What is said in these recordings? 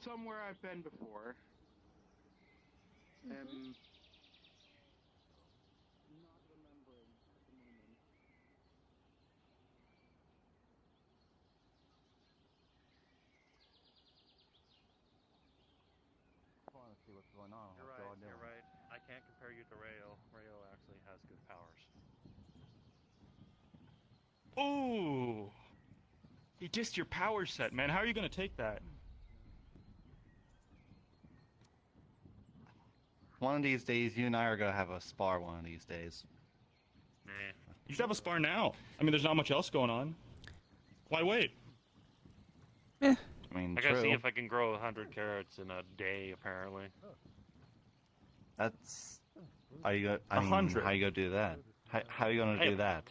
somewhere I've been before. Not remembering at the moment. I want to see what's going on. You're right. You're right. I can't compare you to Rayo. Rayo actually has good powers. Ooh! He dissed your power set, man. How are you gonna take that? One of these days, you and I are gonna have a spar. One of these days. Nah. You should have a spar now. I mean, there's not much else going on. Why wait? I mean, I gotta true. see if I can grow 100 carrots in a day. Apparently. That's. Are you gonna? I mean, 100. how you gonna do that? How are you gonna do that?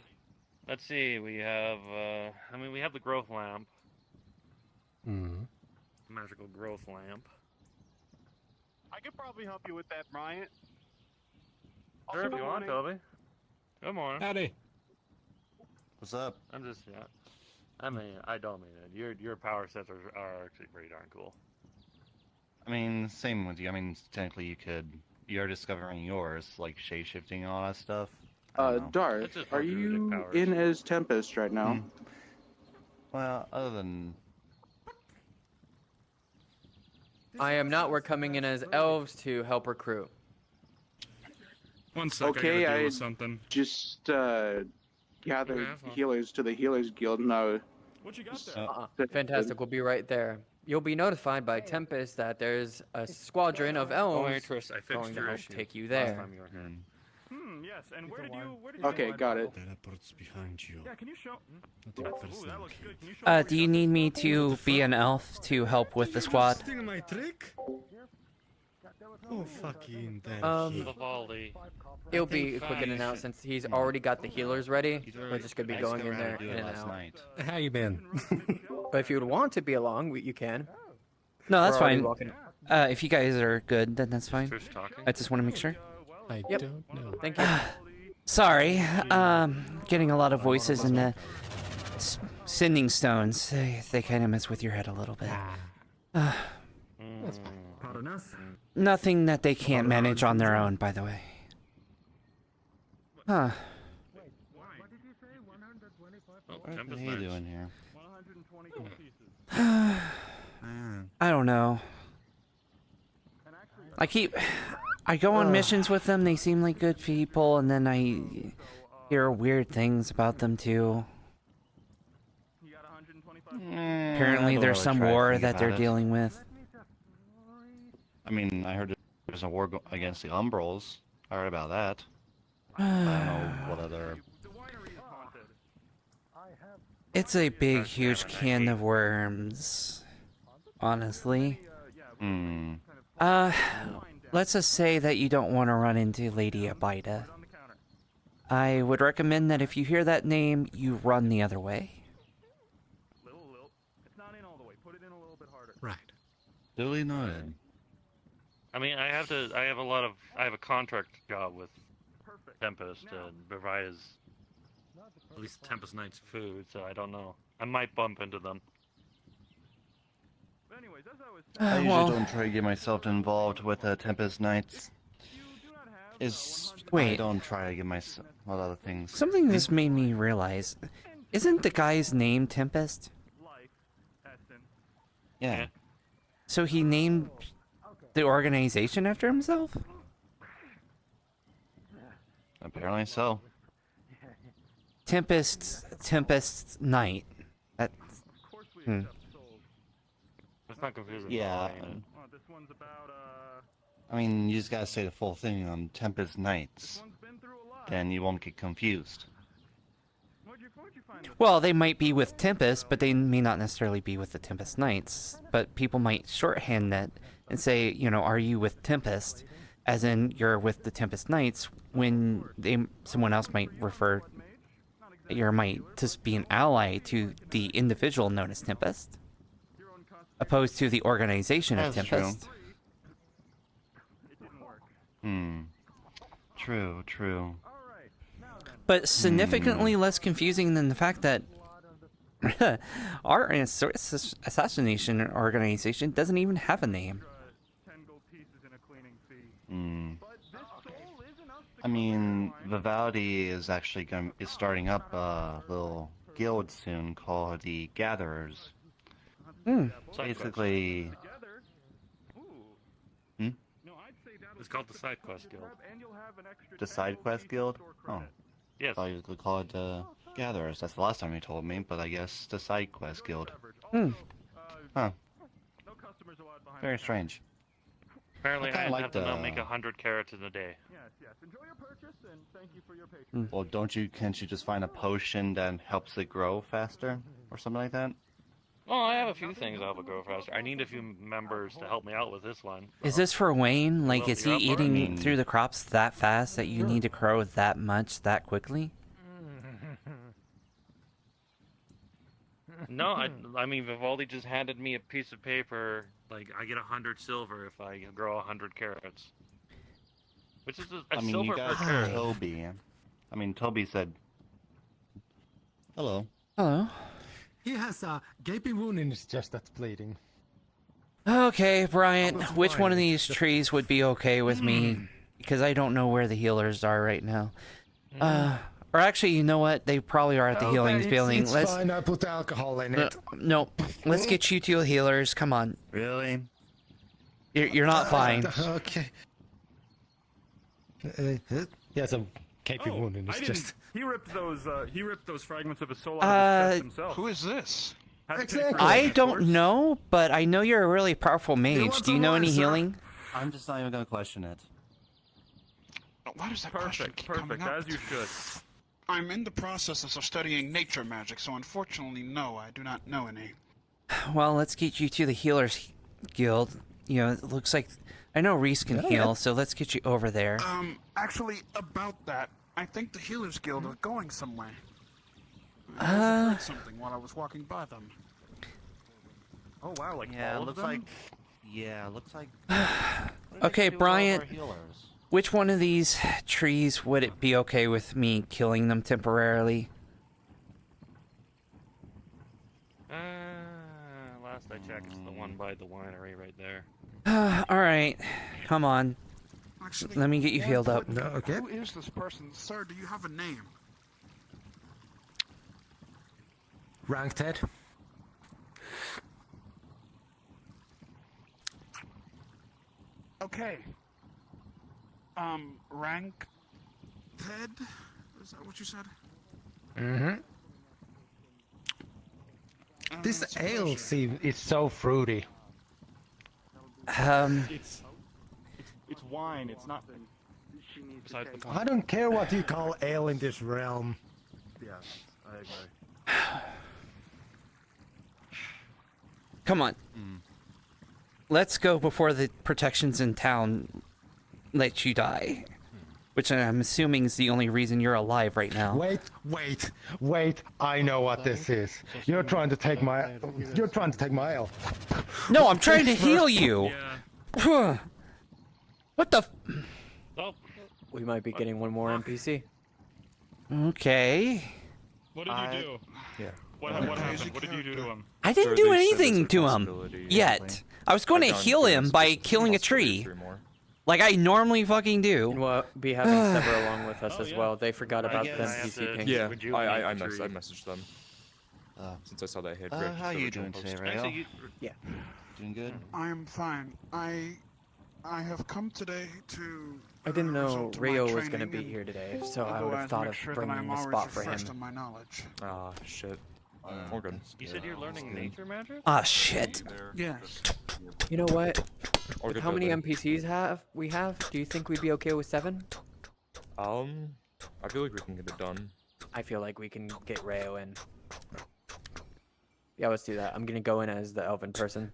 Let's see. We have. I mean, we have the growth lamp. Magical growth lamp. I could probably help you with that, Bryant. Sure, if you want, Toby. Good morning. Howdy. What's up? I'm just I mean, I don't mean it. Your power sets are actually pretty darn cool. I mean, same with you. I mean, technically, you could. You're discovering yours, like shape shifting and all that stuff. Darth, That's just are more druidic you powers. in as Tempest right now? Well, other than I am not. We're coming in as elves to help recruit. One sec, Okay, I gotta deal I with something. just gathered have one. healers to the Healers Guild now. What you got there? Fantastic. We'll be right there. You'll be notified by Tempest that there's a squadron of Oh, elves wait, Triss, I fixed going to your help issue take you last there. time you were here. Yes, and where did you Okay, got it. Teleports behind you. Yeah, can you show... Nothing Ooh, that personal looks here. good. Can you show me Do you need me to be an elf to help with the squad? Stealing my trick? Oh, fucking damn. Vivaldi. It'll be a quick in and out since he's already got the healers ready. We're just gonna be going in there in and last out. night. How you been? But if you would want to be along, you can. No, that's We're already fine. walking. If you guys are good, then that's fine. Trish talking. I just want to make sure. I Yep. don't know. Thank you. Sorry, getting a lot of voices in the sending stones. They kind of mess with your head a little bit. Pardon us? Nothing that they can't manage on their own, by the way. Huh. Oh, What Tempest are you Knights. doing here? 122 pieces. I don't know. I go on missions with them, they seem like good people, and then I hear weird things about them too. You got 125. Apparently I there's don't some really try to war think that they're about it. dealing with. I mean, I heard there's a war against the Umbrals. I heard about that. I don't know what other. The winery is haunted. It's a big, huge can of worms, honestly. Hmm. Let's just say that you don't want to run into Lady Abida. On the counter. I would recommend that if you hear that name, you run the other way. Little. It's not in all the way. Put it in a little bit harder. Right. Duly noted. I mean, I have a contract job with Perfect. Tempest to provide his, at least Tempest Knight's food, so I don't know. I might bump into them. But anyways, as I was I saying, usually well- don't try to get myself involved with Tempest Knights. you do not have Is I Wait. don't try to get myself with other things. Something just made me realize. Isn't the guy's name Tempest? life, Eston. Yeah. So he named the organization after himself? Apparently so. Tempest Knight. That, Of course we Hmm. accept souls. It's not confusing. Yeah. This one's about I mean, you just gotta say the full thing on Tempest this Knights. one's been through a lot. Then you won't get confused. Where'd you find this? well, they might be with Tempest, but they may not necessarily be with the Tempest Knights. But people might shorthand that and say, are you with Tempest? As in, you're with the Tempest Knights, when someone else might refer, might just be an ally to the individual known as Tempest, opposed to the organization of That's true. Tempest. It didn't work. Hmm. True. All right. Now then. But significantly less confusing than the fact that Our assassination organization doesn't even have a name. 10 gold pieces in a cleaning fee. Hmm. But this soul is enough to I mean, cover the Vivaldi is actually is starting up a little guild soon called the Gatherers. Hmm. Basically, together. Ooh. Hmm? No, I'd say that'll It's called the keep Side it Quest Guild. and you'll have an extra the 10 Side gold Quest pieces Guild. store Oh, credit. Yes. thought you could call it the Gatherers. That's the last time you told me, but I guess the Side Quest Guild. Hmm. Huh? No customers allowed behind Very the counter. strange. Apparently, I kinda I like have to now the- make 100 carrots in a day. Yes, yes. Enjoy your purchase and thank you for your patience. Well, can't you just find a potion that helps it grow faster or something like that? Well, I have a few things that'll grow faster. I need a few members to help me out with this one. Is this for Wayne? Like, Well, is he you're up for it. eating through the crops that fast that you need to grow that much that quickly? No, I mean, Vivaldi just handed me a piece of paper. Like, I get 100 silver if I grow 100 carrots. Which is a I mean, silver you got per carrot. Toby. I mean, Toby said, "Hello." Hello. He has a gaping wound in his chest that's bleeding. Okay, Brian, That's which one of fine. these trees would be okay with me? Because I don't know where the healers are right now. Or actually, you know what? They probably are at the healing building. It's Let's fine, I put alcohol in it. no. Let's get you two healers. Come on. Really? You're not fine. Okay. He has a gaping wound in his I didn't. chest. He ripped those fragments of his soul out of his chest himself. Who is this? Had to pay Exactly. for it, I of don't course. know, but I know you're a really powerful mage. want Do you some know wine, any sir? healing? I'm just not even gonna question it. Why does that question Perfect, keep coming perfect, up? as you should. I'm in the process of studying nature magic, so unfortunately, no, I do not know any. Well, let's get you to the healers guild. You know, it looks like I know Reese can heal, so let's get you over there. Actually, about that, I think the Healers Guild are going somewhere. I heard something while I was walking by them. Oh wow, like Yeah, all it of looks them? like. Yeah, it looks like. Okay, Bryant. Healers. Which one of these trees would it be okay with me killing them temporarily? Last I checked, it's the one by the winery right there. Alright, come on. Actually, Let me get you healed up. No, okay. Who is this person? Sir, do you have a name? Ranked head. Okay. Rank Ted? Is that what you said? Mm-hmm. This It's a ale pleasure. is so fruity. It's wine. It's not. Besides the point. I don't care what you call ale in this realm. Yes, I agree. Come on. Let's go before the protections in town let you die. Which I'm assuming is the only reason you're alive right now. Wait! I know what this is. You're trying to take my. You're trying to take my ale. No, I'm trying to heal you. Yeah. What the? Oh, We might be getting one more NPC. Okay. What did you do? Yeah. What happened? What did you do to him? I didn't do anything to him yet. I was going to heal him by killing a tree, like I normally fucking do. And we'll be having Sever along with us as well. They forgot about the guess I have NPC to- ping. Yeah, rejuvenate I the tree. messaged them since I saw that hit. How you doing today, Rayo? Actually, you, Doing good? I am fine. I have come today to. I didn't know result to my Rio was going to training be and here today, so I would otherwise have thought make of sure that bringing I'm a always spot for him. refreshed on my knowledge. Ah, shit. All good. you said you're learning nature magic? Ah, shit. Yes. You know what? All With good how many there. NPCs we have? Do you think we'd be okay with 7? I feel like we can get it done. I feel like we can get Rayo in. Yeah, let's do that. I'm gonna go in as the elven person.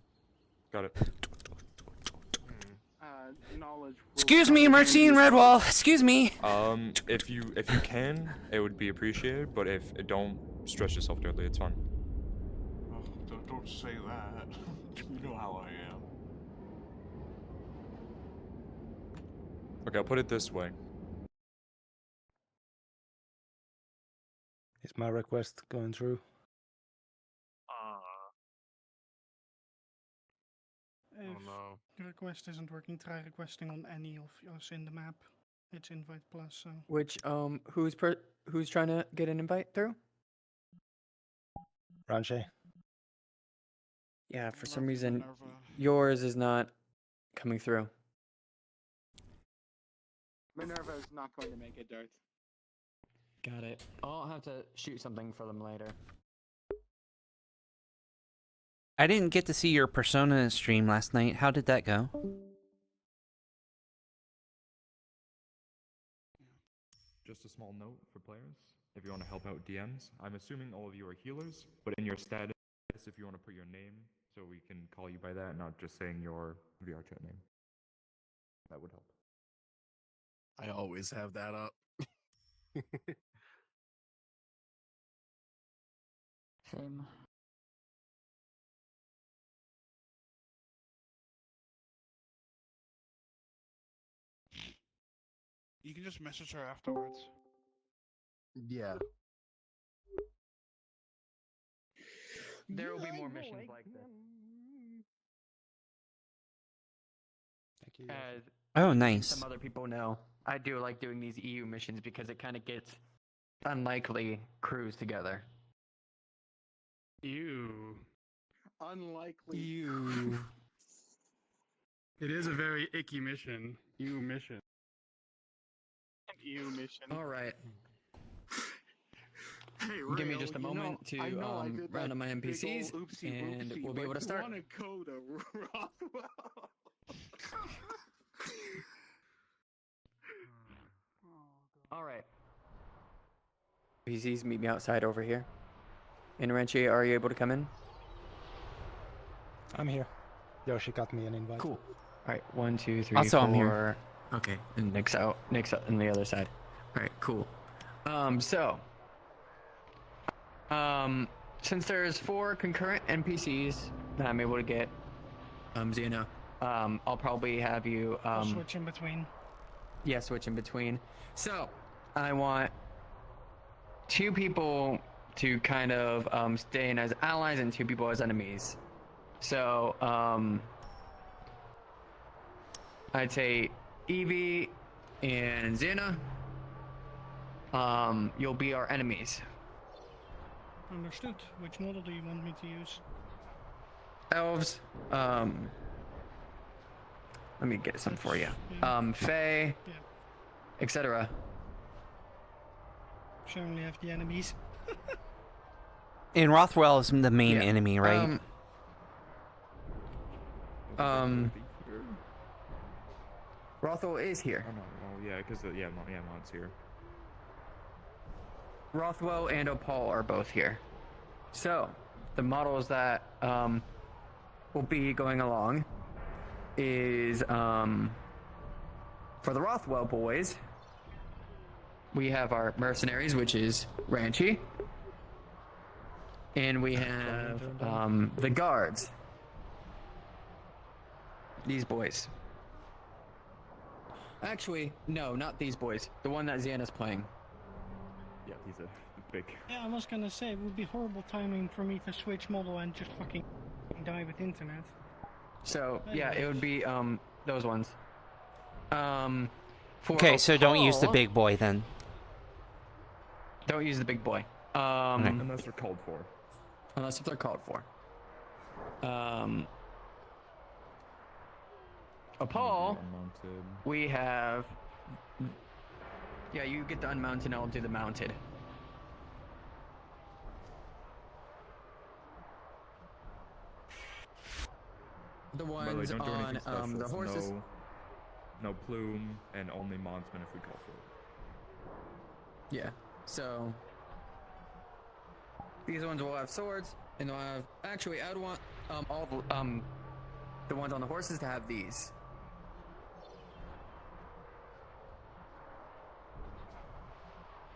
Got it. Knowledge. Excuse me, Mercy and Redwall. Excuse me. If you can, it would be appreciated. But if don't stress yourself totally, it's fine. Oh, don't say that. You know how I am. Okay, I'll put it this way. Is my request going through? no. the request isn't working, try requesting on any of us in the map. It's invite plus, so. Which who's trying to get an invite through? Ranche. Yeah, for some Roughly reason Minerva. yours is not coming through. Minerva is not going to make it, Darth. Got it. I'll have to shoot something for them later. I didn't get to see your Persona stream last night. How did that go? Just a small note for players, if you want to help out DMs. I'm assuming all of you are healers, but in your status, if you want to put your name, so we can call you by that, not just saying your VRchat name. That would help. I always have that up. Same. You can just message her afterwards. Yeah. There will be more missions like this. Thank you. As Oh, nice. some other people know, I do like doing these EU missions because it kind of gets unlikely crews together. Ew. Unlikely. Ew. It is a very icky mission. Ew mission. EU mission. All right. Hey, Give me Rail, just a you know, moment to I know I did round that up my big ol' NPCs, oopsie and whoopsie, we'll be but able to start. You want to go to Roswell. All right. PCs, meet me outside over here. Inrenchi, are you able to come in? I'm here. Yoshi got me an invite. Cool. All right, 1, 2, 3, Also, 4. I'm here. Okay, and Nick's out on the other side. All right, cool. Since there's 4 concurrent NPCs that I'm able to get, Xena, I'll probably have you I'll switch in between. yeah, switch in between. So, I want 2 people to kind of stay in as allies and 2 people as enemies. So, I'd say Evie and Xena, you'll be our enemies. Understood. Which model do you want me to use? Elves, let me get some for you. Fae, Yeah. etc. Certainly have the enemies. And Rothwell is the main Yeah. enemy, right? Rothwell is here. Oh no, oh yeah, because Mont's here. Rothwell and Opal are both here. So, the models that will be going along is for the Rothwell boys, we have our mercenaries, which is Ranchi, and we have the guards. These boys. Actually, no, not these boys. The one that Xana's playing. Yeah, he's a big. Yeah, I was gonna say, it would be horrible timing for me to switch model and just fucking die with internet. So, yeah, it would be those ones. For Okay, so don't use the Opal- big boy then. Don't use the big boy. Unless they're called for. Unless if they're called for. Opal, Unmounted. we have. Yeah, you get the unmounted, and I'll do the mounted. The By the way, ones don't do anything special. on the horses. No plume, and only Monsman if we call for it. Yeah. So these ones will have swords, and they'll have. Actually, I would want all the ones on the horses to have these.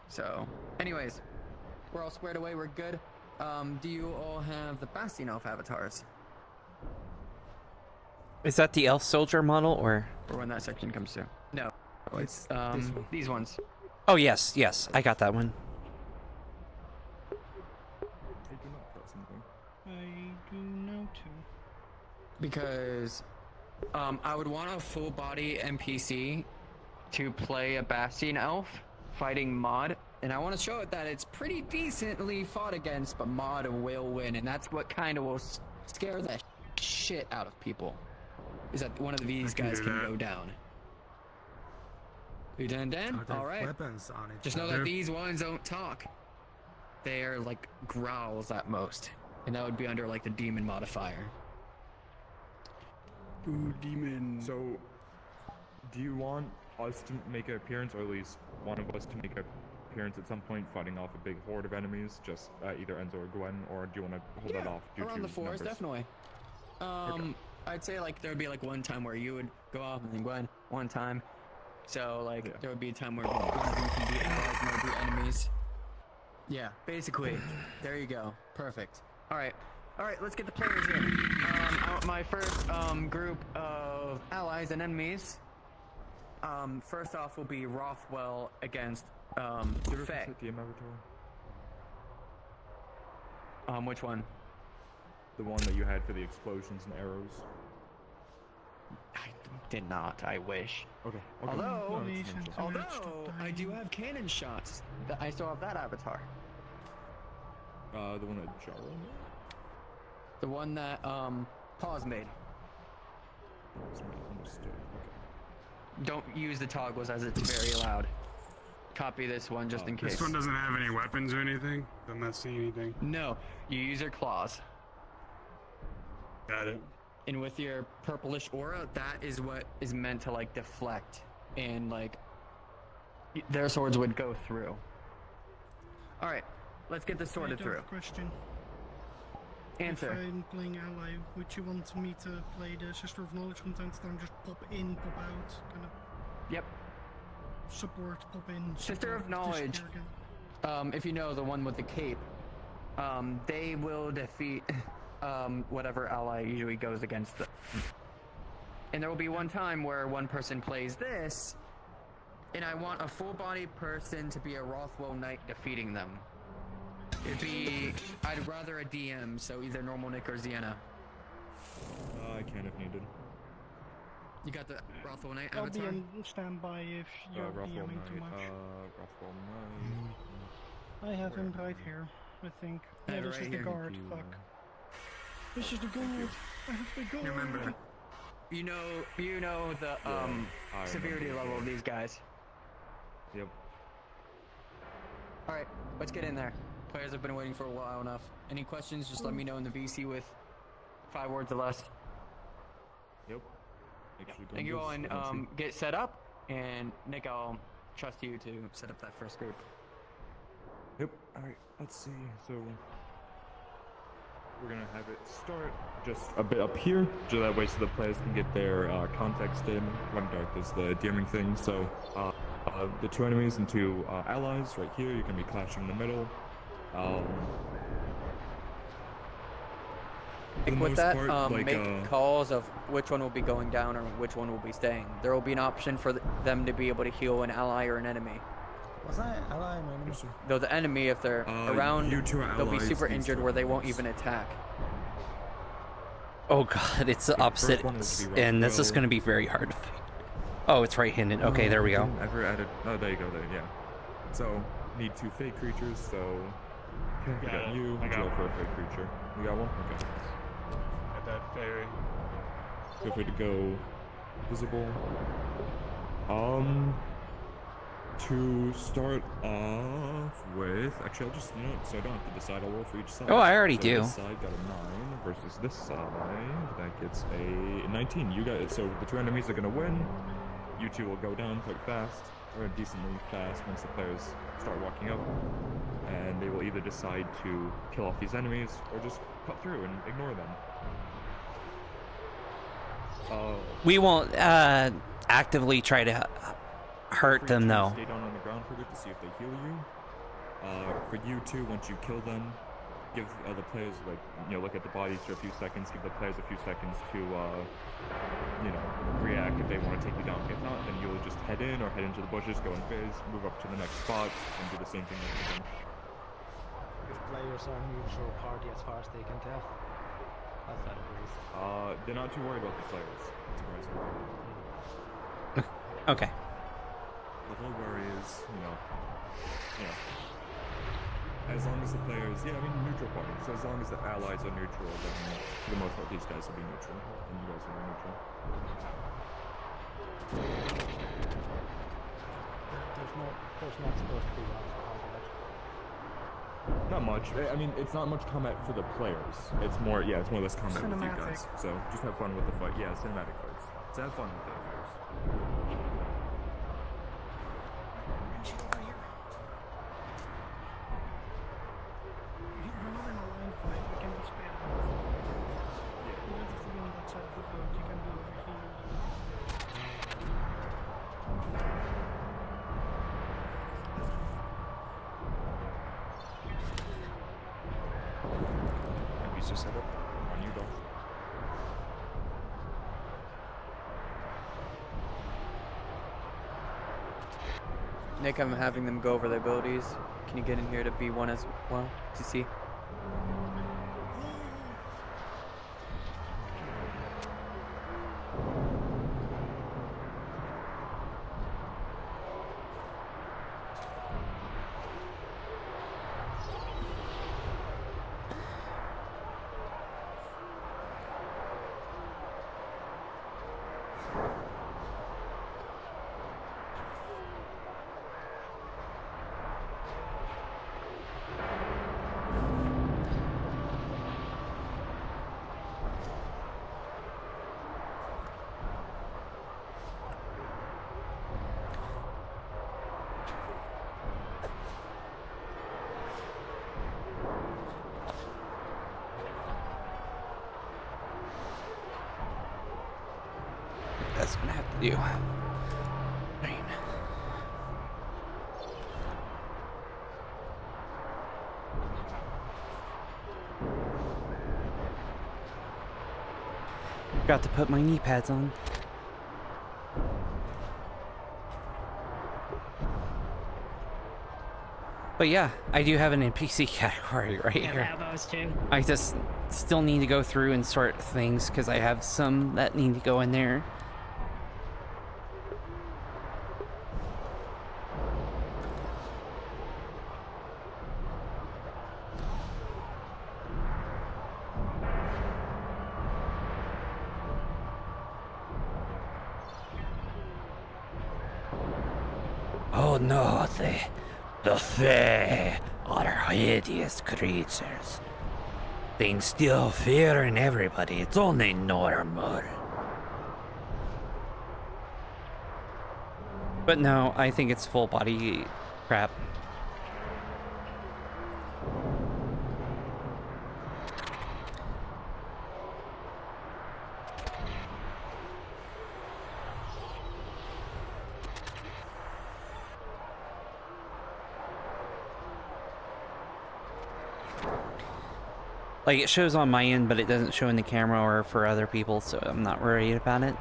So, anyways, we're all squared away. We're good. Do you all have the Bastion Elf avatars? Is that the elf soldier model or? Or when that section comes through? No. It's this one. these ones. Oh yes, yes, I got that one. They do not press anything. I do know too. Because I would want a full body NPC to play a Bastion elf fighting Mod, and I want to show it that it's pretty decently fought against, but Mod will win, and that's what kind of will scare the shit out of people. Is that one of these guys can go down? You done, Dan? All right. Weapons on it. Just know that these ones don't talk. They're like growls at most, and that would be under like the demon modifier. Ooh, demon. So, do you want us to make an appearance, or at least one of us to make an appearance at some point, fighting off a big horde of enemies, just either Enzo or Gwen, or do you want to hold that off due around to the forest, numbers? definitely. Okay. I'd say like there would be like one time where you would go off and then Gwen one time. So like there would be a time where one of you can be allies and there would be enemies. Yeah, basically. There you go. Perfect. All right, let's get the players in. My first group of allies and enemies. First off will be Rothwell against Faye. Which one? The one that you had for the explosions and arrows. I did not. I wish. Okay. Although No, I do have cannon shots. I still have that avatar. the one that Jaro made? The one that Pause made. Understood. Okay. Don't use the toggles as it's very loud. Copy this one just in case. This one doesn't have any weapons or anything? I'm not seeing anything. No, you use your claws. Got it. And with your purplish aura, that is what is meant to like deflect and like their swords would go through. All right, let's get this sorted through. Question. Answer. If I'm playing ally, would you want me to play the Sister of Knowledge from time to time? Just pop in, pop out, kind of. Yep. Support, pop in. Sister of Knowledge. Disappear again. If you know the one with the cape, they will defeat whatever ally usually goes against them. And there will be one time where one person plays this, and I want a full body person to be a Rothwell Knight defeating them. It'd be, I'd rather a DM, so either normal Nick or Ziena. I can if needed. You got the Rothwell Knight I'll avatar? be on standby if you're Rothwell DMing too Knight, much. Rothwell Knight. I have him right here, I think. I Yeah, have it this right is the here. guard, fuck. This is the guard! I have the guard! Remember, you know the I severity remember, level of yeah. these guys. Yep. Alright, let's get in there. Players have been waiting for a while enough. Any questions, just let me know in the VC with 5 words or less. Yep. Actually, Thank you all, and get set up. And Nick, I'll trust you to set up that first group. Yep. Alright, let's see. So we're gonna have it start just a bit up here, so that way so the players can get their context in. When dark is the DMing thing, so the 2 enemies and 2 allies right here, you can be clashing in the middle. And with that, make calls of which one will be going down or which one will be staying. There will be an option for them to be able to heal an ally or an enemy. Was I ally or enemy? Though the enemy, if they're around, you two are they'll be allies, super these injured two are where they won't enemies. even attack. Oh god, it's the The opposite, first one will be and this is Rothwell. going to be very hard to fight. Oh, it's right-handed. Okay, there we go. Ever added? Oh, there you go. There, yeah. So need 2 fake creatures. So okay, I got you. I got Joe one. for a fake creature. You got one. Okay. Got that fairy. Feel free to go visible. To start off with, actually, I'll just, so I don't have to decide. I'll roll for each side. Oh, I already So do. This side got a 9 versus this side. That gets a 19. You got it. So the 2 enemies are gonna win. You 2 will go down quite fast, or decently fast, once the players start walking up, and they will either decide to kill off these enemies or just cut through and ignore them. We won't actively try to hurt Free them, to though. Stay down on the ground for a bit to see if they heal you. For you 2, once you kill them, give the players look at the bodies for a few seconds. Give the players a few seconds to react if they want to take you down. If not, then you'll just head in or head into the bushes, go in phase, move up to the next spot, and do the same thing again. If players are neutral party as far as they can tell. That's not a reason. They're not too worried about the players. surprisingly. Okay. The whole worry is, as long as the players, neutral party. So as long as the allies are neutral, then for the most part these guys will be neutral, and you guys will be neutral. There's not supposed to be lots of combat. Not much. I mean, it's not much combat for the players. It's more less combat with you guys. So just have fun with the fight. Yeah, cinematic fights. So have fun with it, of course. Over here. You're not in a line fight, we can be spared out. You don't have to be on that side of the road, you can be over here. User setup on you, Dolph. Nick, I'm having them go over their abilities. Can you get in here to B1 as well to see? That's gonna have to do. Right. Got to put my knee pads on. But yeah, I do have an NPC category right here. Have those too. I just still need to go through and sort things because I have some that need to go in there. Oh no, the Fae are hideous creatures. They instill fear in everybody. It's only normal. But no, I think it's full body crap. Like, it shows on my end, but it doesn't show in the camera or for other people, so I'm not worried about it.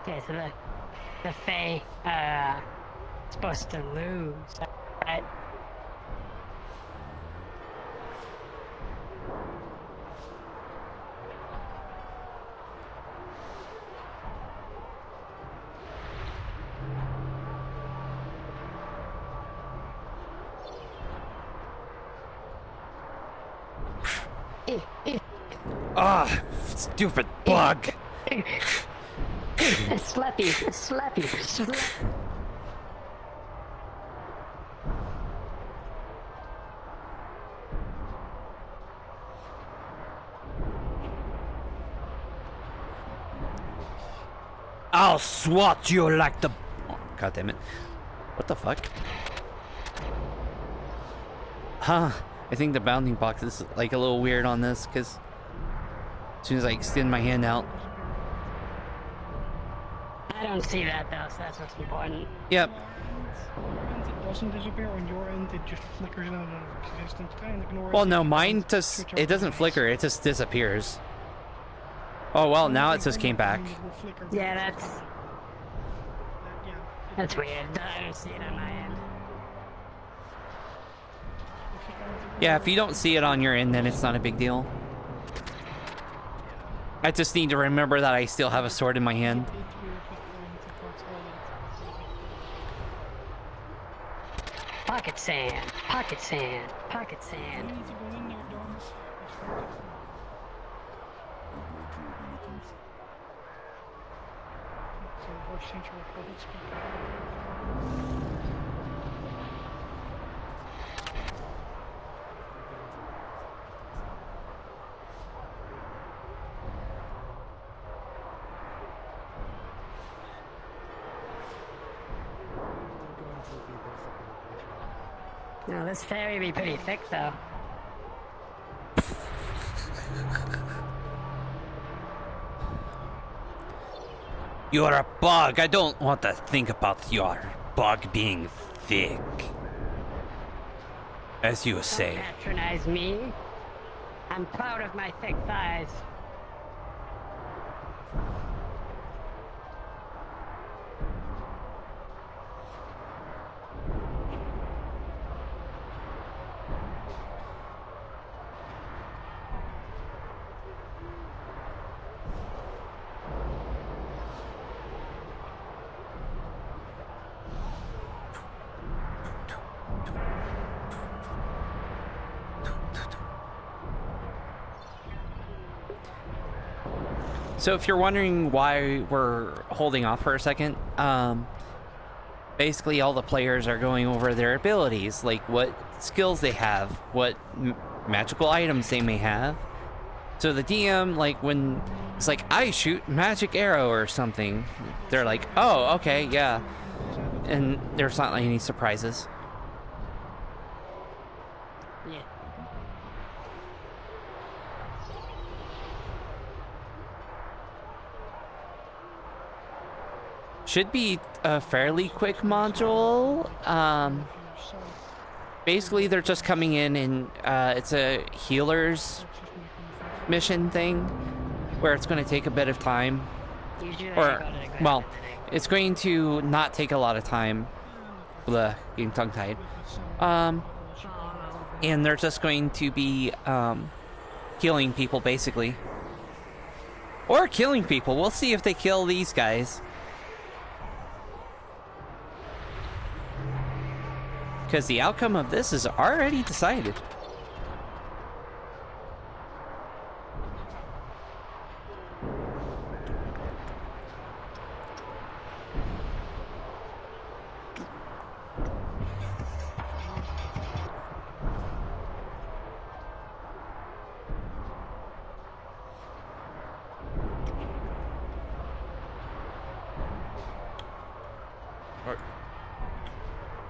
Okay, so the Fae, supposed to lose, right? Ah, stupid bug. Slappy, slappy. I'll swat you like the... Oh, God damn it. What the fuck? Huh. I think the bounding box is like a little weird on this, because as soon as I extend my hand out... I don't see that though, so that's what's important. Yep. It doesn't disappear on your end, it just flickers out of existence. Try and ignore it. Well, no, mine just... It doesn't flicker, it just disappears. Oh, well, now it just came back. Yeah, that's weird. I don't see it on my end. If you Yeah, if you don't see it on your end, then it's not a big deal. I just need to remember that I still have a sword in my hand. Pocket sand, pocket sand, pocket sand. You need to go in there, Doris. So, voice changer for this speaker. No, this fairy be pretty thick though. You're a bug. I don't want to think about your bug being thick. As you say. Don't patronize me. I'm proud of my thick thighs. So if you're wondering why we're holding off for a second, basically all the players are going over their abilities, like what skills they have, what magical items they may have. So the DM, like when it's like, I shoot magic arrow or something, they're like, oh, okay, yeah. And there's not like any surprises. Yeah. Should be a fairly quick module. Basically, they're just coming in and it's a healer's mission thing where it's going to take a bit of time. Or, well, it's going to not take a lot of time. Blah, getting tongue-tied. And they're just going to be healing people, basically. Or killing people. We'll see if they kill these guys. Because the outcome of this is already decided.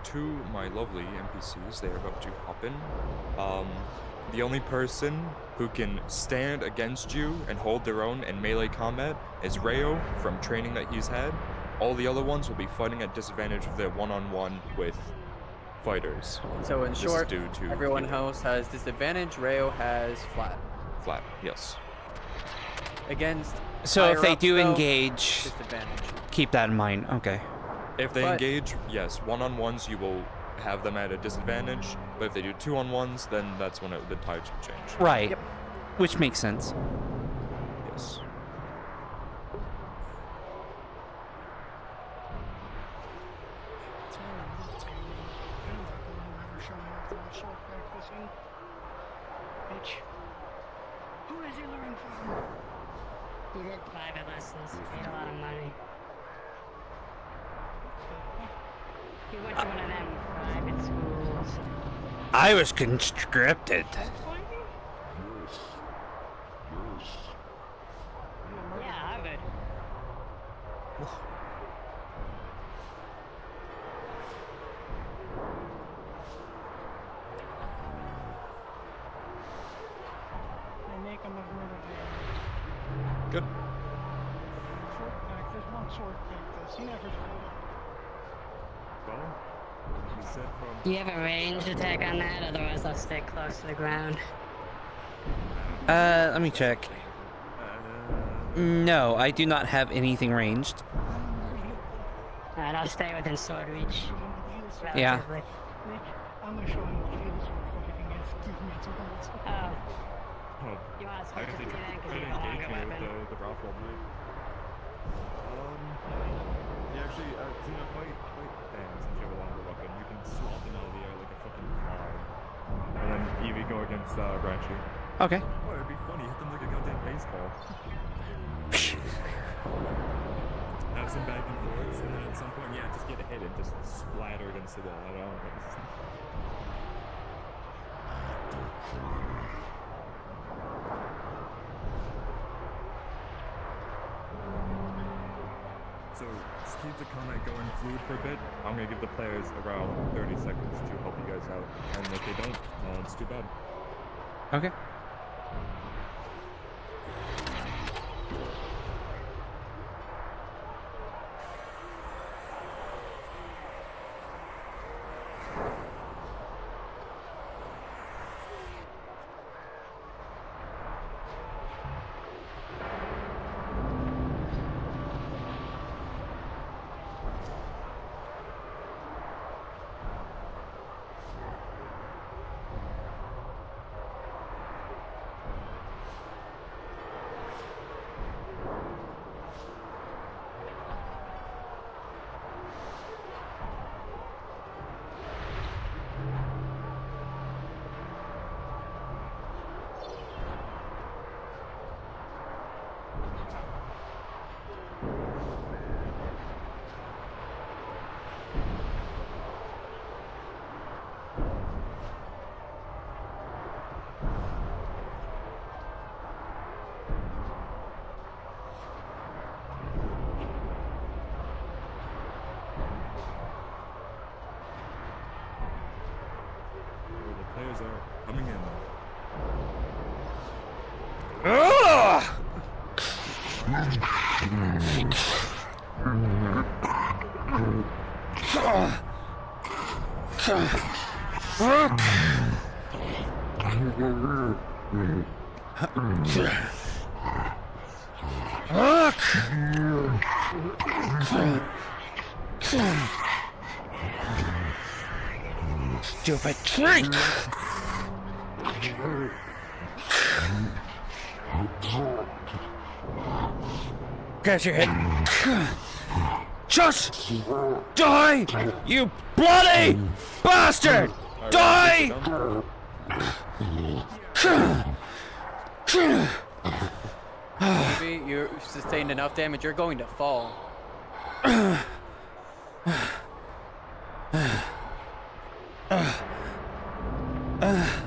To my lovely NPCs, they are about to hop in. The only person who can stand against you and hold their own in melee combat is Rayo from training that he's had. All the other ones will be fighting at disadvantage with their one-on-one with fighters. So in This short, is due to everyone healing. else has disadvantage. Rayo has flat. Flat, yes. Against. So if higher they ups, do though, engage, disadvantage. keep that in mind. Okay. If they But- engage, yes, one-on-ones you will have them at a disadvantage, but if they do two-on-ones, then that's when the tides will change. Right. Yep. Which makes sense. Yes. Bitch. Who has he learned from? He did private lessons. He paid a lot of money. He went to one of them private schools. I was conscripted. Yeah, Harvard. They make him have murdered him. Good. Sword pack, there's one sword pack this. He never showed up. Well, you said from... Do you have a ranged attack on that? Otherwise, I'll stay close to the ground. Let me check. No, I do not have anything ranged. Alright, I'll stay within sword reach. Yeah. Relatively. Nick, I'm gonna show him what heals for fighting against me 200. Oh. Oh, You want to I switch it think to then because could you have a engage longer me with weapon. the raffle knight. Yeah, actually, Xena, fight Dan since you have a longer weapon. You can swat them out of the air like a fucking fly. And then Evie go against Branchy. Okay. Oh, it'd be funny. Hit them like a goddamn baseball. Have some back and forths, and then at some point, yeah, just get a hit and just splatter against the wall. I don't know. So, just keep the combat going fluid for a bit. I'm gonna give the players around 30 seconds to help you guys out. And if they don't, it's too bad. Okay. The players are coming in. Stupid trick! Get your head. Just die, you bloody bastard! Die! Maybe you sustained enough damage, you're going to fall. You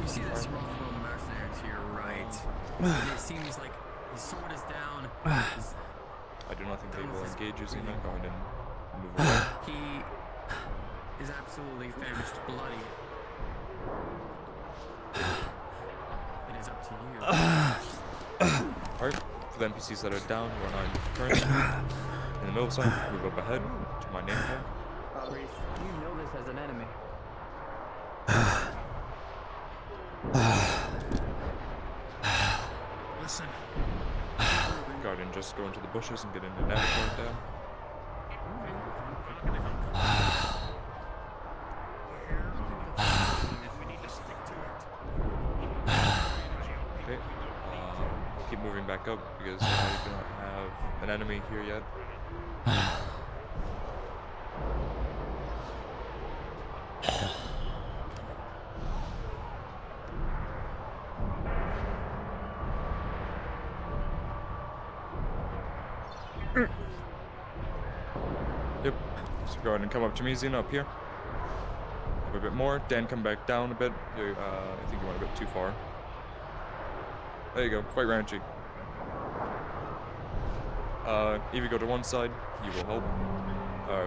see this Rothwell mercenary to your right. And it seems like his sword is down. I do not think they will engage using that. Go ahead and move away. He is absolutely famished, bloody. It is up to you. Alright, for the NPCs that are down, who are not currently in the middle sign, move up ahead to my name tag. Reese, you know this as an enemy. Listen. Guardian, just go into the bushes and get into Navigator down. Okay, keep moving back up because you do not have an enemy here yet. Yep. So go ahead and come up to me, Xena, up here. Up a bit more. Dan, come back down a bit. I think you went a bit too far. There you go. Fight Ranchy. Evie, go to one side. You will help.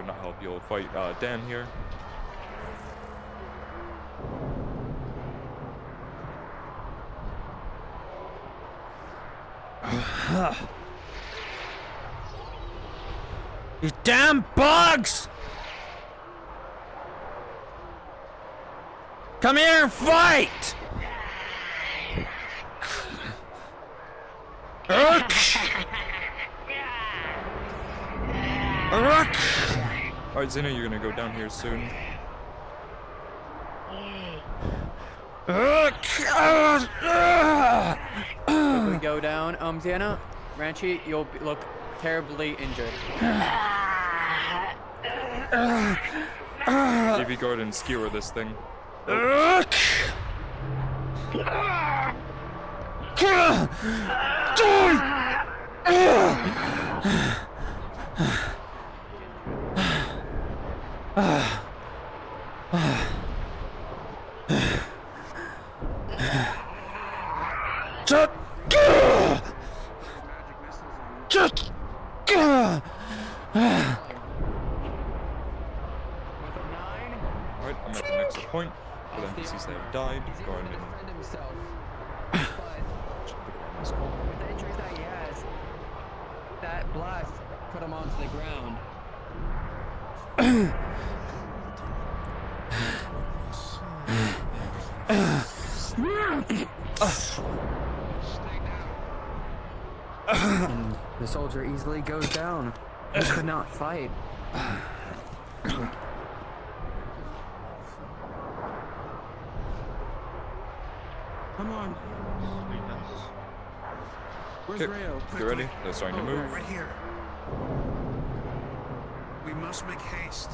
Not help. You'll fight Dan here. You damn bugs! Come here and fight! Alright, Xena, you're gonna go down here soon. Quickly go down. Xana, Ranchi, you'll look terribly injured. Davey, go ahead and skewer this thing. Alright, I'm at the next point. For the NPCs that have died, go ahead and With the injuries that he has, that blast put him onto the ground. And the soldier easily goes down. He could not fight. Come on. Where's Okay, Rayo? get ready. They're starting to move. Right here. We must make haste.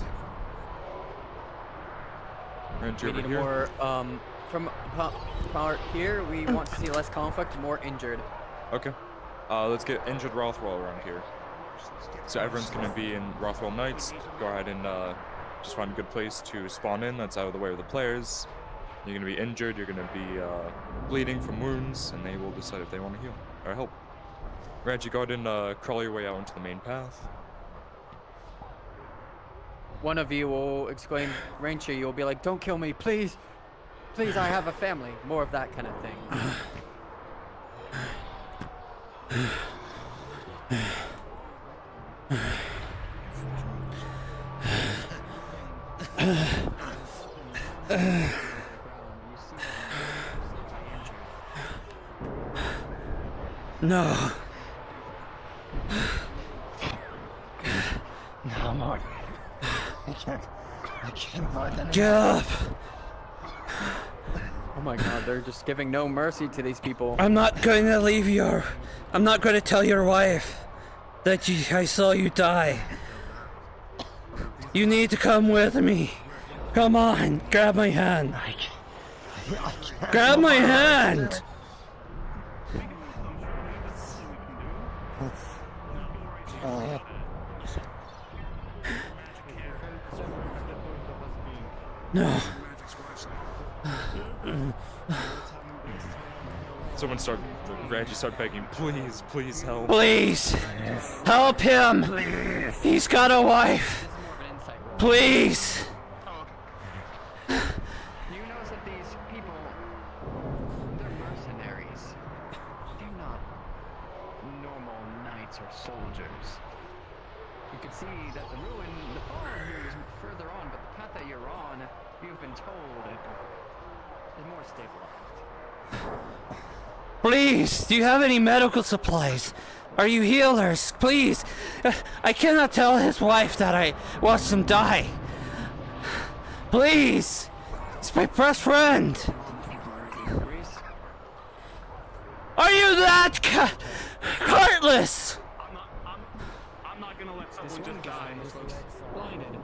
Ranch We over need here. more, from part here, we want to see less conflict, more injured. Okay. Let's get injured Rothwell around here. So everyone's gonna be in Rothwell Knights. Go ahead and just find a good place to spawn in that's out of the way of the players. You're gonna be injured, you're gonna be bleeding from wounds, and they will decide if they want to heal or help. Reggie, go ahead and crawl your way out into the main path. One of you will exclaim, Ranger, you'll be like, don't kill me, please! Please, I have a family. More of that kind of thing. No. No more. I can't avoid that. Get up! Oh my god, they're just giving no mercy to these people. I'm not going to leave you. I'm not going to tell your wife that I saw you die. You need to come with me. Come on, grab my hand. Grab my hand! No. Someone Reggie start begging, please, please help. Please! Help him! He's got a wife! Please! You notice that these people, they're mercenaries. They're not normal knights or soldiers. You can see that the ruin, the fallen here is further on, but the path that you're on, you've been told, is more stabilized. Please, do you have any medical supplies? Are you healers? Please! I cannot tell his wife that I watched him die. Please! He's my best friend! Are you that heartless? I'm not gonna let someone just die. Blinded.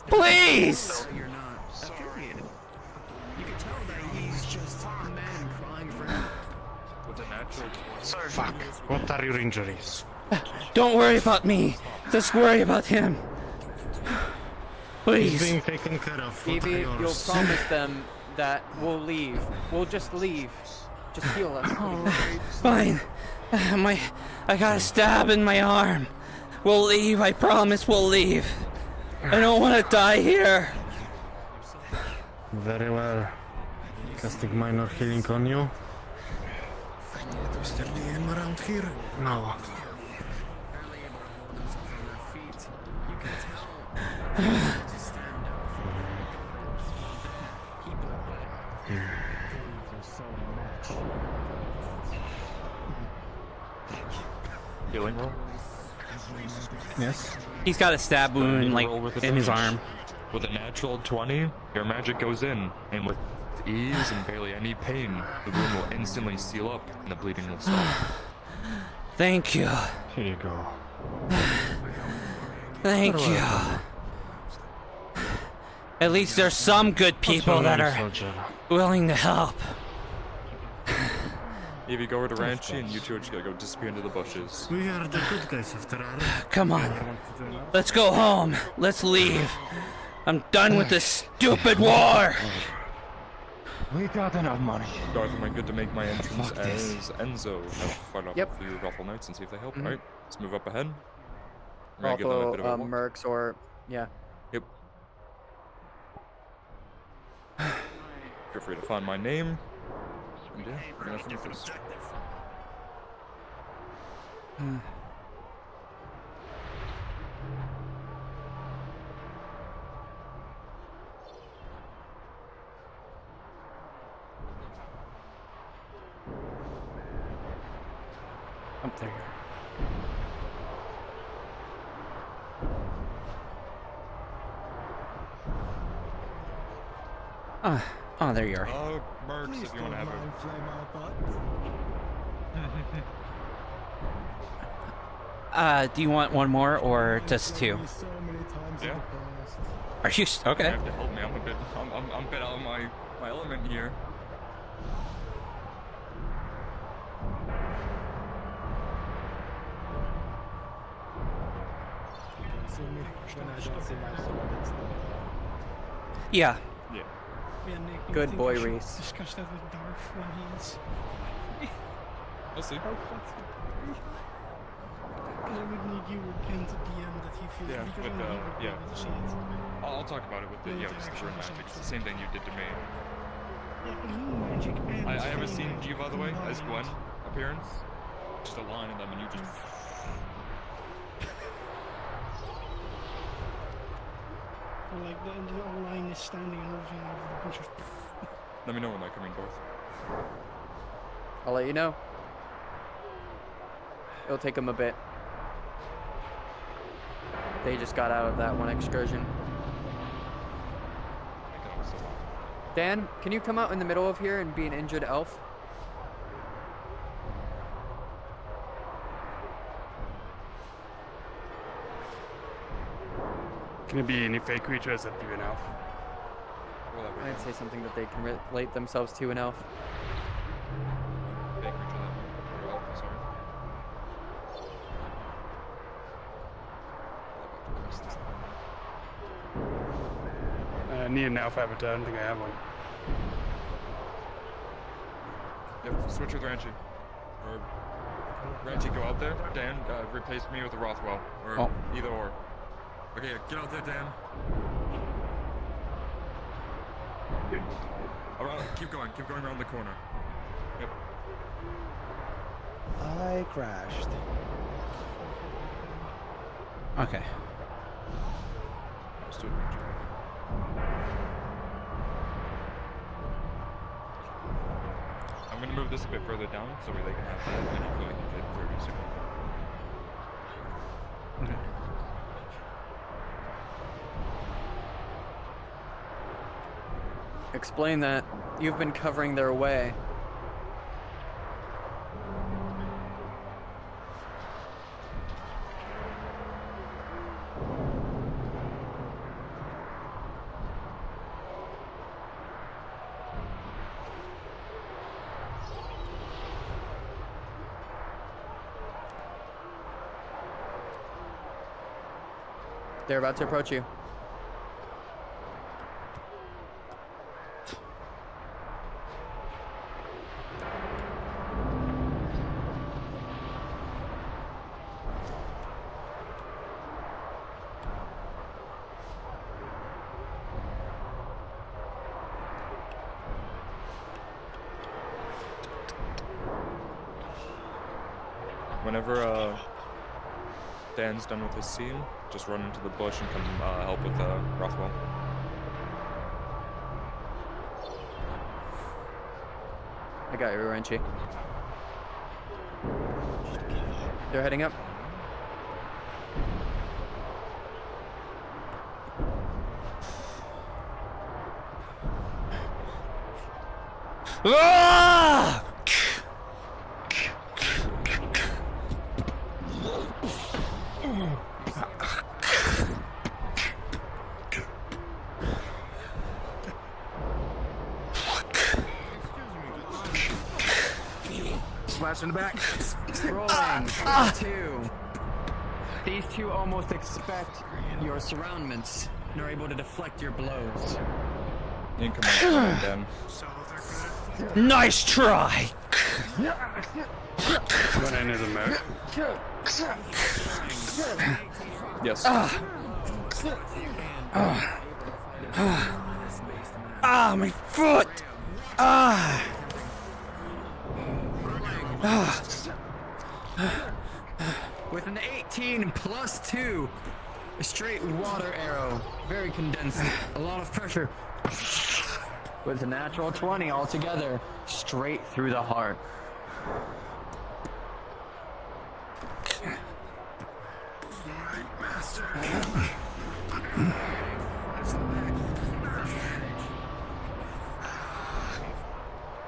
Please! You're not affiliated. You can tell that he's just a man crying for help. With a natural. Fuck. What are your injuries? Don't worry about me. Just worry about him. He's Please. being taken care of. What are Evie, you'll yours? promise them that we'll leave. We'll just leave. Just heal us, please. Fine. I got a stab in my arm. We'll leave. I promise we'll leave. I don't want to die here. Very well. Casting minor healing on you. Is there DM around here? No. Barely able to hold themselves on their feet. You can tell to stand up for people that so much. Healing roll? Yes. He's got a stab wound like in his arm. With a natural 20, your magic goes in, and with ease and barely any pain, the wound will instantly seal up and the bleeding will stop. Thank you. Here you go. Thank you. At least there's some good people that are willing to help. If you go over to Ranchi and you two are just gonna go disappear into the bushes. We are the good guys after all. Come on. Let's go home. Let's leave. I'm done with this stupid war. We got enough money. Darth, am I good to make my entrance as Enzo? Have fight off a few Ruffle Knights and see if they help. Alright, let's move up ahead. I'm gonna give them a bit of a walk. Mercs or yeah. Yep. Feel free to find my name. And yeah, we're gonna finish this. Up there. Oh, there you are. Oh, Mercs, if you want to have a... do you want one more or just two? Yeah. Are you okay? You have to help me. I'm a bit out of my element here. Yeah. Yeah. Good boy, Reese. Discuss that with Darth when he's. We'll see. Because I would need you again to DM that he feels. Yeah, because with only he would be able to see it. I'll talk about it with the with the rune magic. It's the same thing you did to me. Yeah, rune magic and I haven't seen magic you, by the way, as Gwen combined. appearance. Just a line of them, and you just. Or like the line is standing and everything out of the bushes. Let me know when they're coming, Darth. I'll let you know. It'll take them a bit. They just got out of that one excursion. Dan, can you come out in the middle of here and be an injured elf? Can it be any fake creatures that do an elf? I'd say something that they can relate themselves to an elf. Fake creature that or elf, sorry. I need an elf avatar. I don't think I have one. Yep, switch with Ranchi. Or Ranchi, go out there. Dan, replace me with a Rothwell. Or either or. Okay, get out there, Dan. Around, keep going around the corner. Yep. I crashed. Okay. Let's do it, Ranchi. I'm gonna move this a bit further down so they can have that, and hopefully we can fit 30 soon. Okay. Explain that. You've been covering their way. They're about to approach you. Whenever Dan's done with his scene, just run into the bush and come help with Rothwell. I got you, Renchi. They're heading up. Ah! Slash in the back. Rolling. 2. These two almost expect your surroundments and are able to deflect your blows. Incoming then. Nice try. When I need a mech. Yes. My foot. With an 18 plus 2, a straight water arrow, very condensed, a lot of pressure. With a natural 20 altogether, straight through the heart.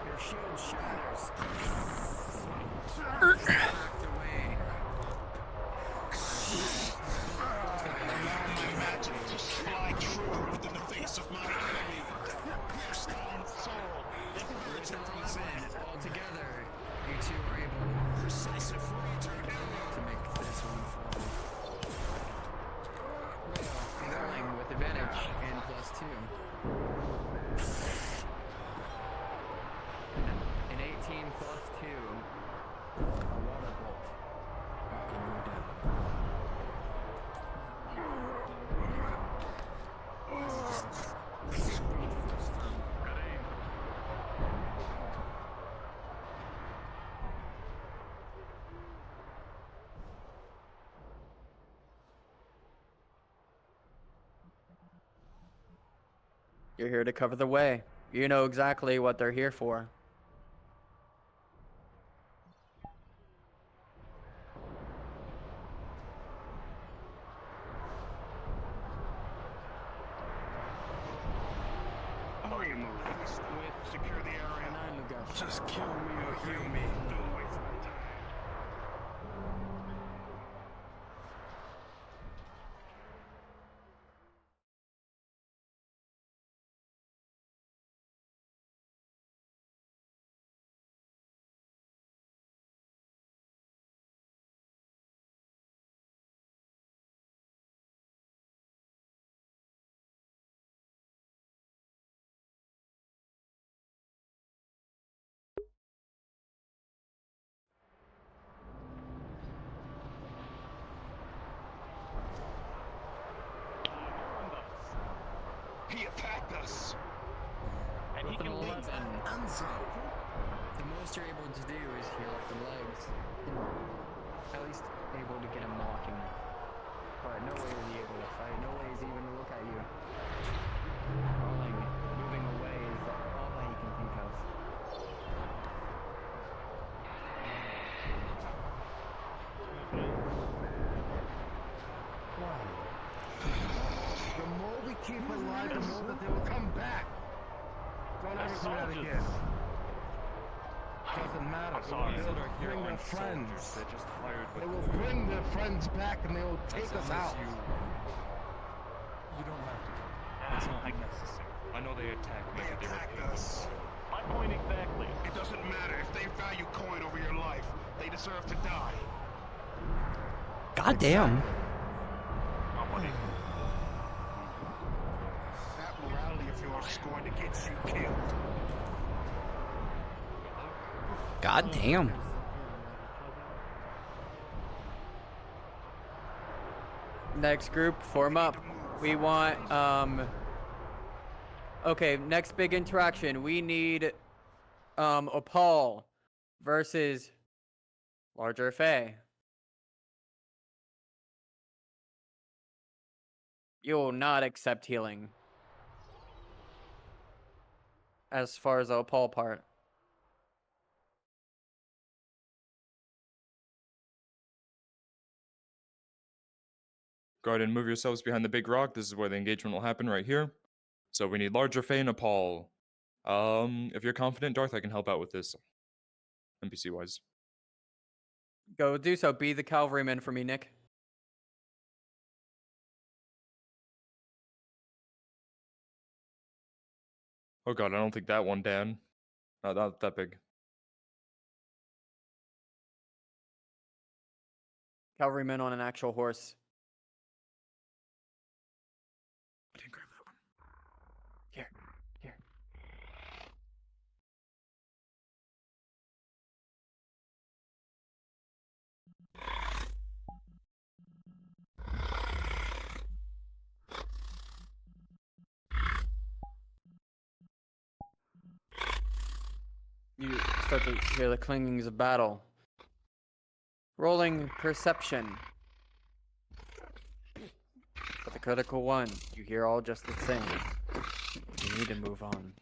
Your shield shatters. Altogether, you two are able to make this one fall. Rolling with advantage and plus 2. An 18 plus 2. A water bolt. Knocking you down. You're here to cover the way. You know exactly what they're here for. Secure the area. Just kill me or heal me. Don't waste my time. He attacked us. And he can beat Anzo. The most you're able to do is heal up the legs. At least able to get him walking. But no way is he able to fight. No way is he even to look at you. Crawling, moving away is all that he can think of. The more we keep alive, the more that they will come back. Don't ever do that again. Doesn't matter. They will bring their friends. They will bring their friends back and they will take us out. You don't have to. It's not necessary. I know they attacked me. They attacked us. My point exactly. It doesn't matter if they value coin over your life. They deserve to die. God damn. That morality of yours is going to get you killed. God damn. Next group, form up. We want, okay, next big interaction. We need, Opal versus Larger Fae. You will not accept healing. As far as the Opal part. Guardian, move yourselves behind the big rock. This is where the engagement will happen right here. So we need larger Fae and Paul. If you're confident, Darth, I can help out with this. NPC wise. Go do so. Be the cavalryman for me, Nick. Oh god, I don't think that one, Dan. Not that big. Cavalryman on an actual horse. I didn't grab that one. Here. You start to hear the clangings of battle. Rolling perception. For the critical one, you hear all just the same. You need to move on.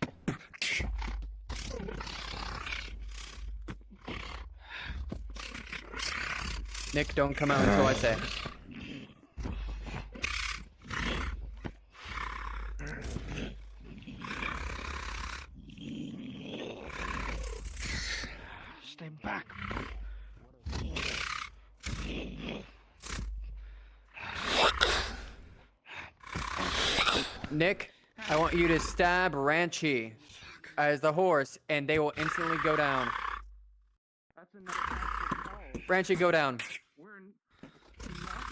Nick, don't come out until I say. Stay back. Nick, I want you to stab Ranchi as the horse, and they will instantly go down. That's another call. Ranchi, go down. We're not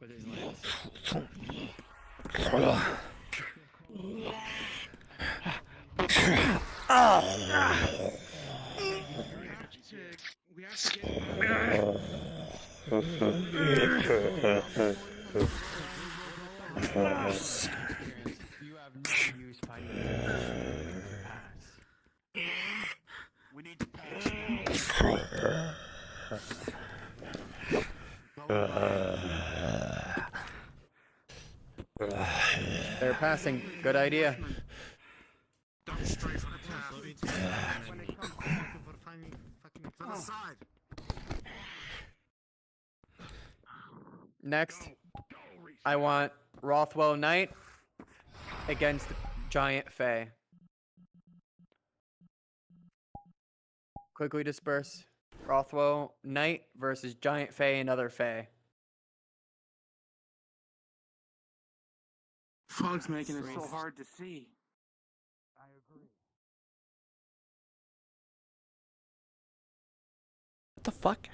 With his legs. We have to get You have no use fighting the pass. We need to pass They're passing. Good idea. Don't stray from the path. To the side. Next, I want Rothwell Knight against Giant Fae. Quickly disperse. Rothwell Knight versus Giant Fae and other Fae. Fog's making it so hard to see. I agree. What the fuck?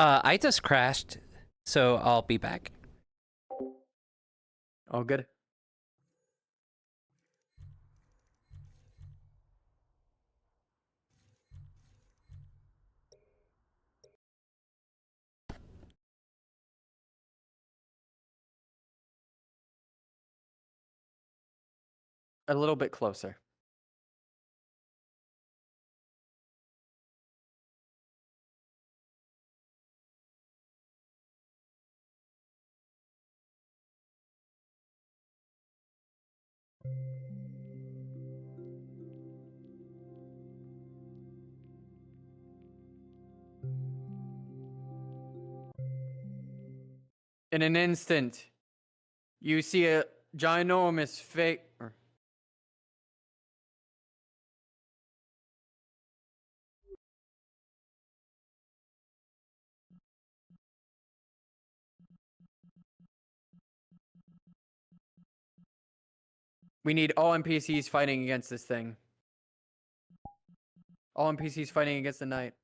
I just crashed, so I'll be back. All good. A little bit closer. In an instant, you see a ginormous fake. We need all NPCs fighting against this thing. All NPCs fighting against the knight.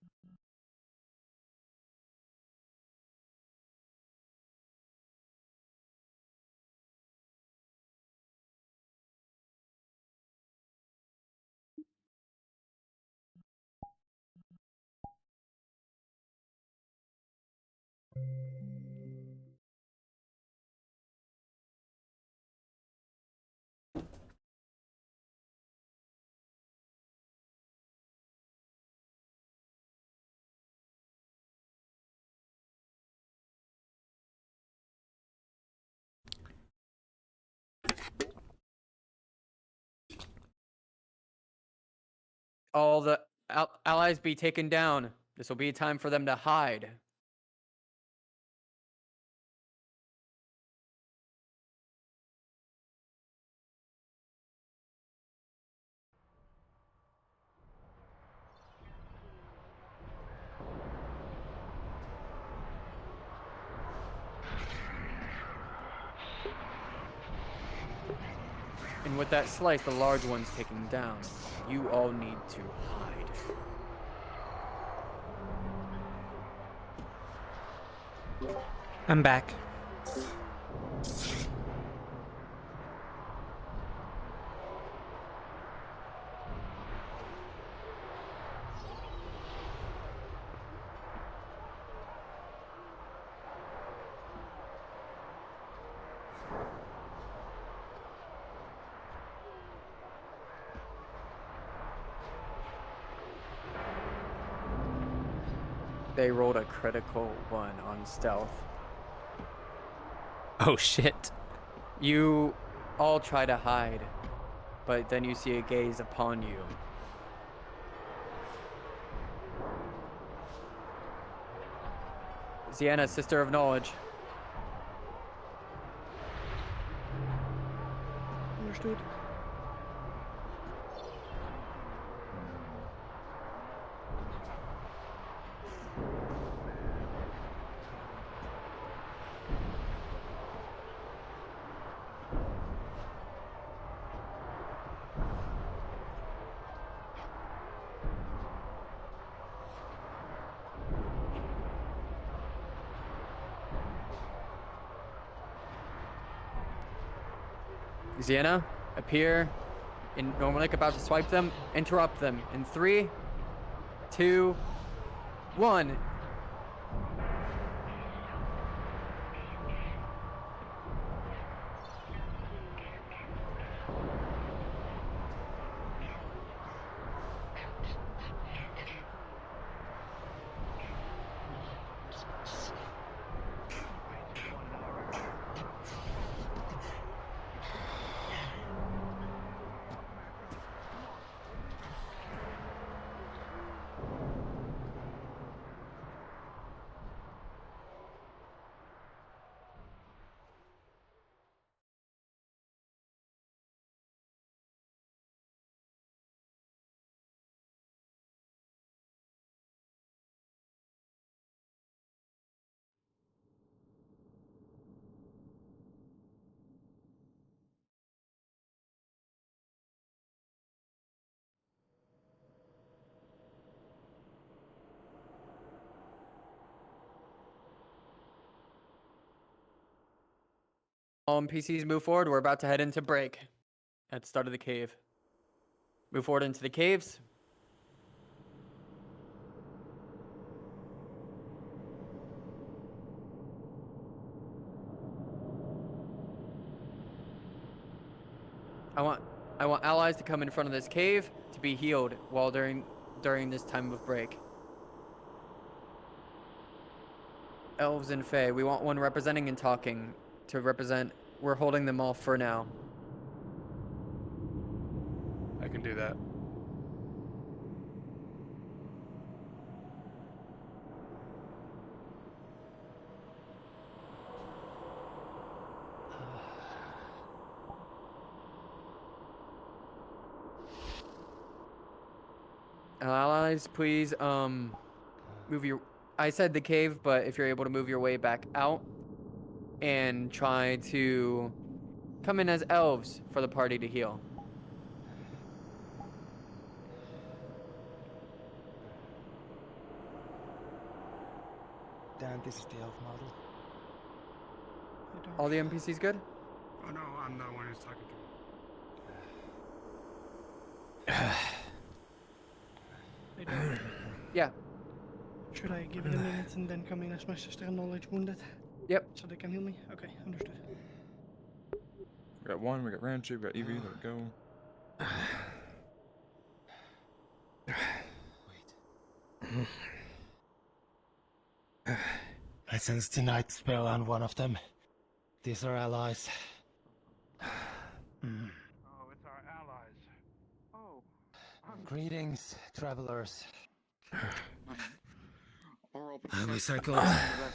all the allies be taken down. This will be a time for them to hide. And with that slice, the large one's taken down. You all need to hide. I'm back. They rolled a critical 1 on stealth. Oh shit. You all try to hide, but then you see a gaze upon you. Sienna, Sister of Knowledge. Understood. Sienna, appear in normal like about to swipe them, interrupt them in 3, 2, 1. All NPCs move forward. We're about to head into break at the start of the cave. Move forward into the caves. I want allies to come in front of this cave to be healed while during this time of break. Elves and Fae, we want one representing and talking to represent. We're holding them off for now. I can do that. Allies, please, move your... I said the cave, but if you're able to move your way back out and try to come in as elves for the party to heal. Dan, this is the elf model. All the NPCs good? Oh no, I'm the one who's talking to him. They don't. Yeah. Should I give it a minute and then come in as my sister of knowledge wounded? Yep. So they can heal me? Okay, understood. We got one, we got Ranchi, we got Evie, there we go. I sense the night spell on one of them. These are allies. Oh, it's our allies. Oh, I'm Greetings, travelers. Oral Recycle.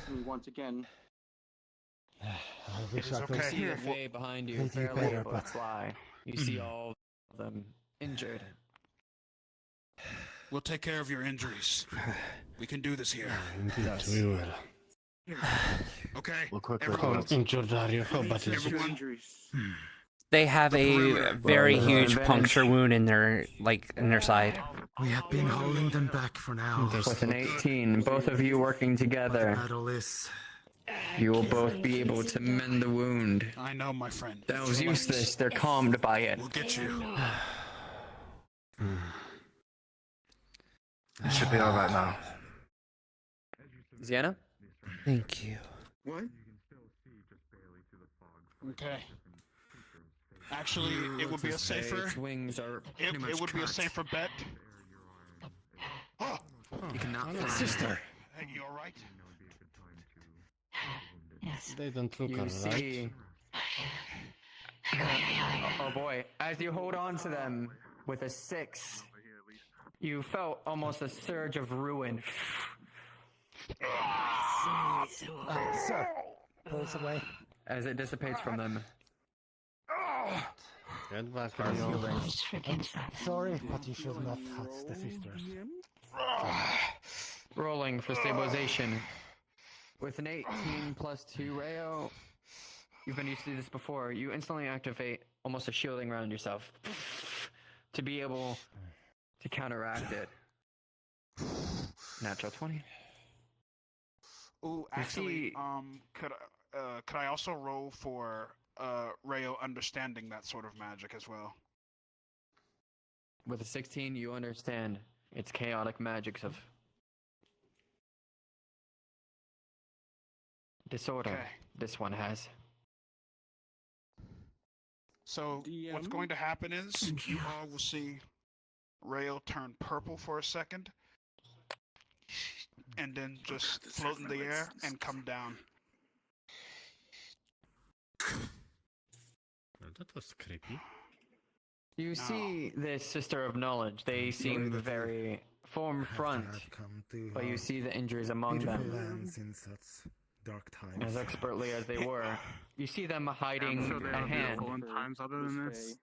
me once again. I wish I could You see the Fae behind you, They do fairly better, close but- by. You see all of them injured. We'll take care of your injuries. We can do this here. Yes, we will. Okay. We'll quickly everyone. injured are you? Oh, but Everyone. They have a very huge puncture wound in their side. we have been holding them back for now. With an 18, both of you working together, Battle is. you will both be able to mend the wound. I know, my friend. That was useless. They're calmed by it. We'll get you. It should be alright now. Ziana? Thank you. What? Okay. Actually, it would be a safer. Wings are pretty much It would be a cracked. safer bet. Oh, You cannot fly. Sister. hey, you all right? They don't look You alright. see. Oh boy. As you hold on to them with a 6, you felt almost a surge of ruin. Sir, pull us away. As it dissipates from them. Get back on Sorry, but you should not touch the sisters. Rolling for stabilization. With an 18 plus 2 Rayo, you've been used to this before. You instantly activate almost a shielding around yourself to be able to counteract it. Natural 20. Ooh, actually, could I also roll for Rayo understanding that sort of magic as well? With a 16, you understand its chaotic magics of disorder. Okay. This one has. So what's going to happen is you all will see Rayo turn purple for a second, and then just float in the air and come down. That was creepy. You see this Sister of Knowledge. They seem very form front, but you see the injuries among them. lands in such dark times. As expertly as they were, you see them hiding a hand. times other than this.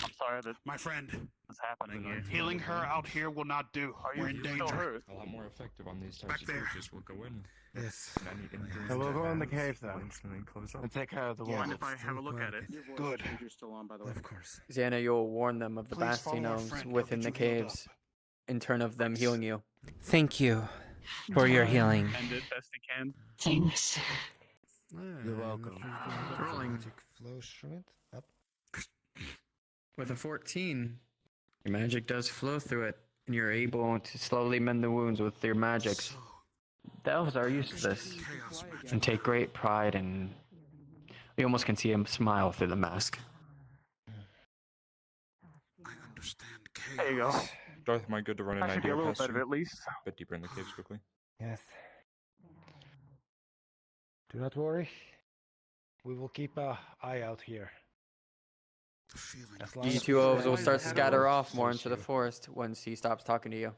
I'm sorry that My friend, is happening here. healing her out here will not do. We're in still danger. hurt? A lot more effective on these Back types of there. creatures will go in. Yes. And any injuries So we'll to go in the hands cave then. will instantly close up. And take care of the Yeah. wolves. Mind if I have a look at it? Good. You're still on, by the way. Of course. Xana, you'll warn them of the Please follow our Bastionos friend. within the He'll get you healed caves, in turn of them healing you. Thank you for your healing. End it best you can. Thanks. You're welcome. Rolling. Magic flows through it. Up. With a 14, your magic does flow through it, and you're able to slowly mend the wounds with your magics. The elves are used to this, and take great pride in... You almost can see him smile through the mask. I understand chaos. There you go. Darth, am I good to run an I should be idea a little past better you? at least. A bit deeper in the caves quickly. Yes. Do not worry. We will keep an eye out here. The feeling As of long You as two we elves will stay start to ahead of scatter us, off more suits into the you. forest once he stops talking to you. Much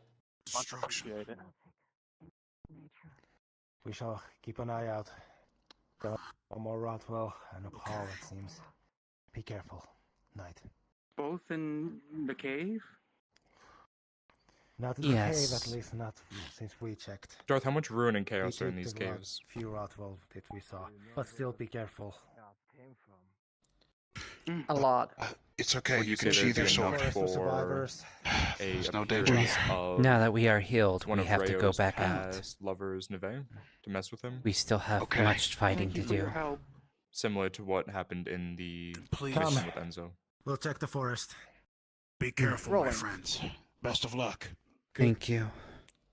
destruction. appreciated. We shall keep an eye out. There are more Rothwell and a Paul, it seems. Be careful. Night. Both in the cave? Not in the Yes. cave, at least not since we checked. Darth, how much ruin and We chaos are in took these the caves? few Rothwell that we saw. But still be careful. A lot. It's okay. Would You you can say sheathe there's your enough sword. For for survivors. a There's no appearance danger. of Now that we are healed, one we of have to go Rayo's back out. past lovers, Neve, to mess with him? We still have Okay. much fighting Thank to you for your do. help. Similar to what happened in the Please mission with Enzo. We'll check the forest. be careful, my Rolling. friends. Best of luck. Thank you.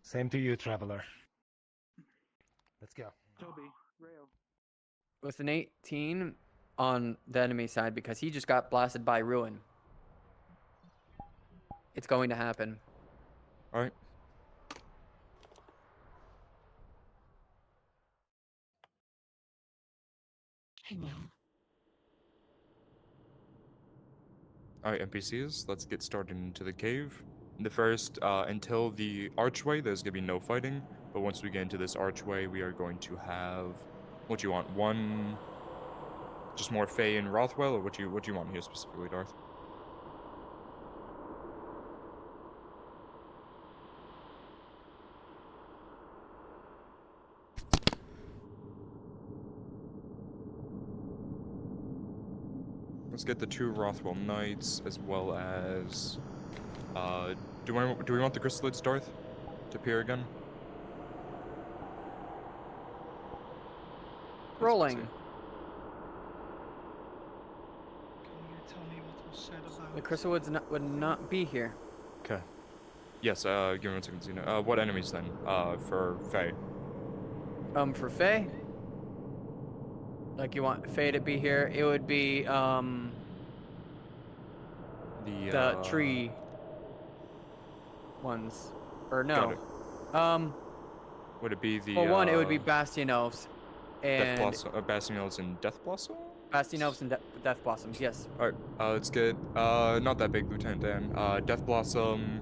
Same to you, traveler. Let's go. Toby, Rayo. With an 18 on the enemy side, because he just got blasted by ruin. It's going to happen. Alright. Alright, NPCs, let's get started into the cave. The first, until the archway, there's gonna be no fighting. But once we get into this archway, we are going to have. What do you want? One. Just more Fae and Rothwell, or what do you want here specifically, Darth? Let's get the 2 Rothwell Knights, as well as... do we want the Chrysalids, Darth, to appear again? Rolling. Can you tell me what was said about The Chrysalids would not be here. Okay. Yes, give me 1 second, Xena. What enemies then? For Fae? For Fae? Like you want Fae to be here? It would be, the tree ones. Or no. Would it be the, well, one, it would be Bastion Elves. And Death Blossom, Bastion Elves and Death Blossom? Bastion Elves and Death Blossoms, yes. Alright, let's get, not that big, Lieutenant Dan. Death Blossom,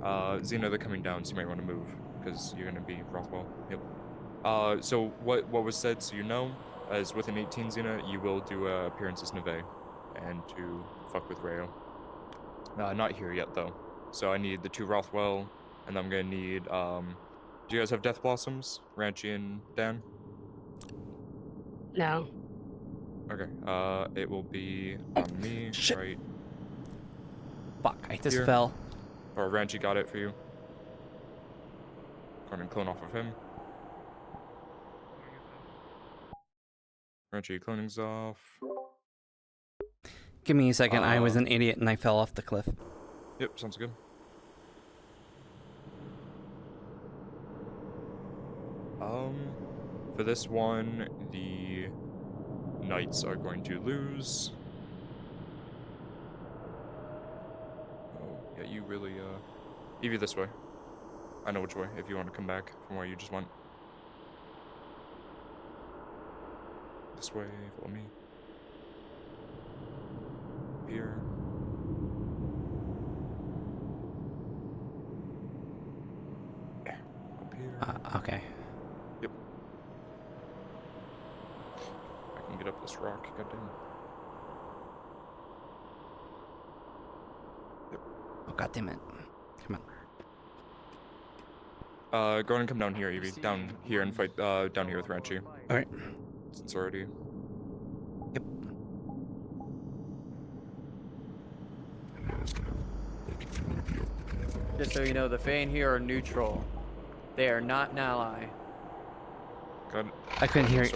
Xena, they're coming down, so you might want to move, because you're going to be Rothwell. Yep. So what was said, so you know, is with an 18 Xena, you will do appearance as Neve, and to fuck with Rayo. Not here yet, though. So I need the 2 Rothwell, and I'm going to need, do you guys have Death Blossoms? Ranchi and Dan? No. Okay, it will be on me, right? Fuck, I just here. fell. Or Ranchi got it for you. Go ahead and clone off of him. Ranchi, cloning's off. Give me a second, I was an idiot and I fell off the cliff. Yep, sounds good. For this one, the Knights are going to lose. Oh, yeah, you really, Evie, this way. I know which way, if you want to come back from where you just went. This way, follow me. Here. Yeah, up here. Okay. Yep. I can get up this rock, goddamn. Yep. Oh, goddammit. Come on. Go ahead and come down here, Evie. Down here and fight, down here with Ranchi. Alright. Since already. Yep. Just so you know, the Fae in here are neutral. They are not an ally. Got it. I couldn't hear it.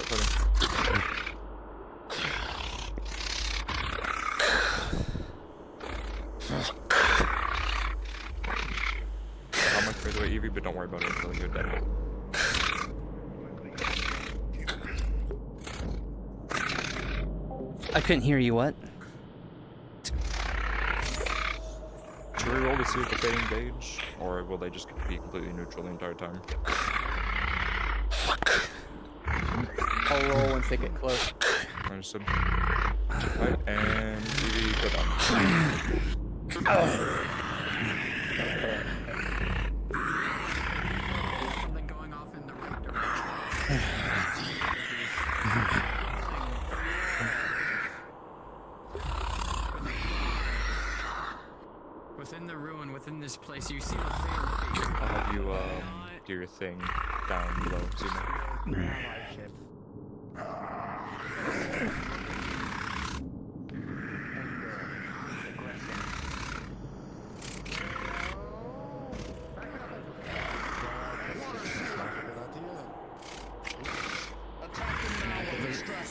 How much further away, Evie, but don't worry about it until you're dead. I couldn't hear you, what? Should we roll to see if the Fae engage? Or will they just be completely neutral the entire time? I'll roll once they get close. Understood. Right, and Evie, go down. Something going off in the right direction. Within the ruin, within this place, you see the Fae. I'll have you, do your thing down below, Zuma.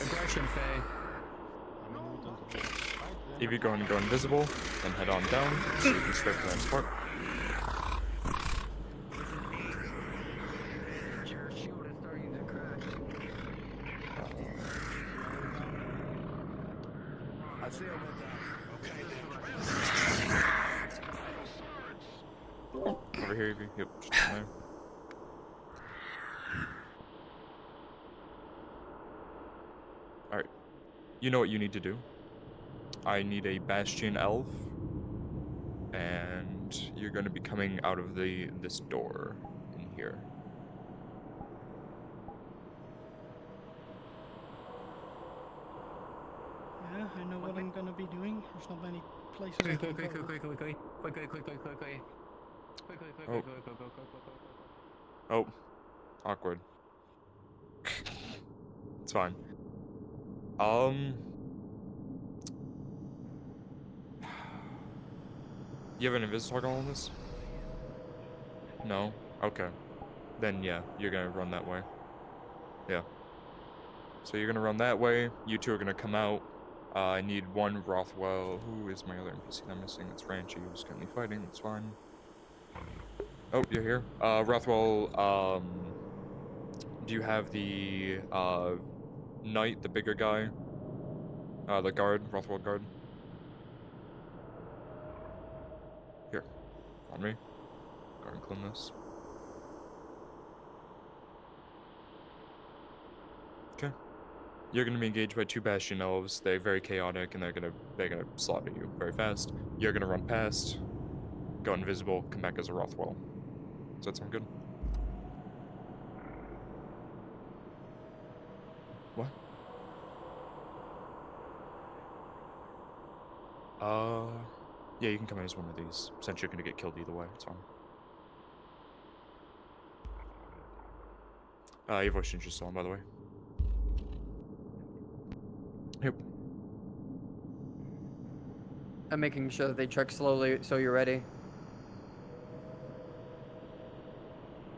Aggression, Fae. Evie, go invisible, then head on down, so you can straight for that spot. Over here, Evie. Yep, just down there. Alright. You know what you need to do. I need a Bastion Elf. And and you're going to be coming out of this door in here. Yeah, I know what I'm gonna be doing. There's not many places I can go. Oh, awkward. It's fine. You have an invis toggle on this? No? Okay. Then yeah, you're gonna run that way. Yeah. So you're gonna run that way, you two are gonna come out. I need one Rothwell. Who is my other NPC I'm missing? It's Ranchy, who's currently fighting, that's fine. Oh, you're here. Rothwell, do you have the, knight, the bigger guy? The guard, Rothwell guard? Here, on me. Go ahead and clone this. Okay. You're gonna be engaged by two Bastion Elves. They're very chaotic and they're gonna slaughter you very fast. You're gonna run past, go invisible, come back as a Rothwell. Does that sound good? What? Yeah, you can come in as one of these, since you're gonna get killed either way, it's fine. Your voice change is still on, by the way. Yep. I'm making sure that they check slowly so you're ready.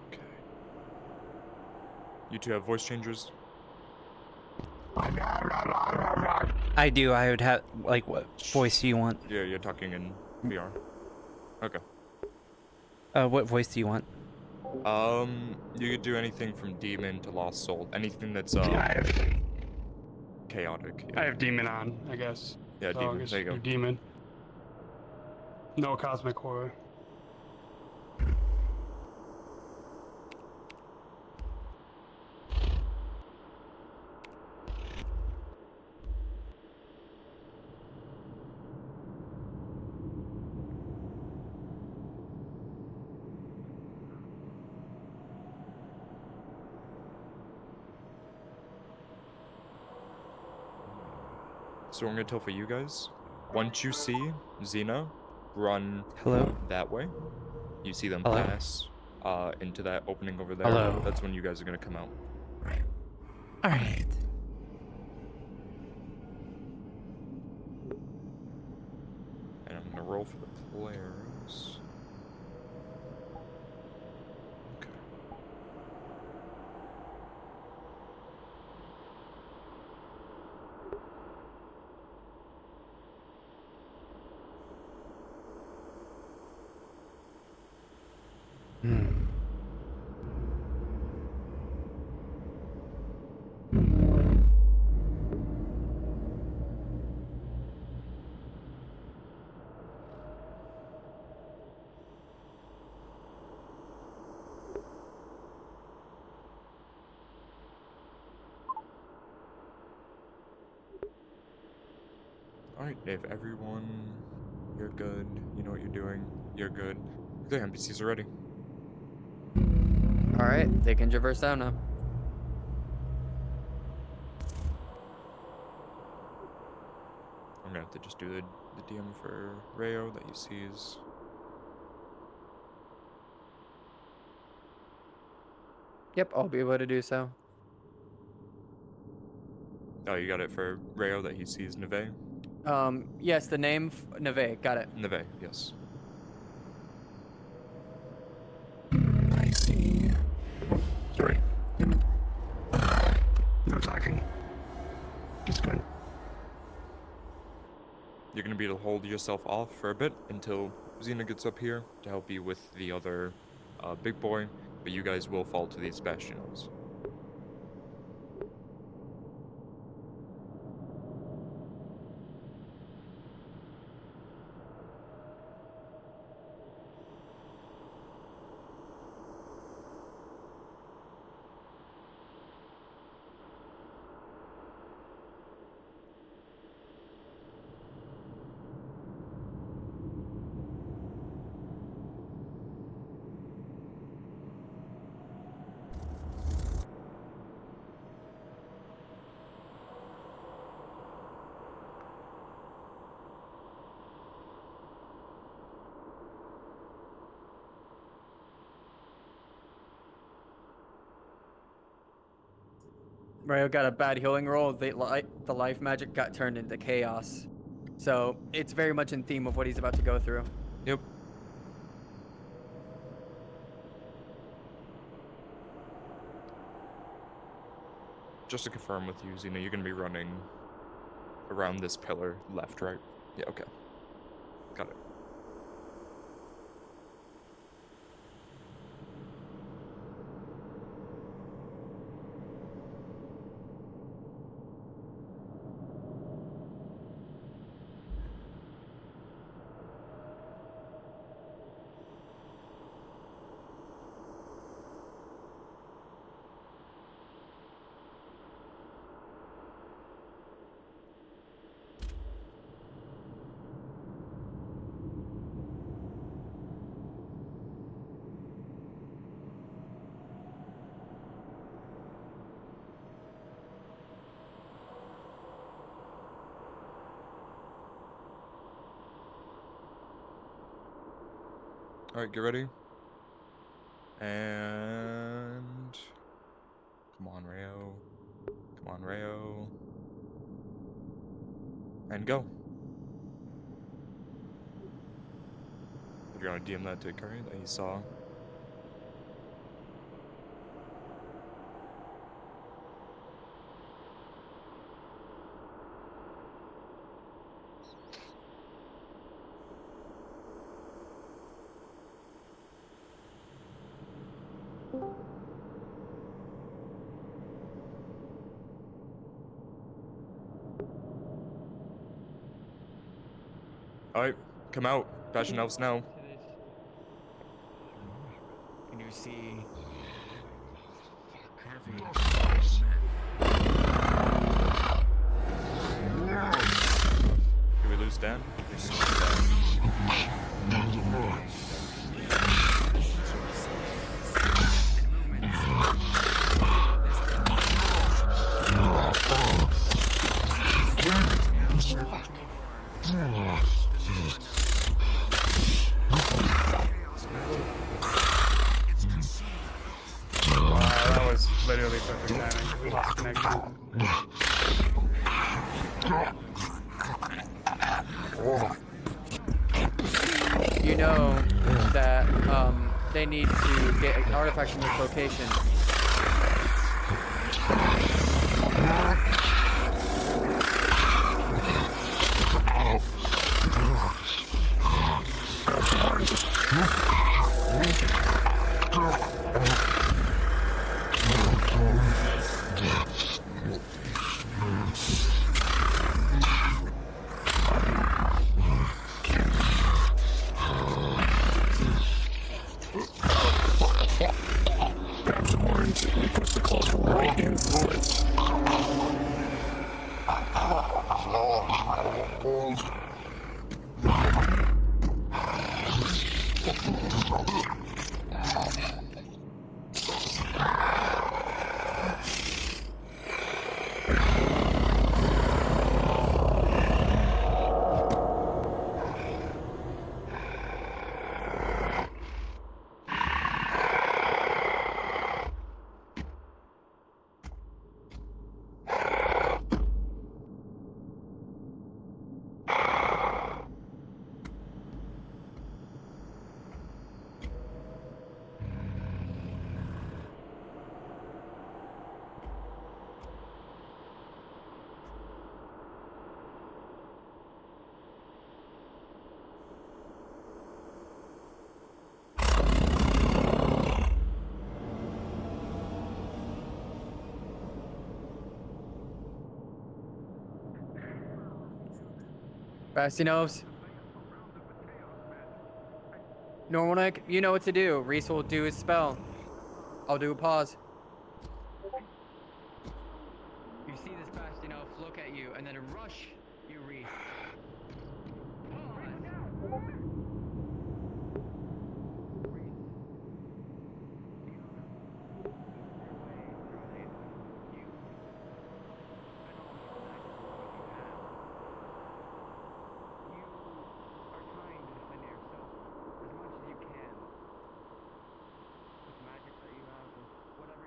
Okay. You two have voice changers? I do. I would have, like, what voice do you want? Yeah, you're talking in VR. Okay. What voice do you want? You could do anything from demon to lost soul. Anything that's, chaotic. Yeah. I have demon on, I guess. Yeah, So demon. I guess There you go. do demon. No cosmic horror. So I'm gonna tell for you guys. Once you see Xena run that way, you see them Hello? pass into that opening over there. Hello? That's when you guys are gonna come out. Alright. And I'm gonna roll for the players. Okay. Alright, if everyone, you're good, you know what you're doing, you're good. The NPCs are ready. Alright, they can traverse down now. I'm gonna have to just do the DM for Rayo that he sees. Yep, I'll be able to do so. Oh, you got it for Rayo that he sees Neve? Yes, the name, Neve, got it. Neve, yes. I see. Sorry. No talking. Just good. You're gonna be able to hold yourself off for a bit until Xena gets up here to help you with the other big boy, but you guys will fall to these bastions. Rayo got a bad healing roll. The life magic got turned into chaos. So it's very much in theme of what he's about to go through. Yep. Just to confirm with you, Xena, you're going to be running around this pillar, left, right? Yeah, okay. Got it. Alright, get ready. And... Come on, Rayo. Come on, Rayo. And go. If you're gonna DM that to Curry that you saw. Alright, come out. Fashion elves now. And you see heavy. Did we lose Dan? That was literally perfect timing. We lost connection. You know that they need to get an artifact from this location. Bastianovs. Norwalnick, you know what to do. Reese will do his spell. I'll do a pause. You see this Bastionov look at you and then rush you, Reese. Whatever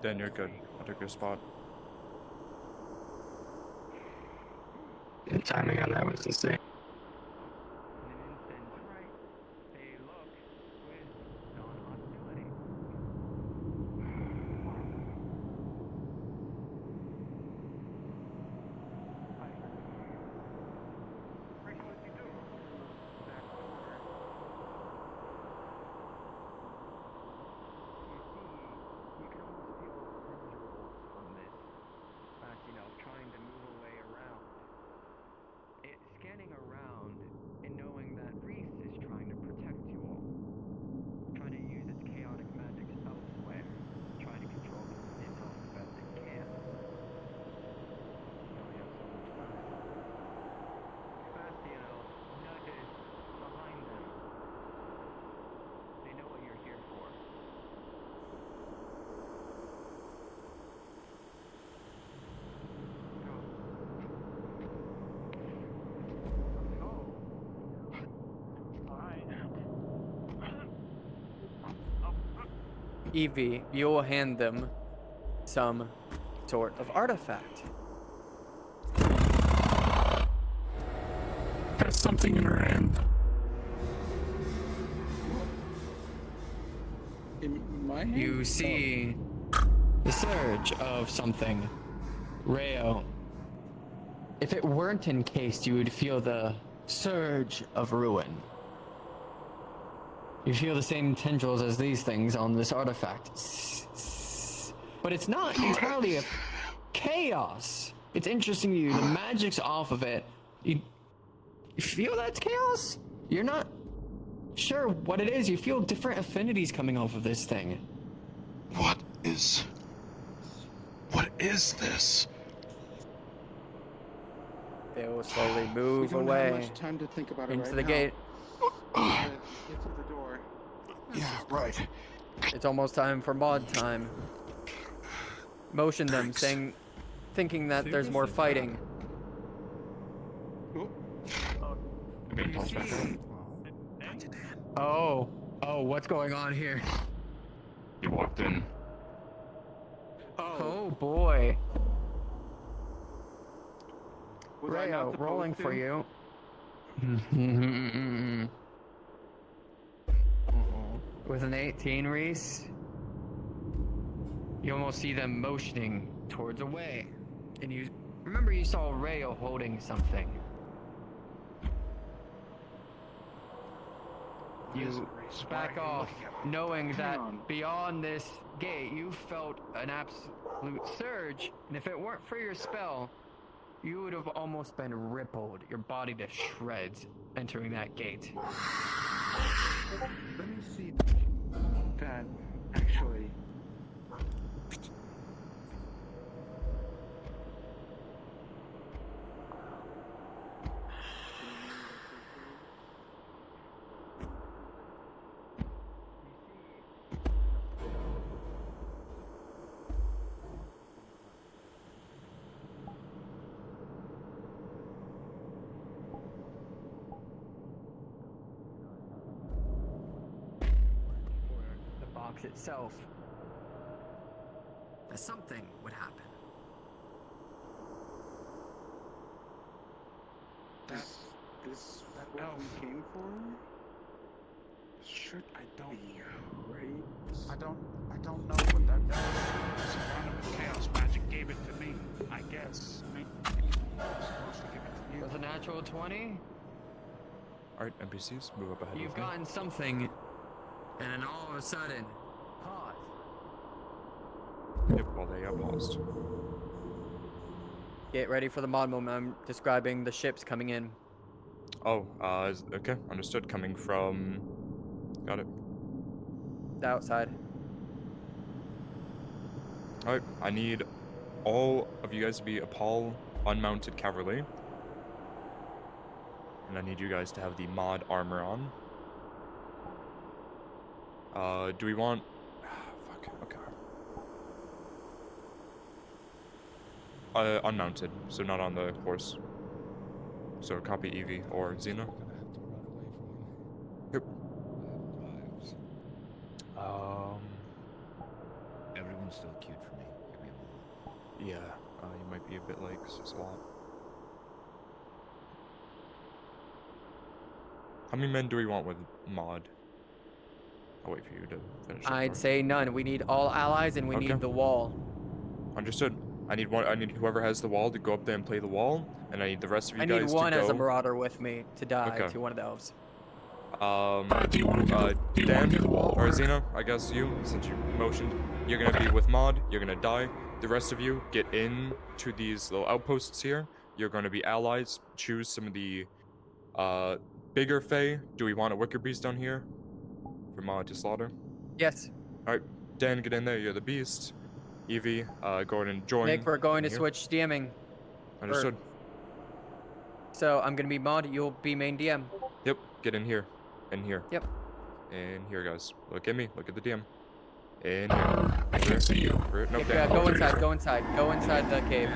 Then you're good. I took your spot. The timing on that was insane. Trying to move away around. Scanning around and knowing that Reese is trying to protect you all. Trying to use its chaotic magic elsewhere. Trying to control the intel as best it can. You only have so much time. Fast, nudges behind them. They know what you're here for. Evie, you will hand them some sort of artifact. Has something in her hand. In my hand? You see the surge of something. Rayo. If it weren't encased, you would feel the surge of ruin. You feel the same tendrils as these things on this artifact. But it's not entirely a chaos. It's interesting to you. The magic's off of it. You feel that's chaos? You're not sure what it is. You feel different affinities coming off of this thing. What is this? They will slowly move we don't away have much time to think about it into right the now. gate. Get through the door. Yeah, right. It's almost time for mod time. Motion them, saying, thinking that there's more fighting. Oh, what's going on here? You walked in. Oh boy. Was I not Rayo, supposed rolling to? for you. With an 18, Reese, you almost see them motioning towards away. And you remember you saw Rayo holding something. You back off, knowing that beyond this gate, you felt an absolute surge, and if it weren't for your spell, you would have almost been rippled, your body to shreds, entering that gate. Let me see that actually. Itself, that something would happen. This what we came for? Should be right. I don't know what that surrounded with chaos magic gave it to me. I guess. I mean, I'm supposed to give it to you. With a natural 20, Alright, NPCs, move up ahead. you've with me. gotten something, and then all of a sudden, pause. Yep, well, they paused. Get ready for the mod moment. I'm describing the ships coming in. Oh, okay, understood. Coming from... Got it. The outside. Alright, I need all of you guys to be Apal unmounted cavalry. And I need you guys to have the mod armor on. Do we want... fuck, okay. Unmounted, so not on the horse. So copy Evie or Xena. Yep. Everyone's still cute for me. Yeah, you might be a bit like Swap. How many men do we want with Mod? I'll wait for you to finish. I'd say none. We need all allies, and we need the wall. Understood. I need one. I need whoever has the wall to go up there and play the wall, and I need the rest of you guys to go. I need one as a marauder with me to die to one of the elves. Do you want to Dan or Xena, I guess you, since you motioned, you're gonna be with Mod. You're gonna die. The rest of you get in to these little outposts here. You're gonna be allies. Choose some of the bigger Fae. Do we want a Wicker Beast down here for Mod to slaughter? Yes. All right, Dan, get in there. You're the beast. Evie, go ahead and join. Nick, we're going to here. switch DMing. Understood. So I'm gonna be Mod. You'll be main DM. Yep. Get in here. In here. Yep. And here, guys. Look at me. Look at the DM. In here. I can't see you. No, Nick, go inside. Go inside. Go inside the cave.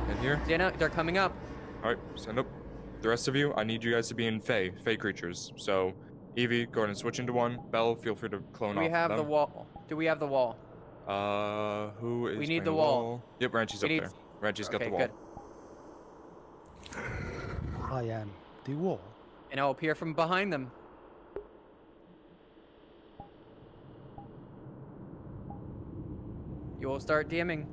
In here. Xena, they're coming up. All right. Stand up. The rest of you, I need you guys to be in Fae creatures. So, Evie, go ahead and switch into one. Belle, feel free to clone off. Do we have them. the wall? Do we have the wall? Who is? We need playing the wall. Yep, Ranchi's up there. Ranchi's got the wall. Good. I am the wall. And I'll appear from behind them. You will start DMing.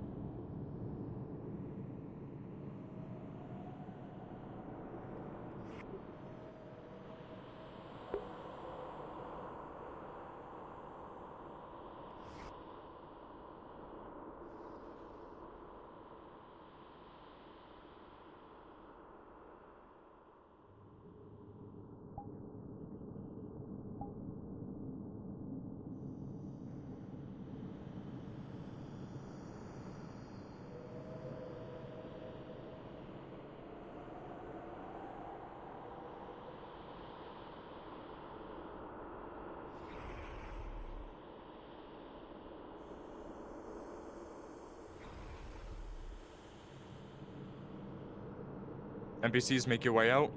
NPCs, make your way out.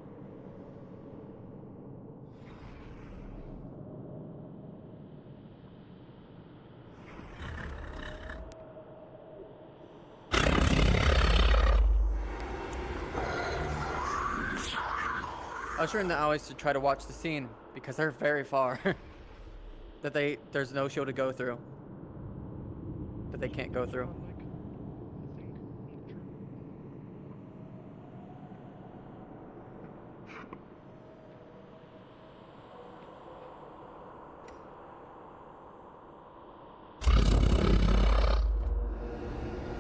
Usher in the allies to try to watch the scene because they're very far. There's no show to go through. That they can't go through.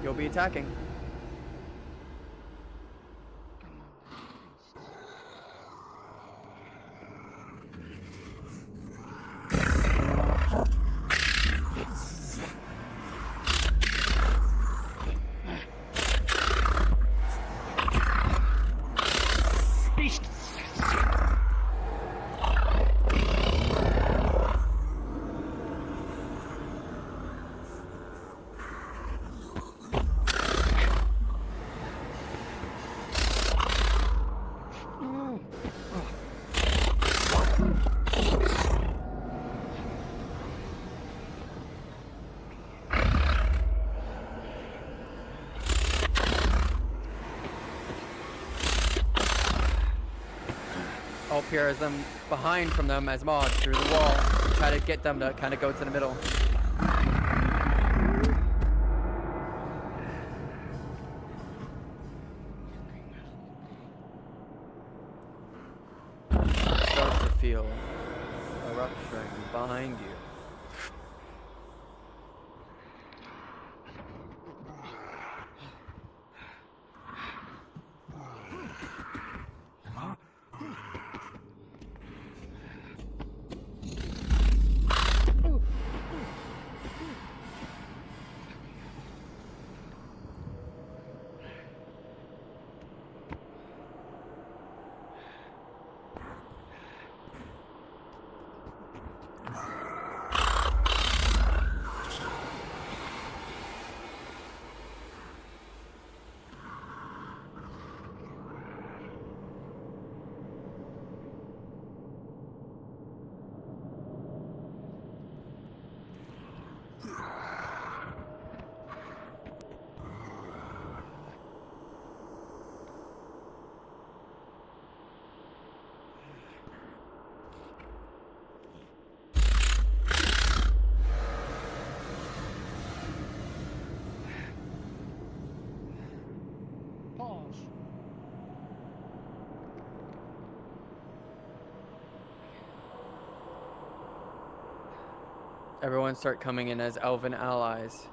You'll be attacking. I'll appear as them behind from them as mods through the wall to try to get them to kind of go to the middle. Start to feel a rupturing behind you. Everyone start coming in as elven allies.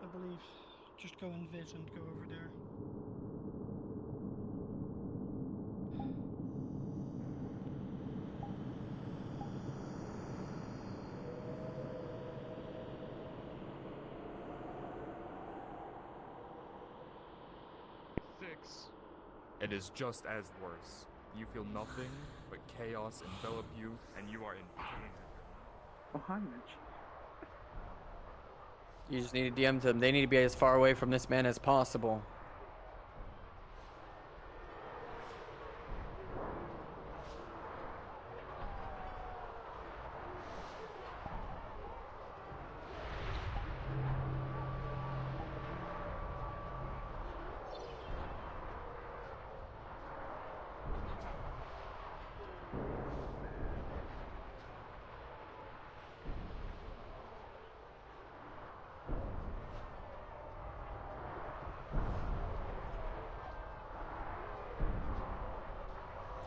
I believe. Just go in vis and go over there. It is just as worse. You feel nothing but chaos envelop you, and you are in pain. Oh, hi, Mitch. You just need to DM them. They need to be as far away from this man as possible.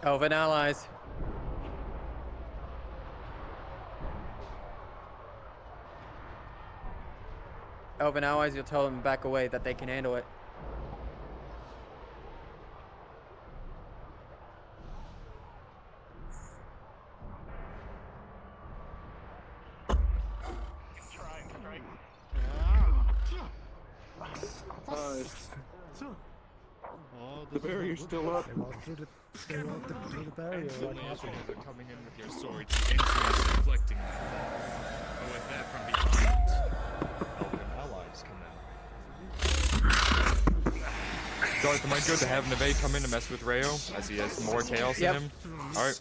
Elven allies. Elven allies, you'll tell them to back away, that they can handle it. The barrier's still up. They walked through the barrier. What happened? Are coming in with your swords, instruments reflecting them. But with that from behind, elven allies come in. Darth, am I good to have Neve come in to mess with Rayo, as he has more chaos in him? Alright.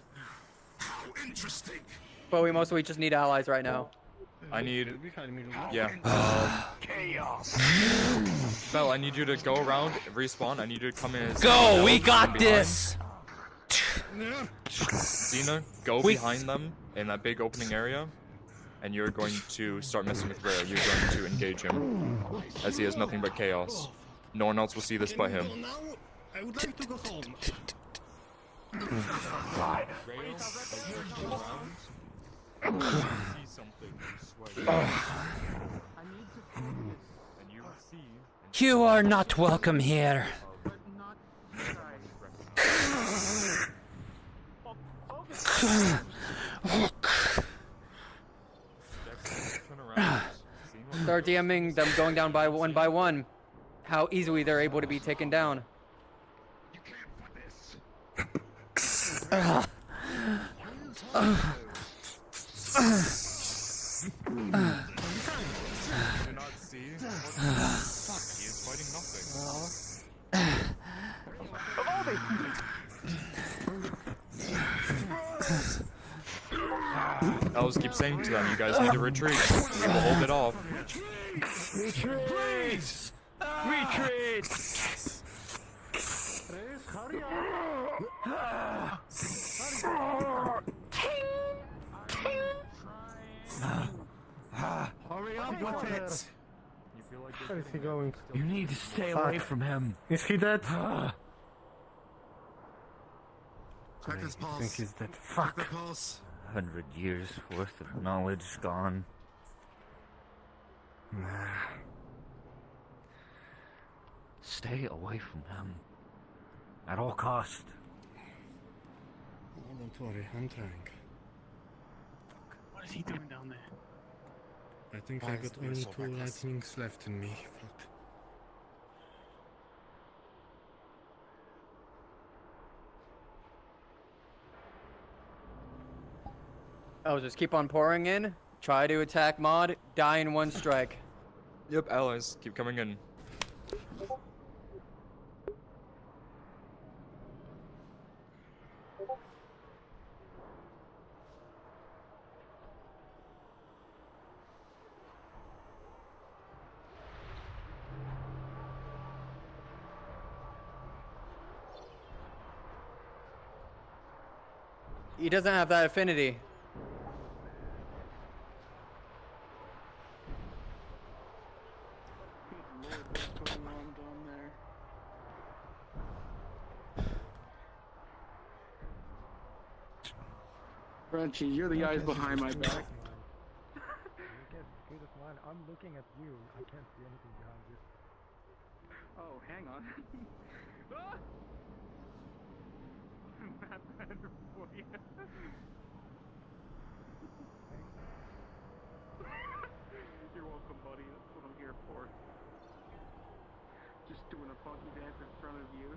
But we mostly just need allies right now. I need... Yeah. Chaos. Bell, I need you to go around, respawn. I need you to come in as... Go! We got this! Xena, go behind them in that big opening area, and you're going to start messing with Rayo. You're going to engage him, as he has nothing but chaos. No one else will see this but him. I would like to go home. You are not welcome here. Start DMing them going down by one. How easily they're able to be taken down. I'll just keep saying to them, you guys need to retreat. We will hold it off. Retreat! Retreat! Hurry up with it! Where is he going? You need to stay away from him. Is he dead? Check his I pulse. think he's dead. Fuck. Check the pulse. 100 years worth of knowledge gone. Stay away from him. At all cost. Oh, don't worry, I'm trying. What is he doing down there? I think I got only 2 lightnings left in me. Fuck. Oh, just keep on pouring in. Try to attack Mod. Die in 1 strike. Yep, allies, keep coming in. He doesn't have that affinity. What's going on down there? Frenchie, you're the eyes behind my back. I'm looking at you. I can't see anything behind you. Oh, hang on. Ah! Not better for you. You're welcome, buddy. That's what I'm here for. Just doing a funky dance in front of you.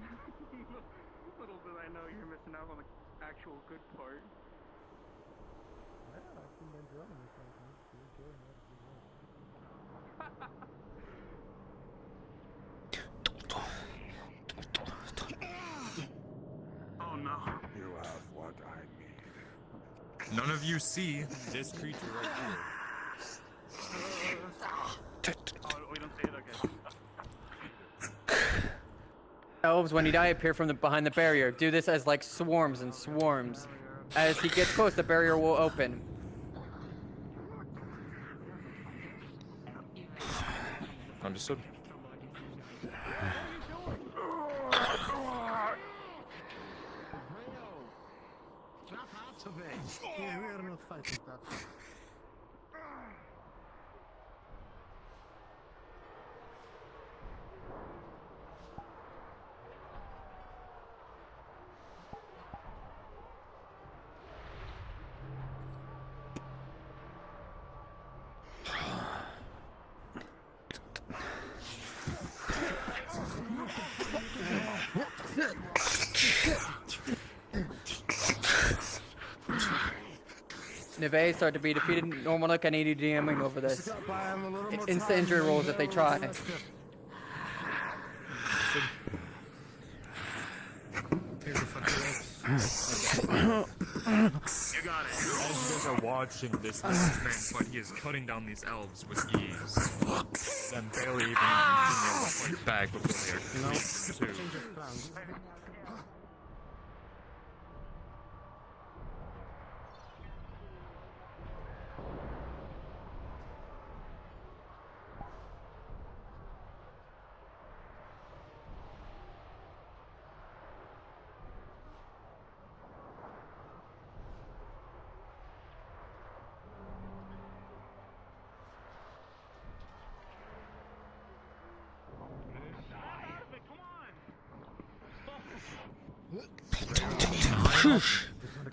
Little did I know you're missing out on the actual good part. Yeah, I've been enjoying it. You're enjoying everything else. Oh no. You have what I need. None of you see this creature right here. Oh, we don't say it again. Elves, when you die, appear from behind the barrier. Do this as like swarms and swarms. As he gets close, the barrier will open. Understood. Snap out of it! Yeah, we are not fighting that. Neve start to be defeated. Normal look, I need you DMing over this. Instant injury rolls if they try. You got it. As you guys are watching this man fight, he is cutting down these elves with ease. And barely even being able to fight back before they are creeped too.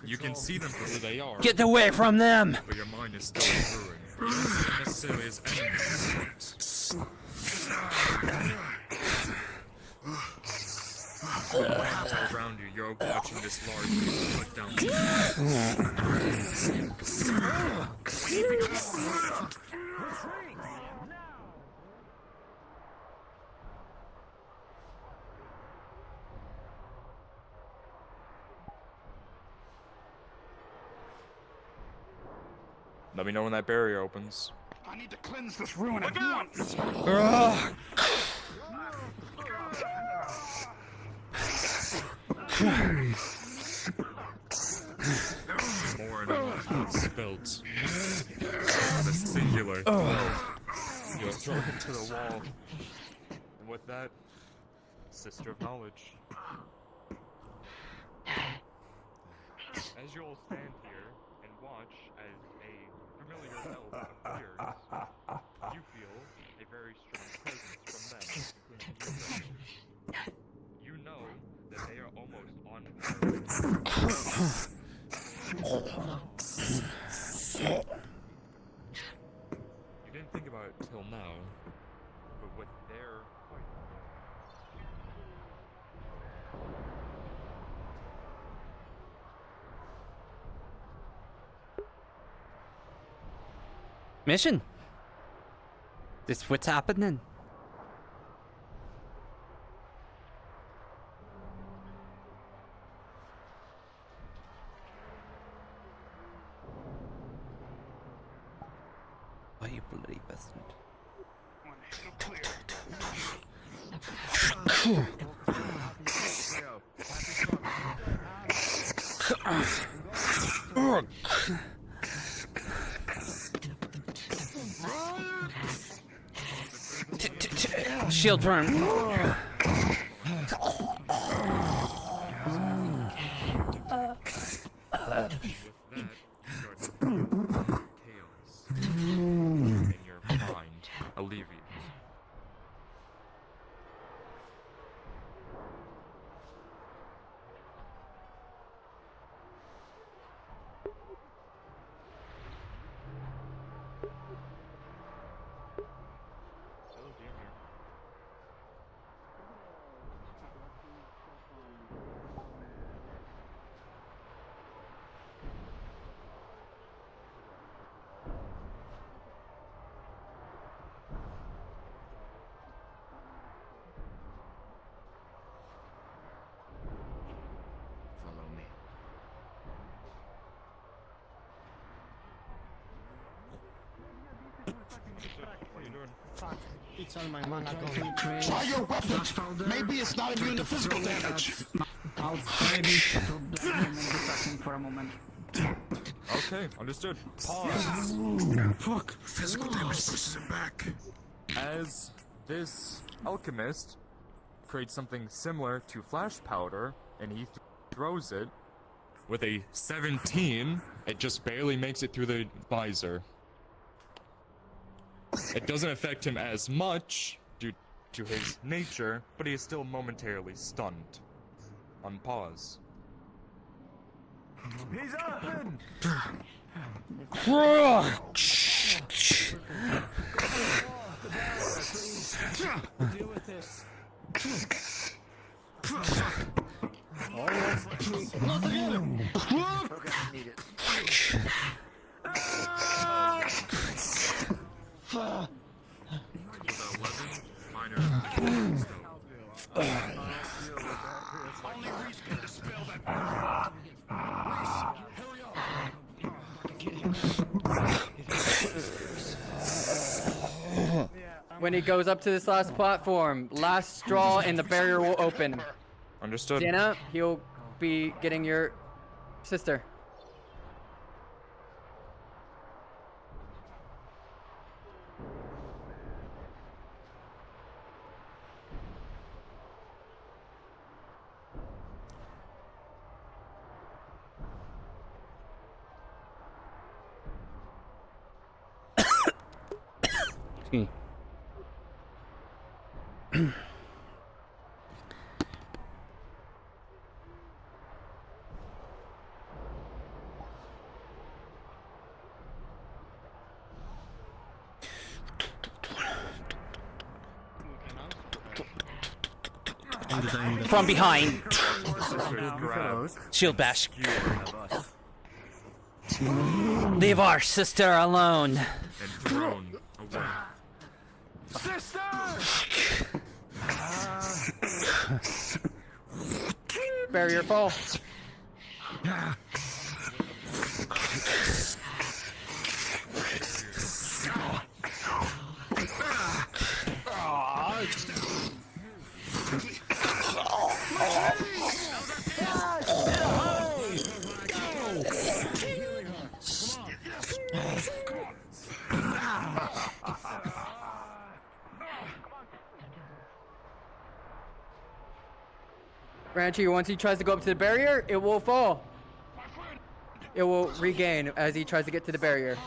You can see them for who they are. Get away from them! But your mind is still in ruin. You don't see them necessarily as enemies. All around you, you're watching this large creature cut down. Let me know when that barrier opens. I need to cleanse this ruin at once. More and more spilt. The singular. You're thrown into the wall. And with that, Sister of Knowledge. As you all stand here and watch as a familiar elf appears, you feel a very strong presence from them, including you. You know that they are almost on par with you. You didn't think about it till now, but with their fight. Mission. This what's happening. Oh, you bloody bastard. Shield burn. It's on my mana going. Try your weapon! Maybe it's not immune to physical damage! For a moment. Okay, understood. Pause. Fuck! Physical damage pushes him back. As this alchemist creates something similar to flash powder, and he throws it with a 17, it just barely makes it through the visor. It doesn't affect him as much due to his nature, but he is still momentarily stunned. On pause. He's up and... Deal with this. Not again! Okay, I need it. When he goes up to this last platform, last straw and the barrier will open. Understood. Dana, he'll be getting your sister. Excuse me. From behind. Shield bash. Leave our sister alone. And thrown away. Sister! Barrier fall. Branchy, once he tries to go up to the barrier, it will fall. It will regain as he tries to get to the barrier.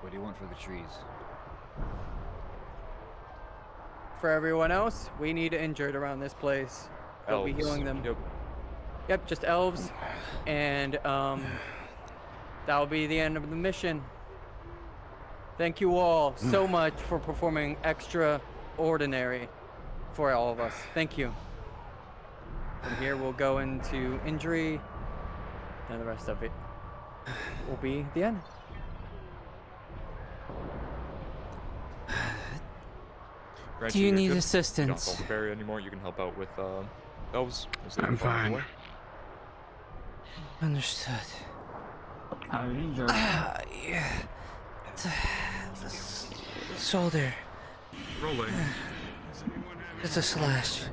What do you want for the trees? For everyone else, we need injured around this place. We'll be Elves. healing them. Yep. Yep, just elves. And that'll be the end of the mission. Thank you all so much for performing extraordinary for all of us. Thank you. From here we'll go into injury, and the rest of it will be the end. Grant Do you you're need good. assistance? You don't hold the barrier anymore. You can help out with elves. I'm fine. Understood. I'm injured. Yeah. The shoulder. Rolling. It's a slash.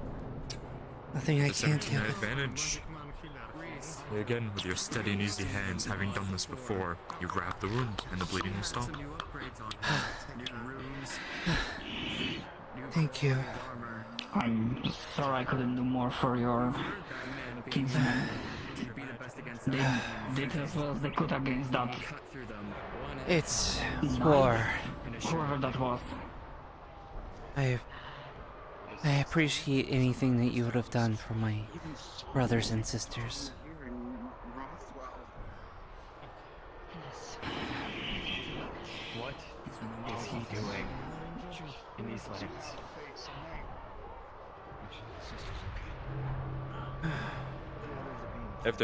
Nothing I can't do. Advantage. Again, with your steady and easy hands, having done this before, you wrap the wound and the bleeding will stop. Thank you. I'm sorry I couldn't do more for your kinsmen. They did as well as they could against that. It's war. Whoever that was. I appreciate anything that you would have done for my brothers and sisters. he doing in these lands? If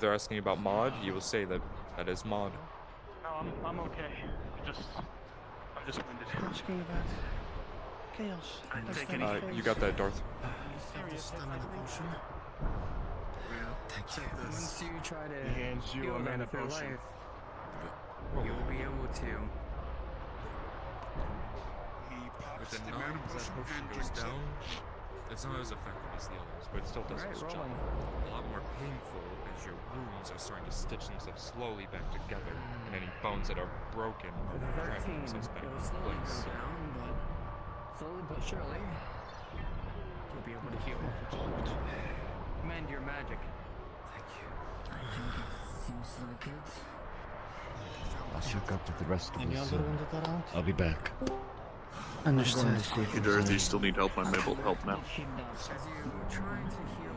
they're asking about mod, you will say that is mod. No, I'm okay. I'm just winded. Asking about chaos. You got that, Darth. Once you try to He hands you heal a them mana for potion. life, you'll be able to. With the nuns, that potion goes down. It's not as effective as the others, but it still does its job. A lot more painful as your wounds are starting to stitch themselves slowly back together, and any bones that are broken are cracking themselves back It'll into slowly place. go down, but slowly but surely, you'll be able to heal. Mend your magic. Seems like it. I'll check up with the rest of Any us. other wounded around? I'll be back. Understood. Hey, Dorothy, you still need help? I'm able to help now.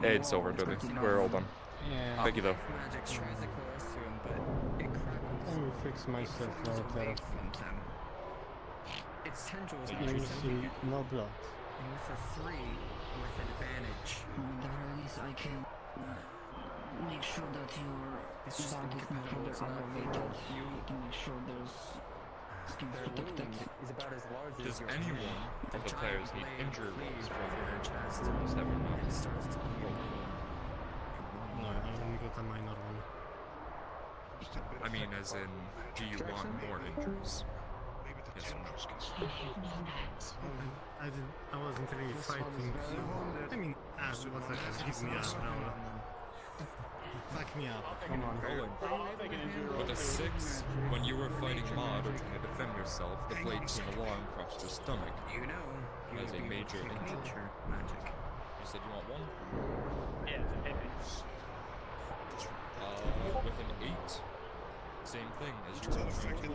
Hey, it's over, Dorothy. We're all done. Yeah. Thank you, though. Magic tries to coerce to him, but it crackles. I will fix myself right there. Its tendrils You actually see no blood. and with a 3 with advantage. At the very least, I can make sure that your It's just body is not further aggravated. You can make sure there's skins protected. Is about as large Does as your anyone of the players need injury rolls for their chest? ones that were not? It starts to bleed. No, I only got a minor one. I mean, as in, do you want more injuries? Yes or no? I wasn't really fighting, so... I mean, what's that gonna give me a round? Fuck me up, come on. With a 6, when you were fighting Mod or trying to defend yourself, the blade came along and crossed your stomach. You know, As a major injury. Magic. You said you want one? Yeah, With an 8, same thing as you were trying to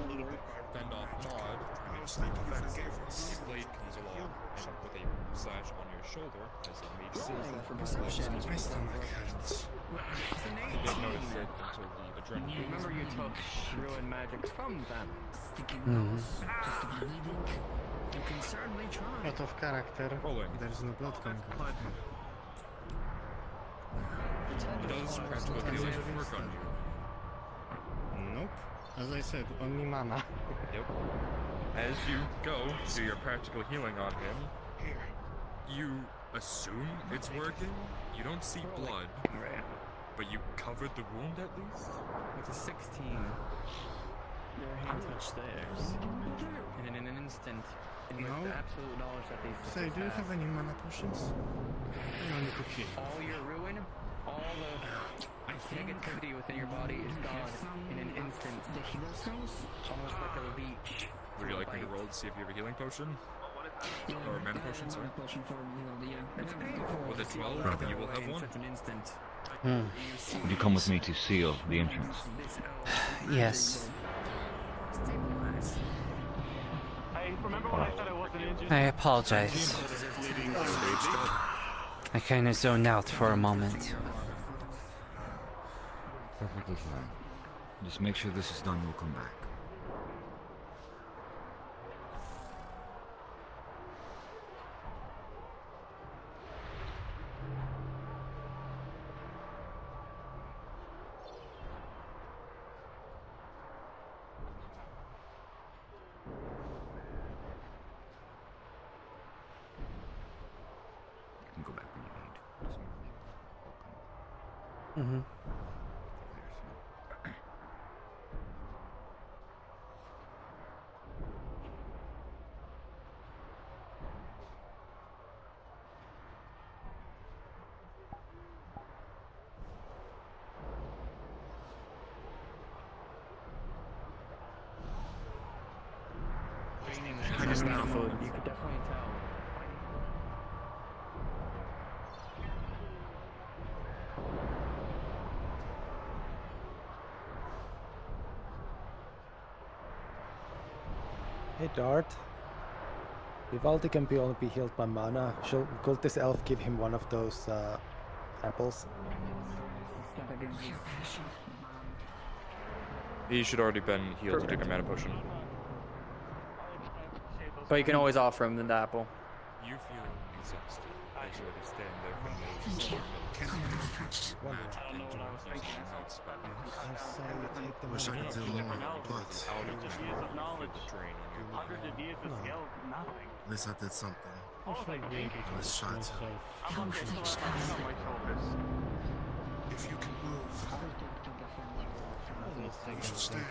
fend off Mod, trying to sneak offensive. The blade comes along and with a slash on your shoulder as a major For perception. My stomach hurts. You didn't notice it until the adrenaline. Remember you took ruin magic from them. You can certainly try. Out of character. There's no blood coming out. Does practical healing work on you? Nope. As I said, only mana. Yep. As you go do your practical healing on him, you assume it's working. You don't see blood, but you covered the wound at least. With a 16, your hand touched theirs, and in an instant, with No. the absolute knowledge that these Say, do you have any mana potions? I only took heal. all your ruin, all the negativity within your body is gone in an instant. Almost like a leech. Would you like me to roll to see if you have a healing potion? Or a mana potion, sorry. With a 12, you will have one. Such an instant. Would you come with me to seal the entrance? Yes. Hey, remember when I said I wasn't injured? I apologize. I kind of zoned out for a moment. Perfectly fine. Just make sure this is done, we'll come back. You can go back when you need. Just Mm-hmm. I just now food. You could definitely tell. Hey Dart. Vivaldi can only be healed by mana. Could this elf give him one of those apples? He should already been healed to take a mana potion. But you can always offer him the apple. You feel exhausted as you're already standing there for nearly 7 minutes. Magic into using mood spells. Wish I could do more, but Out of the feel the drain on your body. at least I did something. I was shot to. If you can move, you should stand.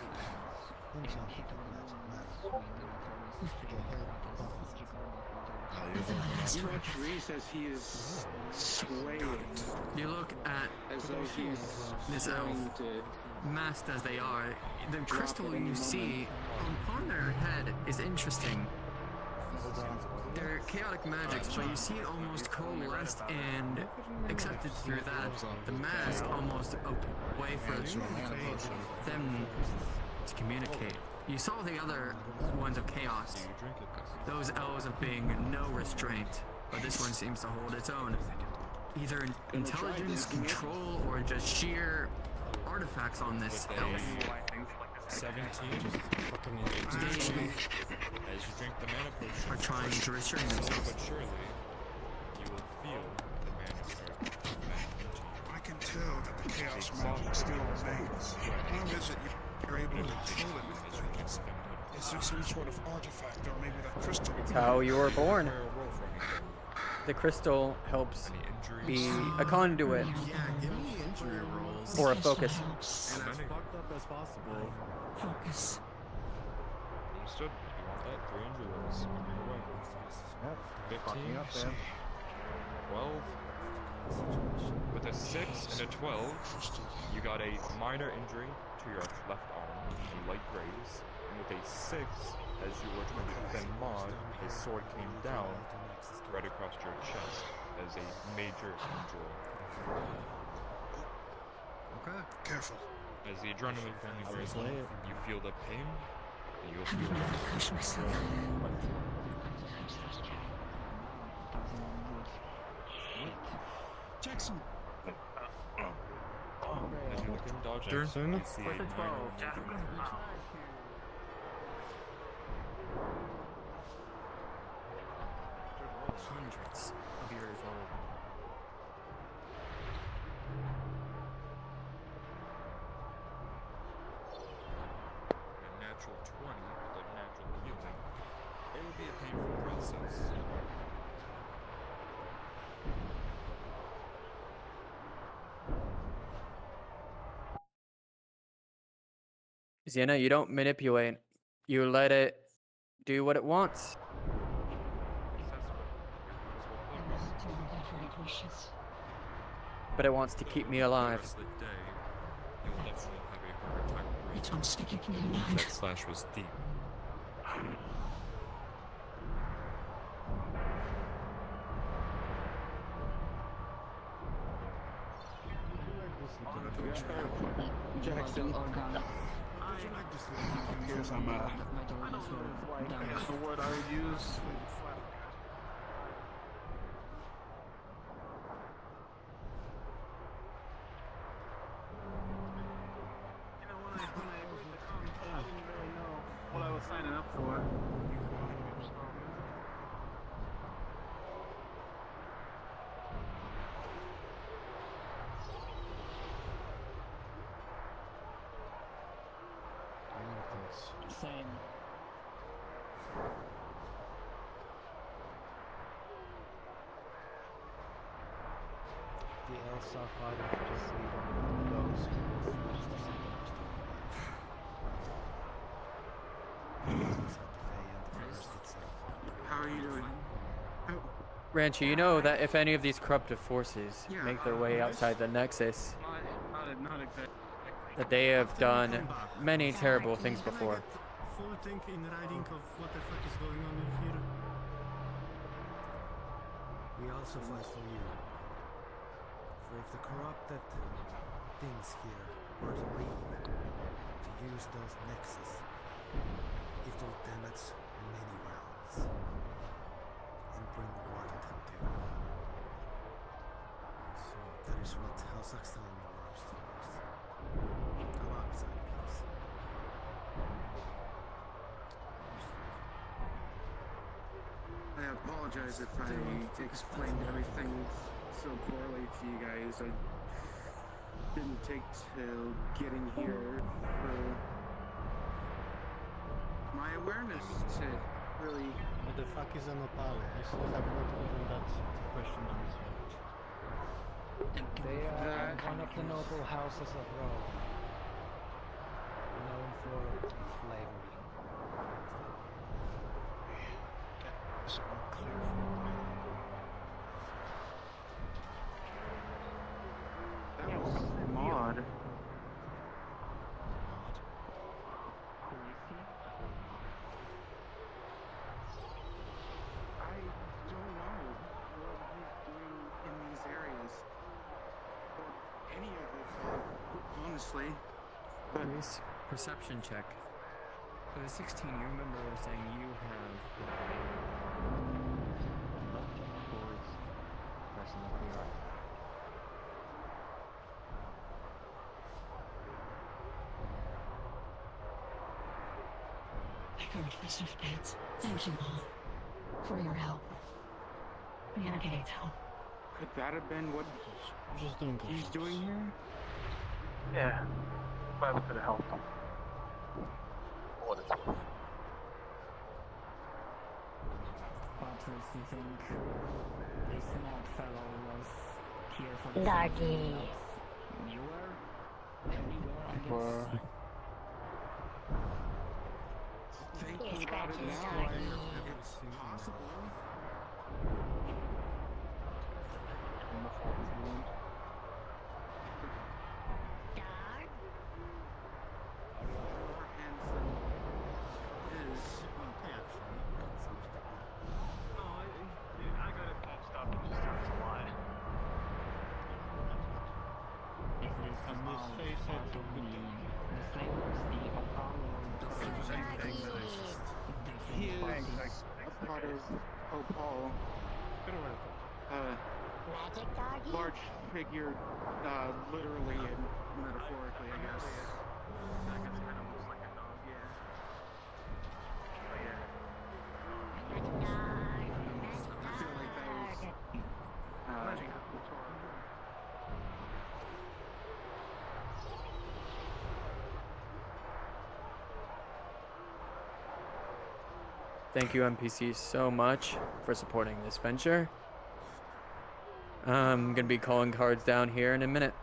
Tree says he is swaying. You look at as though he's this elf, masked as they are. The crystal you see upon their head is interesting. They're chaotic magics, but you see it almost coalesced and accepted through that. The mask almost a way for them to communicate. You saw the other ones of chaos. Those elves of being no restraint, but this one seems to hold its own. Either intelligence, control, or just sheer artifacts on this elf. 17. They As you drink the mana potion, are trying to restrain themselves. but surely you will feel the mana start back into you. I can tell that the chaos magic still remains. How is it you're able to control it like that? Is there some sort of artifact, or maybe that crystal? It's how you were born. The crystal helps be a conduit or a focus. And as fucked up as possible. Focus. Understood. If you want that, 3 injury rolls. Coming your way. 15. 12. With a 6 and a 12, you got a minor injury to your left arm and light graze. And with a 6, as you were trying to defend Maud, his sword came down right across your chest as a major injury. Okay. Careful. As the adrenaline finally wears off, you feel the pain, and you'll feel Jackson. As you look to dodge Jackson? you see a minor Hundreds of years old. a natural 20 with a natural healing, it would be a painful process. Xena, you don't manipulate. You let it do what it wants. But it wants to keep me alive. You'll definitely have a harder time breathing. That slash was deep. Jackson. Here's some, That's the word I would use. I didn't really know what I was signing up for. Same. The Elsa fighting to just lead those who will finish the second How are you doing? Ranchi, you know that if any of these corruptive forces make their way outside the Nexus, Not exactly. that they have done many terrible things before. Full thing in writing of what the fuck is going on in here. We also fight for you. For if the corrupted things here were to leave, to use those nexus, it will damage many realms and bring war to them too. That is what House Axel works towards. Alongside peace. apologize if I explained everything so poorly to you guys. I didn't take till getting here for my awareness to really... What the fuck is an opale? I still have not gotten that question answered. They are one of the noble houses of Rome, known for slavery. So clear. That was Maud. Who is he? I don't know what he's doing in these areas. Or any of Opal, honestly. But Reese, perception check. With a 16, you remember saying you have Look towards person of the earth. I currently shifted. Thank you all for your help. Communicate. could that have been what he's doing here? Yeah. Glad we could have helped him. For what it's worth. What do you think? This smart fellow was here for the Doggy. You were? Everywhere, I guess. Thinking about it now, it's possible. Dog? More handsome is... Oh, I got it patched up. It just starts to lie. Is this small part of the flavors, the Apollo, the He is a part of Opal. Magic doggy? Large figure, literally and metaphorically, I guess. I guess kind of looks like a dog, yeah. But yeah. I feel like that was... Thank you, NPCs, so much for supporting this venture. I'm gonna be calling cards down here in a minute.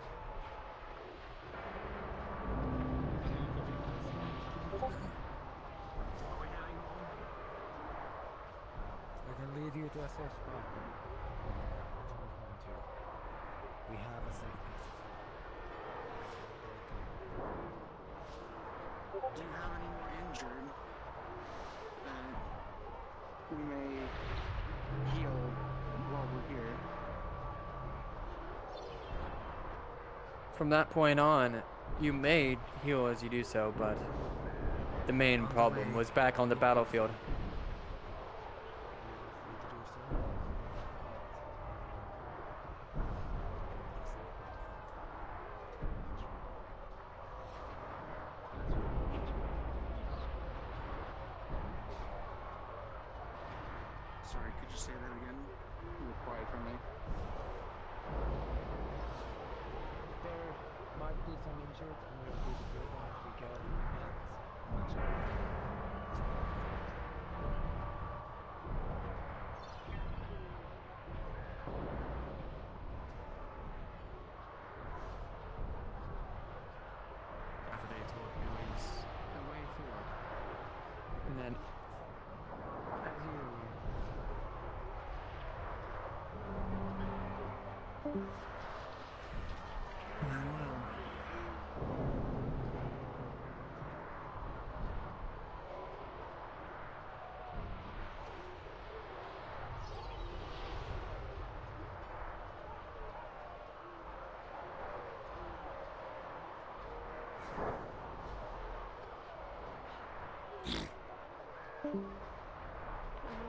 I can lead you to a safe spot. We have a safe passage. Do you have any more injured? We may heal while we're here. From that point on, you may heal as you do so, but the main problem was back on the battlefield. Sorry, could you say that again? You were quiet for me. There might be some injured, and we are free to kill them if we can, but I'm not sure. after they told you is the way forward. And then As you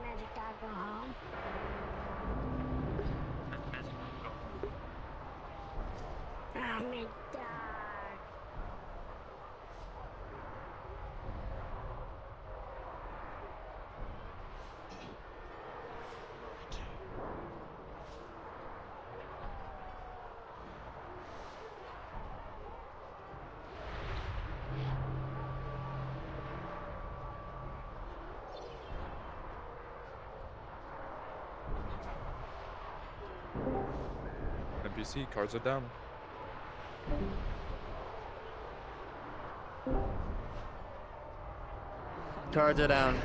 Magic dog go home? Oh, magic dog. NPC, cards are down. Cards are down.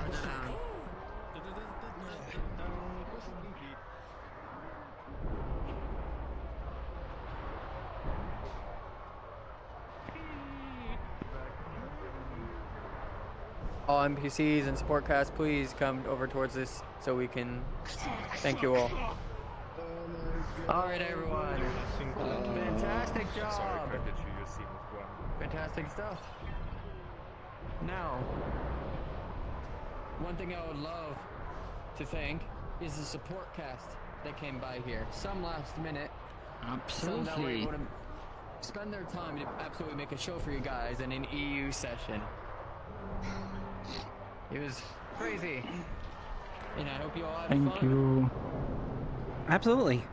All NPCs and support cast, please come over towards this so we can thank you all. Alright, everyone. Fantastic job. Sorry, I did you your scene with Gwen. Fantastic stuff. Now, one thing I would love to thank is the support cast that came by here. Some last minute. Some that were able to spend their time to absolutely make a show for you guys in an EU session. It was crazy. And I hope you all had fun. Thank you. Absolutely.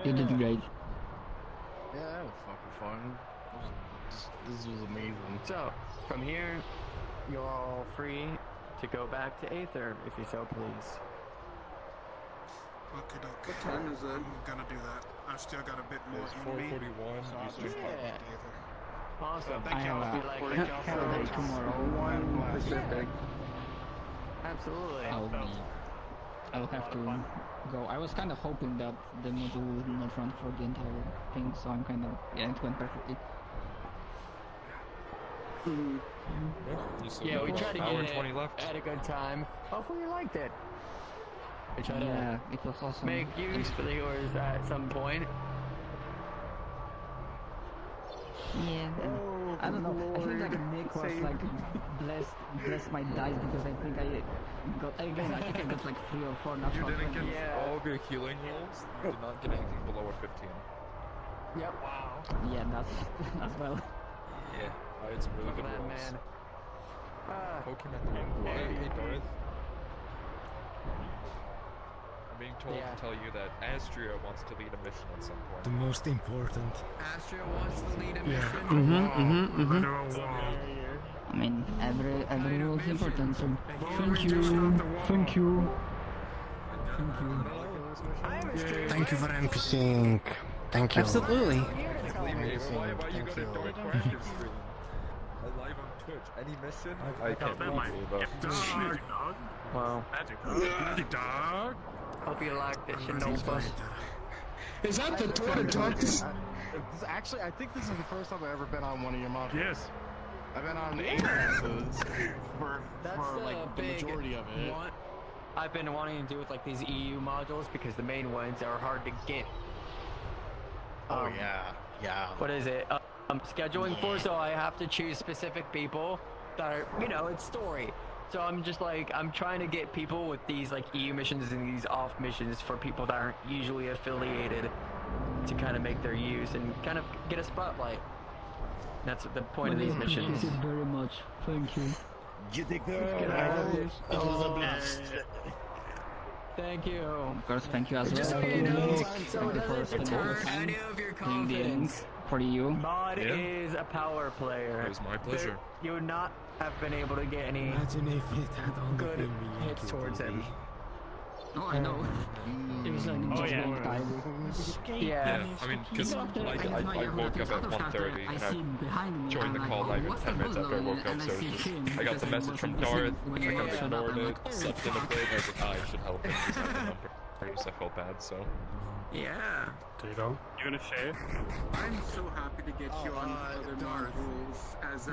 You did great. Yeah, that was fucking fun. This was amazing. So, from here, you're all free to go back to Aether, if you so please. Okay, What time is it? I'm gonna do that. I've still got a bit more It's in me. 4:41 So I'll Eastern. just walk Yeah. back to Aether. Awesome. Thank y'all I for have a holiday tomorrow. One Pacific. Absolutely. I'll have to go. I was kind of hoping that the module would not run for the entire thing, so I'm kind of, yeah, it went perfectly. Yeah, we tried to hour get and it 20 left. at a good time. Hopefully you liked it. We tried Yeah, to it was awesome. make use for the viewers at some point. Yeah, I don't know. I think like Nick was like blessed my dice because I think I got like 3 or 4 You natural didn't 20s. get all of your healing rolls. You did not get anything below a 15. Yep. Wow. Yeah, that's as well. Yeah, I had some really good Glad, rolls. man. Poking at the wall. Hey, Darth. I'm being told to tell you that Astria wants to lead a mission at some point. The most important. Astria wants to lead a Yeah. mission. I mean, every role is important, so thank you. Thank you. Thank you for NPCing. Thank you. Absolutely. Why you gotta Darth Practice stream? Live on Twitch. Any mission? I can't believe it. Wow. Magic dog. Hope you liked it, Shinoba. Is that the Twitter talks? Actually, I think this is the first time I've ever been on one of your modules. Yes. I've been on 8 classes for like the big majority of it. one I've been wanting to do with like these EU modules because the main ones are hard to get. Yeah. What is it? I'm scheduling for, so I have to choose specific people that are, it's story. So I'm just like, I'm trying to get people with these like EU missions and these off missions for people that aren't usually affiliated to kind of make their use and kind of get a spotlight. That's the point of these missions. Appreciate it very much. Thank you. It was a blast. Thank you. Of course, thank you as well. Just so Thank you know, you so for doesn't spending your deter time any of your doing the confidence. endings for you. Mod is a power player. It was my pleasure. You would not have been able to get any Imagine if it had only good been me. hits towards him. Oh, I know. It was like just one time. Yeah, I mean, because I woke up at 1:30 and I joined the call live at 10 minutes after I woke up, so I got the message from Darth, I kind of ignored it, slept in a bit, and I was like, I should help him, because I have the number. I felt bad, so. Yeah. You gonna share? I'm so happy to get you on other modules as a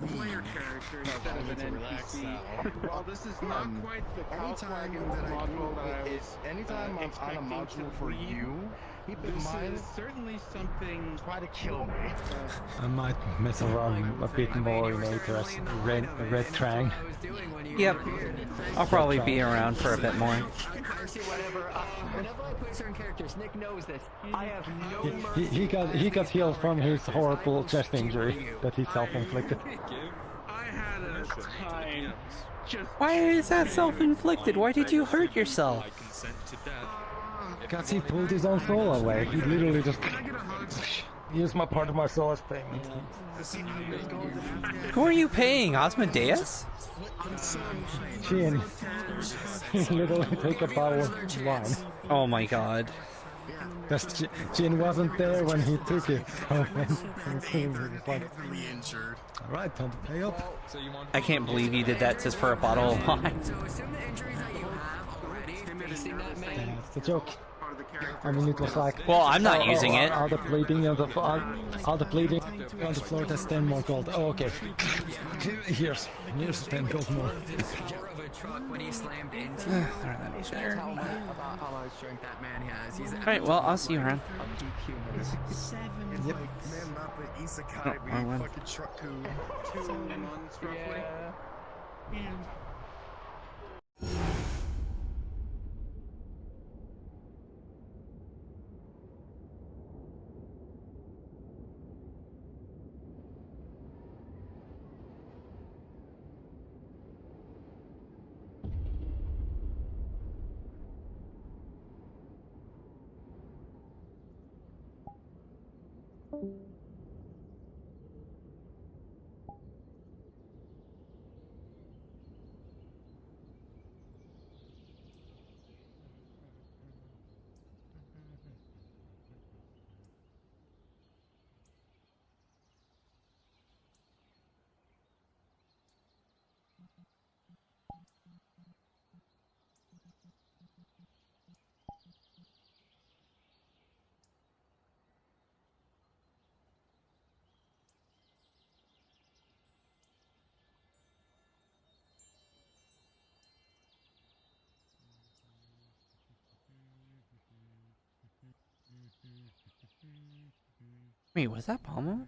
player character instead of an NPC. Well, this is not quite the Anytime that module that I was anytime I'm on a module for you, keep in this mind, is certainly something. try to kill me. I might mess around a bit more in Aether as Red Trang. Yep. I'll probably be around for a bit more. Mercy, whatever. Whenever I play certain characters, Nick knows this. I have no mercy. He got healed from his horrible chest injury that he self-inflicted. I had a time just. Why is that self-inflicted? Why did you hurt yourself? Because he pulled his own soul away. He literally just used my part of my soul as payment. Who are you paying, Asmodeus? Shin. He literally take a power line. Oh my god. Because Jin wasn't there when he took it. So he was like, injured. all right, time to pay up. I can't believe you did that just for a bottle of wine. So assume the injuries that you have already facing that man. That's the joke. I mean, it was like. Well, I'm not using it. All the bleeding on the all the bleeding on the floor. That's 10 more gold. Oh, okay. Here's 10 gold more. When he slammed into that's how much strength that man has. He's Alright, well, I'll see you around. Yep. Man, not the isekai, we fucking truck to 2 months roughly. Wait, was that Pommel?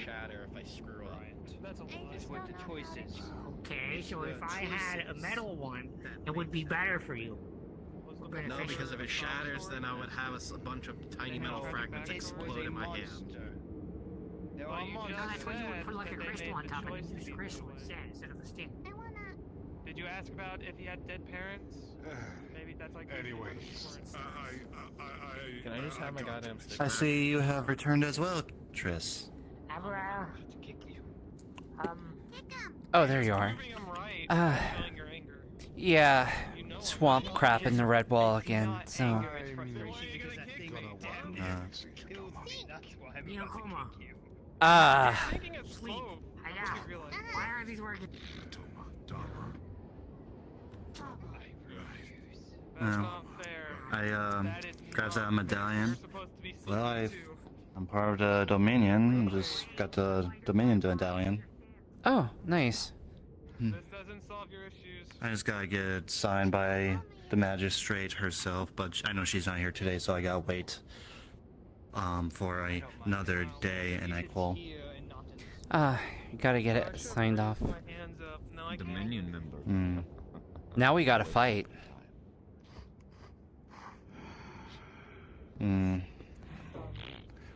Shatter if I screw up. That's a lie. It's what the choice is. Okay, so if I had a metal one, it would be better for you. No, because if it shatters, then I would have a bunch of tiny metal fragments explode in my hand. They're all No, that's why you would put like a that they crystal made on the top and choice to use be crystal instead of the stick. Did you ask about if he had dead parents? Maybe that's like. Anyways, Can I just have my goddamn stick? I see you have returned as well, Triss. Oh, there you are. Yeah, swamp crap in the red wall again, so... Sleep. Why aren't these working? No. I grabbed that medallion. Well, I'm part of the Dominion. Just got the Dominion medallion. Oh, nice. I just gotta get it signed by the magistrate herself, but I know she's not here today, so I gotta wait for another day in Equal. You gotta get it signed off. Dominion member. Now we gotta fight.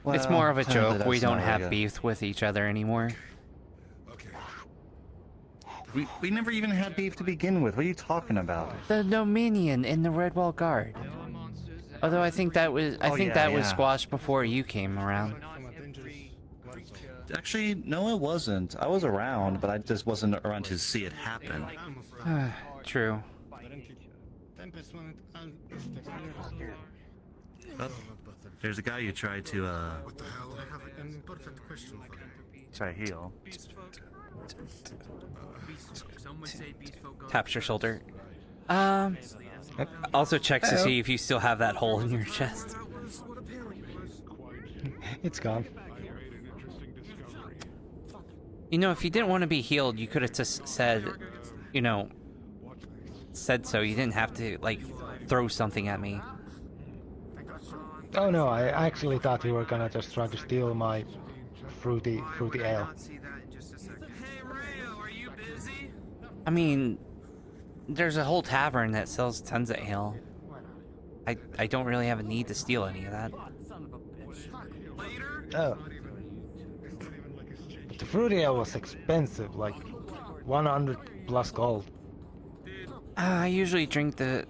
It's more of a joke. We don't have beef with each other anymore. We never even had beef to begin with. What are you talking about? The Dominion in the Redwall Guard. Although I think that was was squashed before you came around. Actually, no, it wasn't. I was around, but I just wasn't around to see it happen. True. Oh, there's a guy you tried to What the hell? I have an important question for you. try to heal. Taps your shoulder. Also checks to see if you still have that hole in your chest. It's gone. You know, if you didn't want to be healed, you could have just said, you know, said so. You didn't have to, like, throw something at me. Oh no, I actually thought you were gonna just try to steal my fruity ale. I mean, there's a whole tavern that sells tons of ale. I don't really have a need to steal any of that. Oh. But the fruity ale was expensive, like 100 plus gold. I usually drink the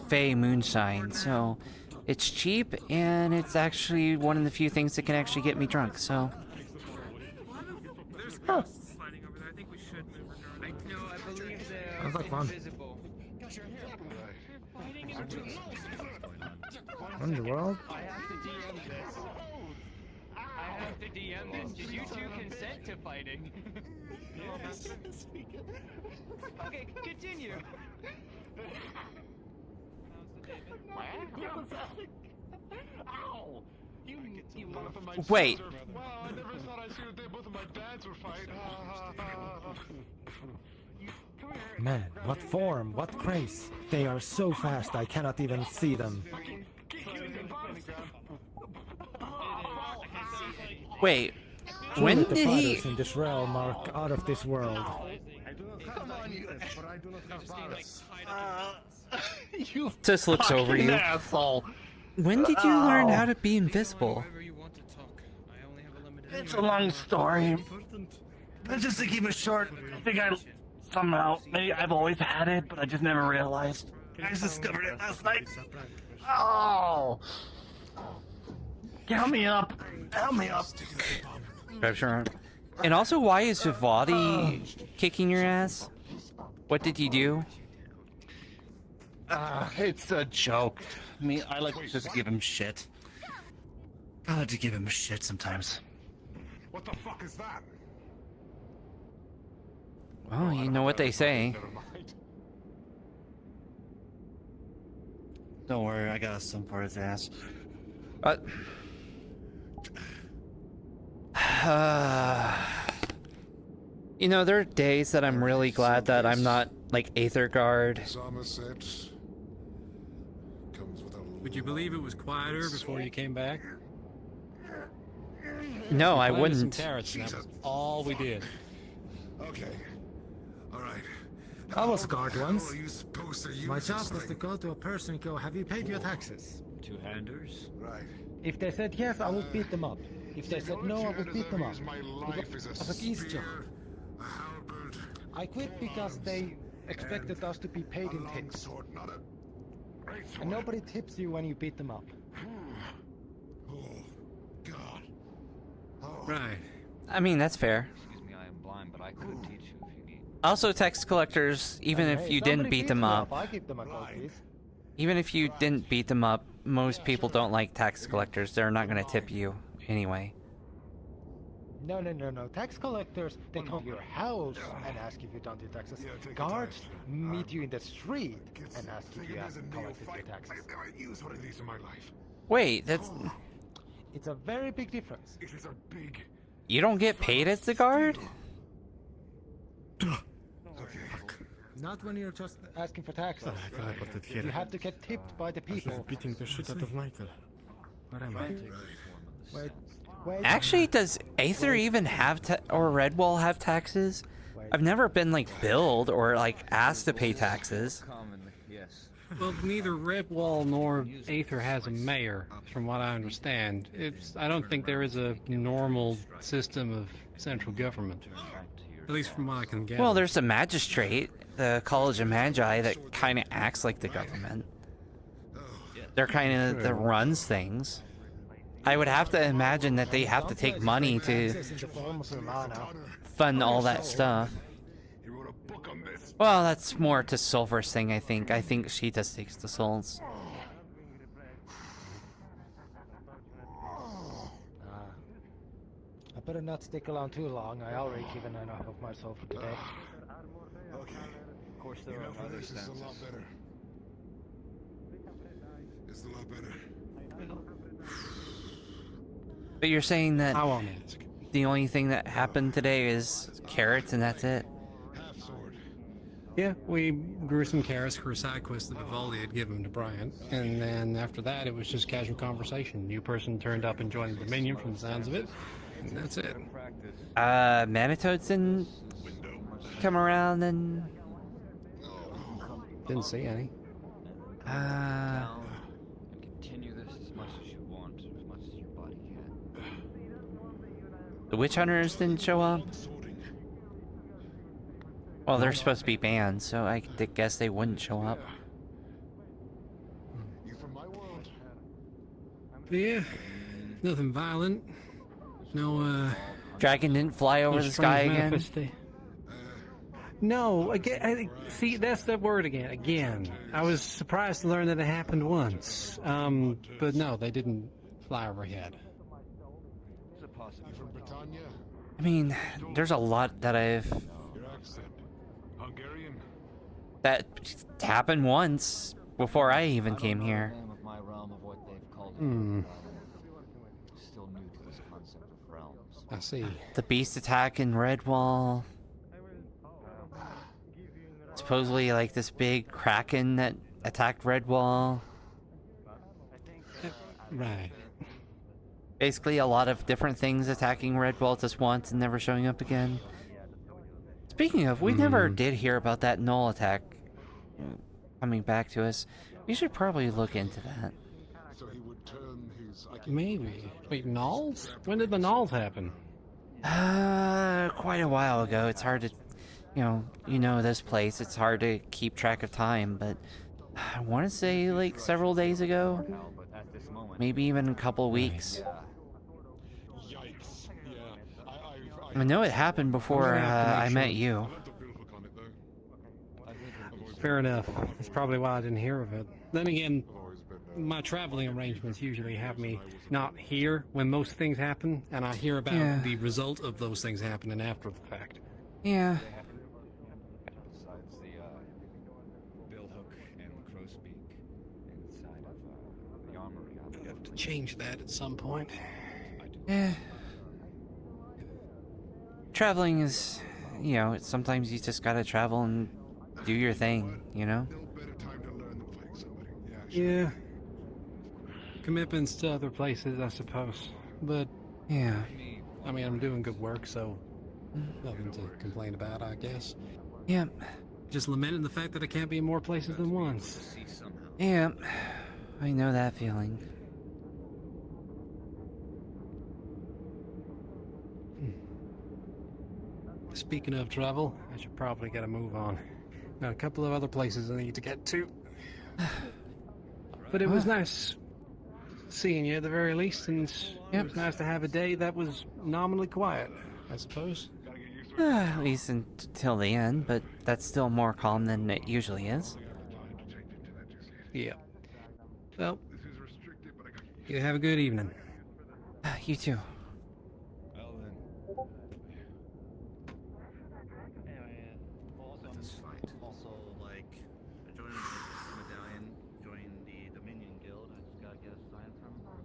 Fey moonshine, so it's cheap and it's actually one of the few things that can actually get me drunk. So. Huh. Sounds like fun. What in the world? I have to DM this. I have to DM this. Did you two consent to fighting? Yes. Okay, continue. Ow! You Wait. Wow, I never thought I'd see the day both of my dads would fight. Man, what form, what grace. They are so fast I cannot even see them. Wait, when the did he... fighters in this realm are out of this world. You Just looks over you. asshole. When did you learn how to be invisible? It's a long story. But just to keep it short, I think maybe I've always had it, but I just never realized. I just discovered it last night. Oh! Help me up! Help me up! Grab your arm. And also, why is Vivaldi kicking your ass? What did you do? It's a joke. I mean, I like to just give him shit. I like to give him shit sometimes. What the fuck is that? Well, you know what they say. Don't worry, I got some for his ass. You know, there are days that I'm really glad that I'm not like Aether Guard. Would you believe it was quieter before you came back? No, I Planted wouldn't. Some carrots, and that was all we did. Okay. Alright. I was a guard once. My job was to go to a person and go, have you paid your taxes? Two-handers? Right. If they said yes, I would beat them up. If they said no, I would beat them up. It was an easy job. I quit because they expected us to be paid in tips. And nobody tips you when you beat them up. Right. I mean, that's fair. Excuse me, I am blind, but I could teach you if you need. Also, tax collectors, even if you didn't beat them up, I give them a call, please. even if you didn't beat them up, most people don't like tax collectors. They're not going to tip you anyway. No. Tax collectors, they come to your house and ask if you don't do taxes. Guards meet you in the street and ask if you have collected your taxes. Wait, that's... It's a very big difference. It is a big... You don't get paid as the guard? Not when you're just asking for taxes. You have to get tipped by the people. Beating the shit out of Michael. Where am I? Wait. Actually, does Aether even have or Redwall have taxes? I've never been like billed or like asked to pay taxes. Well, neither Redwall nor Aether has a mayor, from what I understand. I don't think there is a normal system of central government. At least from what I can gather. Well, there's a magistrate, the College of Magi, that kind of acts like the government. They're kind of that runs things. I would have to imagine that they have to take money to fund all that stuff. Well, that's more to Silver's thing, I think. I think she just takes the souls. I better not stick around too long. I already given enough of myself for today. Okay. Of course, there are other this is a lot better. It's a lot better. But you're saying that the only thing that happened today is carrots and that's it? Yeah, we grew some carrots for a side quest that Vivaldi had given to Brian, and then after that, it was just casual conversation. New person turned up and joined the Dominion from the sounds of it, and that's it. Manitoads didn't come around and... Didn't see any. Continue this as much as you want, as much as your body can. The witch hunters didn't show up? Well, they're supposed to be banned, so I guess they wouldn't show up. Yeah, nothing violent. No, Dragon didn't fly over the sky again? No, again, see, that's the word again. Again, I was surprised to learn that it happened once. But no, they didn't fly overhead. I mean, there's a lot that that happened once before I even came here. Still new to this concept of realms. I see. The beast attack in Redwall. Supposedly, like, this big kraken that attacked Redwall. Right. Basically, a lot of different things attacking Redwall just once and never showing up again. Speaking of, we never did hear about that null attack coming back to us. We should probably look into that. Maybe. Wait, nulls? When did the nulls happen? Quite a while ago. It's hard to, you know this place. It's hard to keep track of time, but I want to say like several days ago, maybe even a couple weeks. I know it happened before I met you. Fair enough. That's probably why I didn't hear of it. Then again, my traveling arrangements usually have me not here when most things happen, and I hear about the result of those things happening after the fact. Yeah. Besides the billhook and crow's beak inside of the armory. I have to change that at some point. Yeah. Traveling is, sometimes you just gotta travel and do your thing, Yeah. Commitments to other places, I suppose. But, yeah. I mean, I'm doing good work, so nothing to complain about, I guess. Yeah. Just lamenting the fact that I can't be in more places than once. Yeah. I know that feeling. Speaking of travel, I should probably get a move on. Got a couple of other places I need to get to. But it was nice seeing you at the very least, and it was nice to have a day that was nominally quiet, I suppose. At least until the end, but that's still more calm than it usually is. Yeah. Well, you have a good evening. You too. Also, like, joining the medallion, joining the Dominion Guild, I just gotta get a sign from them.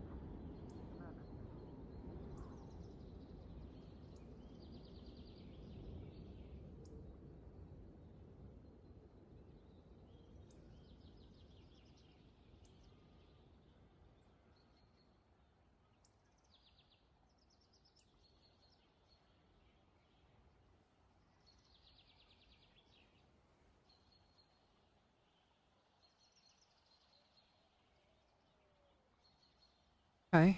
Hi.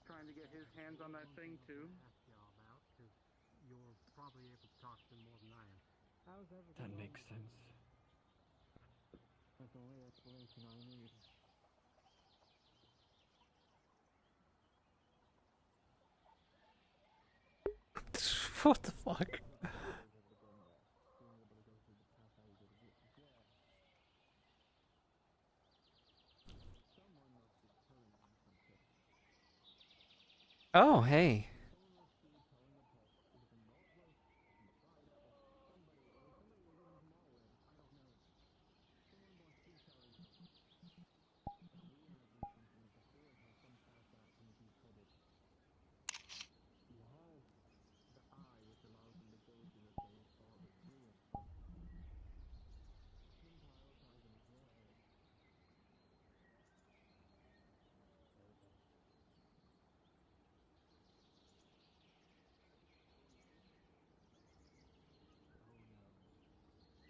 Trying to get his hands on that thing too. You're probably able to talk to them more than I am. How's everything? That makes sense. That's the only explanation I need. What the fuck? Oh, hey.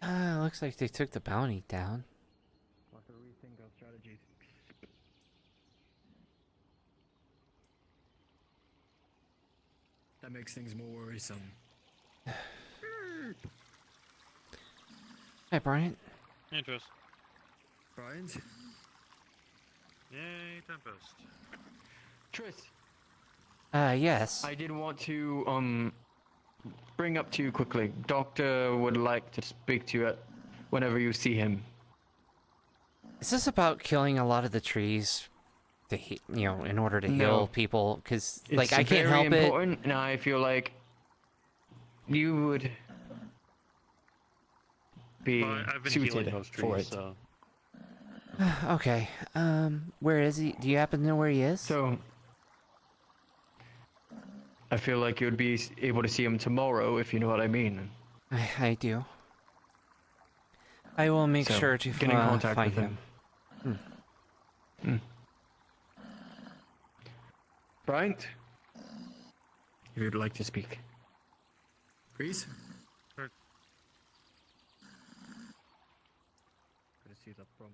Looks like they took the bounty down. We'll have to rethink our strategies. That makes things more worrisome. Hi, Bryant. Interest. Bryant? Yay, Tempest. Tris. Yes. I did want to bring up to you quickly. Doctor would like to speak to you whenever you see him. Is this about killing a lot of the trees to in order to heal people? Because like I can't help very important, and I feel like you would be I've been suited healing those trees, for it. so. Okay. Where is he? Do you happen to know where he is? So, I feel like you'd be able to see him tomorrow, if you know what I mean. I do. I will make sure to get in contact find with him. Bryant, if you'd like to speak. Reese?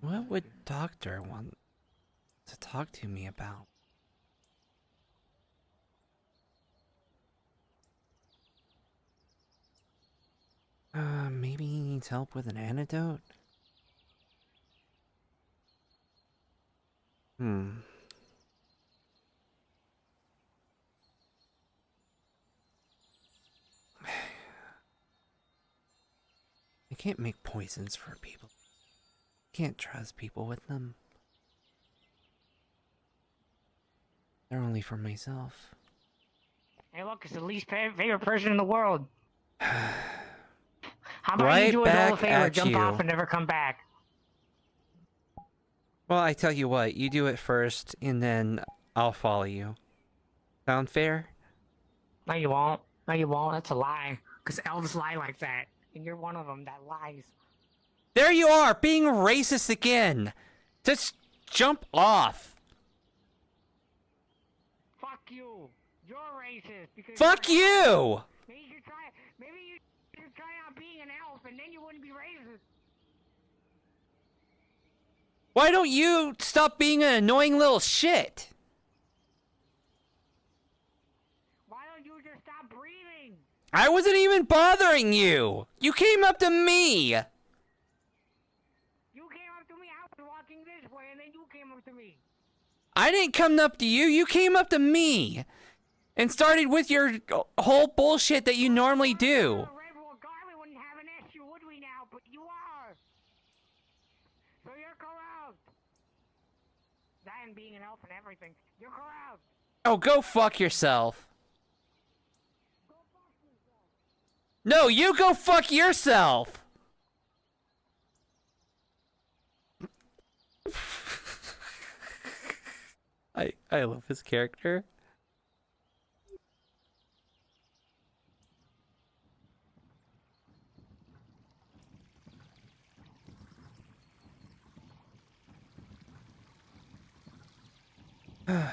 What would Doctor want to talk to me about? Maybe he needs help with an antidote? I can't make poisons for people. Can't trust people with them. They're only for myself. Hey, look, it's the least favorite person in the world. How about Right you do us all a back favor, at jump you. off and never come back? Well, I tell you what, you do it first, and then I'll follow you. Sound fair? No, you won't. No, you won't. That's a lie. Because elves lie like that. And you're one of them that lies. There you are, being racist again! Just jump off! Fuck you! You're racist because Fuck you! Maybe you should try out being an elf and then you wouldn't be racist. Why don't you stop being an annoying little shit? Why don't you just stop breathing? I wasn't even bothering you! You came up to me! You came up to me, I was walking this way and then you came up to me. I didn't come up to you, you came up to me! And started with your whole bullshit that you normally do. We wouldn't have an issue, would we now? But you are. So you're corrupt. That and being an elf and everything. You're corrupt. Oh, go fuck yourself. No, you go fuck yourself! I love his character. I heard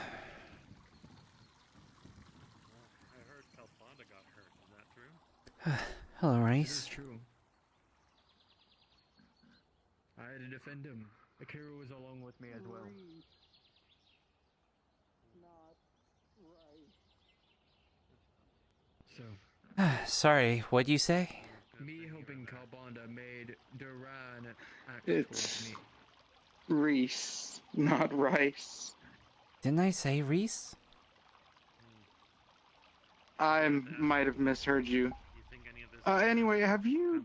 Calfonda got hurt. Is that true? Hello, It Rice. is true. I had to defend him. Akira was along with me as well. So, Sorry, what'd you say? me helping Calbonda made Duran act It's towards me. Reese, not Rice. Didn't I say Reese? I might have misheard you. Anyway, have you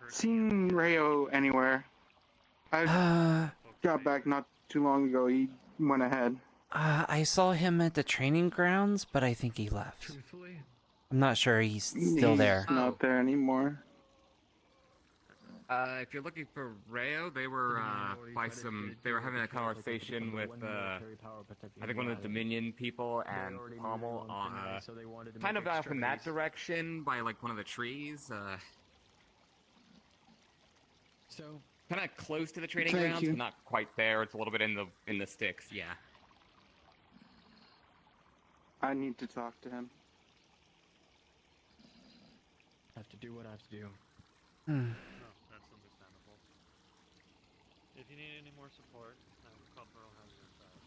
seen Rayo anywhere? I got back not too long ago. He went ahead. I saw him at the training grounds, but I think he left. Truthfully? I'm not sure he's still there. He's not there anymore. If you're looking for Rayo, they were they were having a conversation with I think one of the Dominion people and Pommel kind of off in that direction by like one of the trees. So, kind of close to the training Thank grounds, you. but not quite there. It's a little bit in the sticks. Yeah. I need to talk to him. I have to do what I have to do. No, that's If you need any more support, Copper will have your side.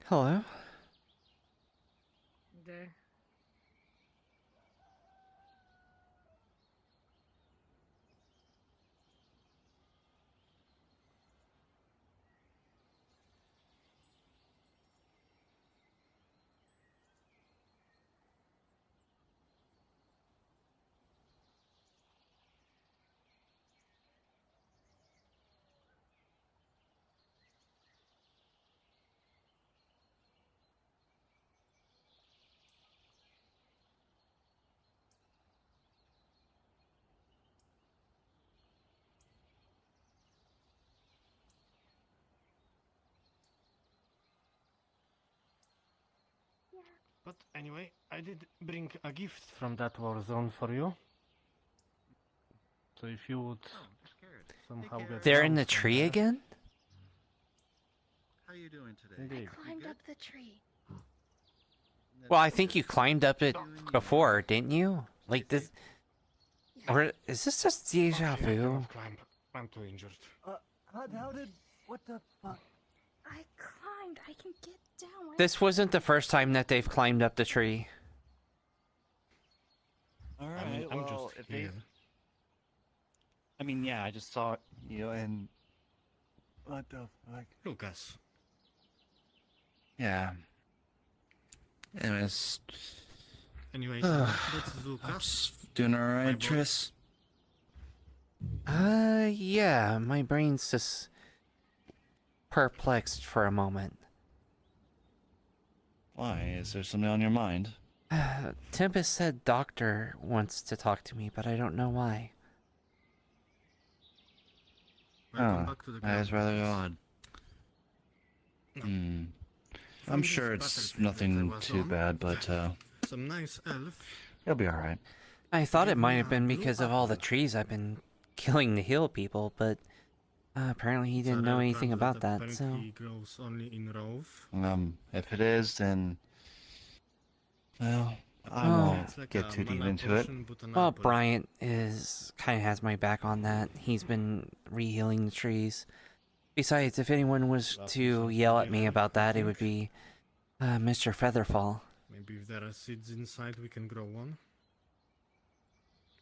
Hello. There. But anyway, I did bring a gift from that war zone for you. So if you would somehow get They're in down the from tree there- again? How you doing today? Indeed. Climbed up the tree. Well, I think you climbed up it before, didn't you? Like this, or is this just deja vu? I'm too injured. How did... What the fuck? I climbed. I can get down. Why- This wasn't the first time that they've climbed up the tree. Alright, I'm well, just if they... here. I mean, yeah, I just saw you and... What the fuck? Lucas. Yeah. Anyways. Anyways, that's Lucas. Doing alright, Triss? Yeah, my brain's just perplexed for a moment. Why? Is there something on your mind? Tempest said Doctor wants to talk to me, but I don't know why. Oh, that is rather odd. I'm sure it's nothing too bad, but Some nice elf. you'll be alright. I thought it might have been because of all the trees I've been killing to heal people, but apparently he didn't know anything about that, so... Grows only in rows. If it is, then... Well, I won't get too deep into it. Well, Bryant kind of has my back on that. He's been re-healing the trees. Besides, if anyone was to yell at me about that, it would be Mr. Featherfall. Maybe if there are seeds inside, we can grow one.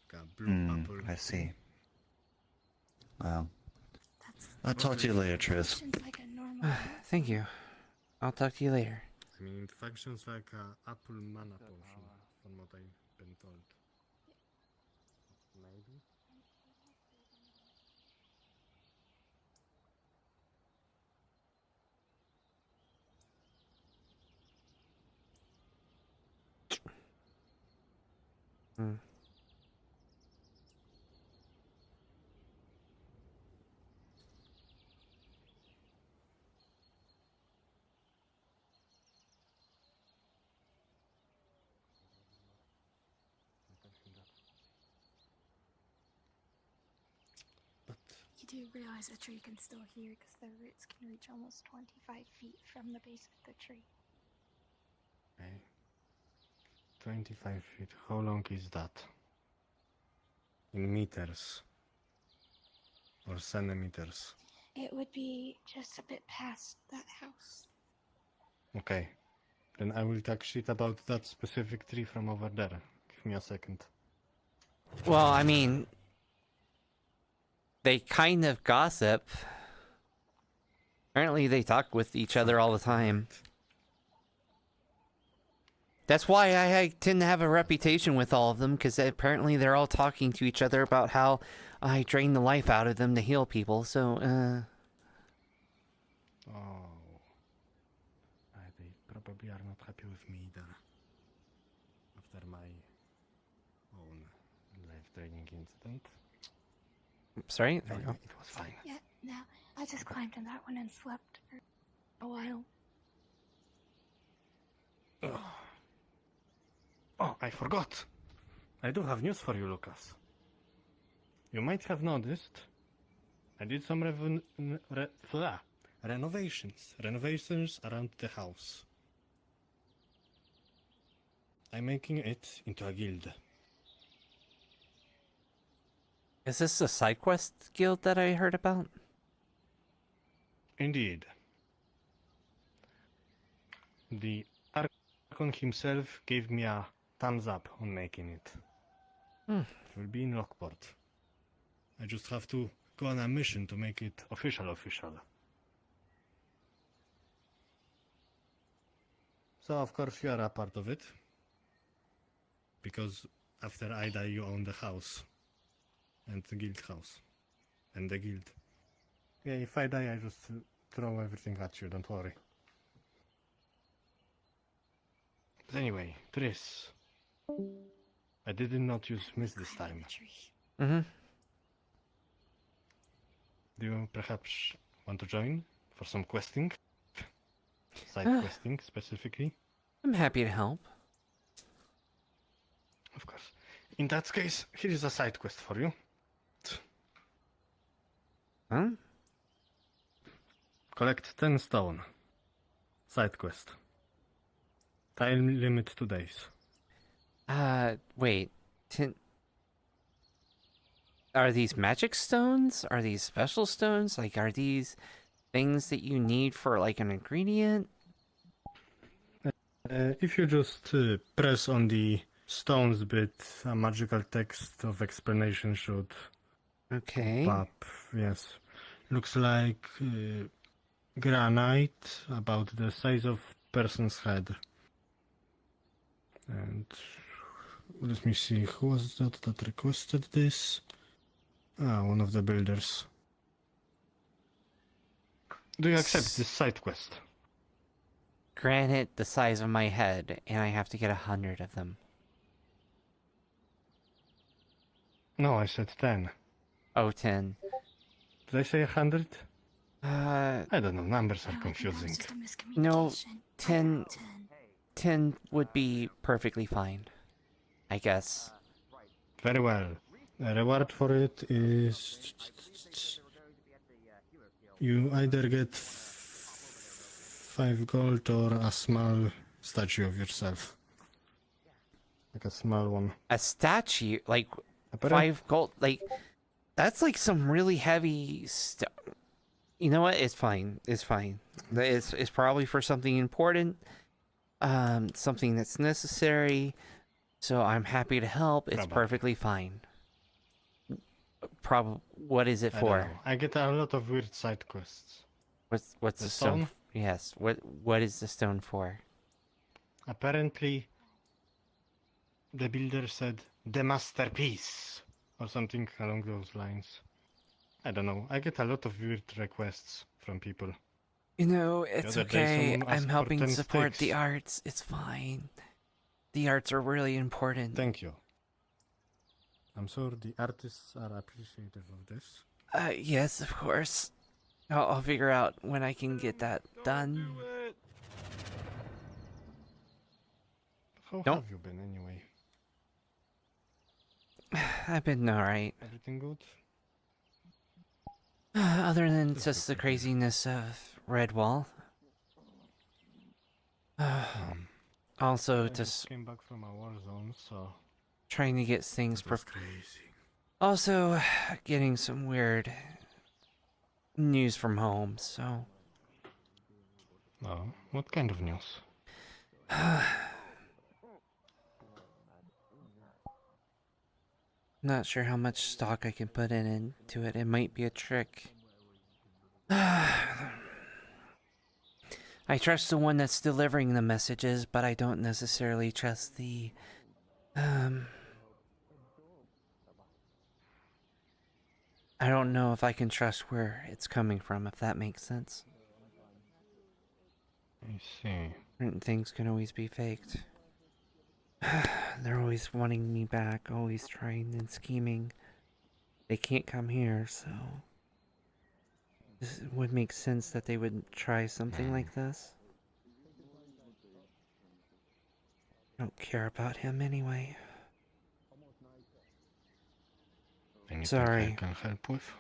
Got blue apple. I see. Well, I'll talk to you later, Triss. Like a normal. Thank you. I'll talk to you later. I mean, it functions like a apple mana potion, from what I've been told. Maybe. You do realize a tree can still hear because the roots can reach almost 25 feet from the base of the tree. Okay. 25 feet. How long is that? In meters? Or centimeters? It would be just a bit past that house. Okay. Then I will talk shit about that specific tree from over there. Give me a second. Well, I mean... They kind of gossip. Apparently they talk with each other all the time. That's why I tend to have a reputation with all of them, because apparently they're all talking to each other about how I drain the life out of them to heal people, so, Oh. They probably are not happy with me either. After my own life-draining incident. Sorry? There you go. It was fine. Yeah, no, I just climbed in that one and slept for a while. Oh, I forgot. I do have news for you, Lucas. You might have noticed I did some renovations around the house. I'm making it into a guild. Is this the side quest guild that I heard about? Indeed. The Archon himself gave me a thumbs up on making it. It will be in Lockport. I just have to go on a mission to make it official. So of course you are a part of it. Because after I die you own the house. And the guild house. And the guild. Yeah, if I die I just throw everything at you, don't worry. But anyway, Tris. I did not use miss this time. Do you perhaps want to join for some questing? Side questing specifically? I'm happy to help. Of course. In that case, here is a side quest for you. Huh? Collect 10 stone. Side quest. Time limit 2 days. Wait. Are these magic stones? Are these special stones? Like, are these things that you need for, like, an ingredient? If you just press on the stones bit, a magical text of explanation should pop. Yes. Looks like granite, about the size of person's head. And let me see, who was that requested this? Ah, one of the builders. Do you accept this side quest? Granite the size of my head, and I have to get 100 of them. No, I said 10. Oh, 10. Did I say 100? I don't know, numbers are confusing. No, 10 would be perfectly fine, I guess. Very well. The reward for it is... You either get 5 gold or a small statue of yourself. Like a small one. A statue? Like, 5 gold? Like, that's like some really heavy stuff. You know what? It's fine. It's fine. It's probably for something important. Something that's necessary. So I'm happy to help. It's perfectly fine. What is it for? I get a lot of weird side quests. What's the stone? Yes. What is the stone for? Apparently, the builder said the masterpiece or something along those lines. I don't know. I get a lot of weird requests from people. You know, it's okay. I'm helping 10 support the sticks. arts. It's fine. The arts are really important. Thank you. I'm sure the artists are appreciative of this. Yes, of course. I'll figure out when I can get that done. How have you been anyway? I've been alright. Everything good? Other than just the craziness of Redwall. Also, I just came back from a war zone, so trying to get things crazy. Also, getting some weird news from home, so... Oh, what kind of news? Not sure how much stock I can put into it. It might be a trick. I trust the one that's delivering the messages, but I don't necessarily trust the... I don't know if I can trust where it's coming from, if that makes sense. I see. Certain things can always be faked. They're always wanting me back, always trying and scheming. They can't come here, so... This would make sense that they would try something like this. I don't care about him anyway. Anything Sorry. I can help with?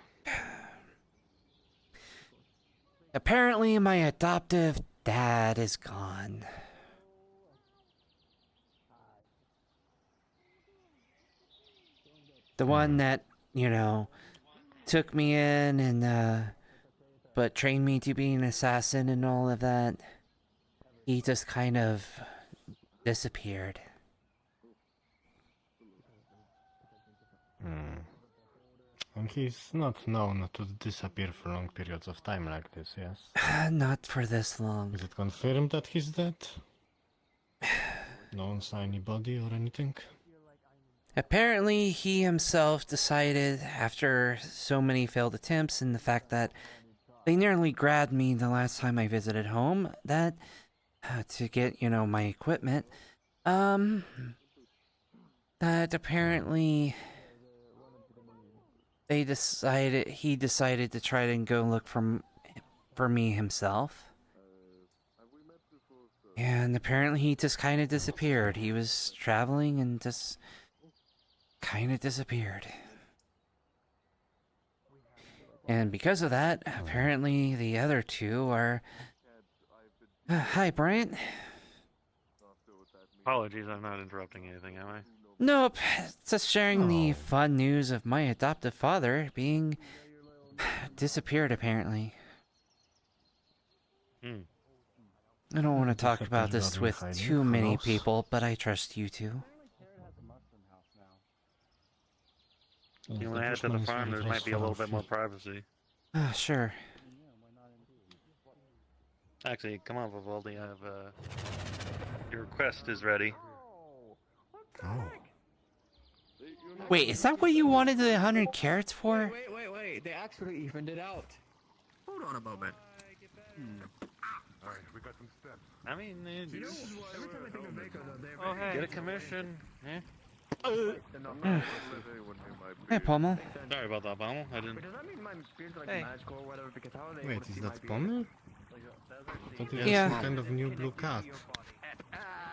Apparently, my adoptive dad is gone. The one that, took me in and, but trained me to be an assassin and all of that. He just kind of disappeared. And he's not known to disappear for long periods of time like this, yes? Not for this long. Is it confirmed that he's dead? No one saw anybody or anything? Apparently, he himself decided, after so many failed attempts and the fact that they nearly grabbed me the last time I visited home, that to get, my equipment, that apparently he decided to try to go look for me himself. And apparently he just kind of disappeared. He was traveling and just kind of disappeared. And because of that, apparently the other two are... hi, Bryant. Apologies, I'm not interrupting anything, am I? Nope, just sharing the fun news of my adoptive father being disappeared, apparently. I don't want to talk about this with too many people, but I trust you two. You want to head to the farm, there might be a little bit more privacy. Sure. Actually, come on, Vivaldi, I have, your request is ready. Wait, is that what you wanted the 100 carats for? Wait. They actually evened it out. Hold on a moment. Alright, we got some steps. I mean, Every time I think of Vaco, though, oh, hey. Get a commission, eh? Hey, Pommel. Sorry about that, Pommel. I didn't... Does that mean my beard's like Hey. magical or whatever? Because how are they Wait, able to is see that my Pommel? beard? I thought it was Yeah. some kind of new blue cat.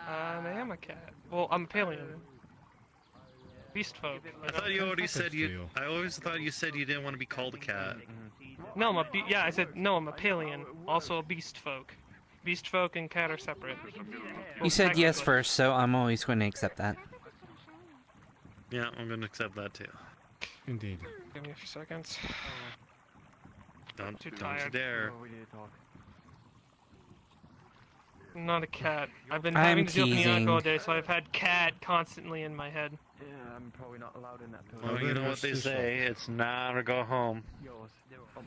I am a cat. Well, I'm a paleo. Beast folk. I thought you already said you... I always thought you said you didn't want to be called a cat. No, yeah, I said, no, I'm a Palian. Also a beast folk. Beast folk and cat are separate. You said yes first, so I'm always going to accept that. Yeah, I'm going to accept that too. Indeed. Give me a few seconds. Don't Too you tired. dare. I'm not a cat. I've been I'm having to deal with teasing. Neonic all day, so I've had cat constantly in my head. Yeah, I'm probably not allowed in that Well, you know what they say, it's not or go home.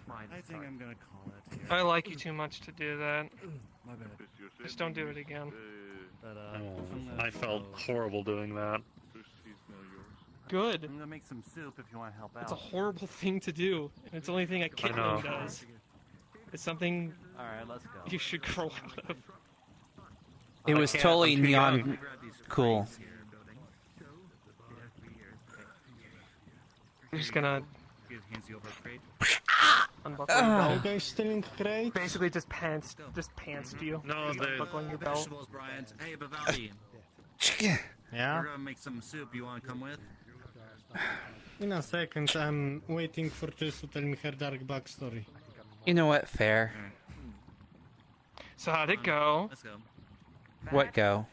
I think I'm gonna call it. I like you too much to do that. My bad. Just don't do it again. But, I felt horrible doing that. Good. I'm gonna make some soup if you want to help out. It's a horrible thing to do, and it's the only thing a kitten know. does. It's something Alright, let's go. you should grow out of. It was can't, totally I'm too neon young. cool. I'm just gonna unbuckle your Are you belt. guys still in crate? Basically, just pants you. No, they... Unbuckling your belt. Vegetables, Brian. Hey, Vivaldi. Yeah? We're gonna make some soup. You wanna come with? In a second, I'm waiting for Triss to tell me her dark backstory. You know what? Fair. So how'd it go? Let's go. What go?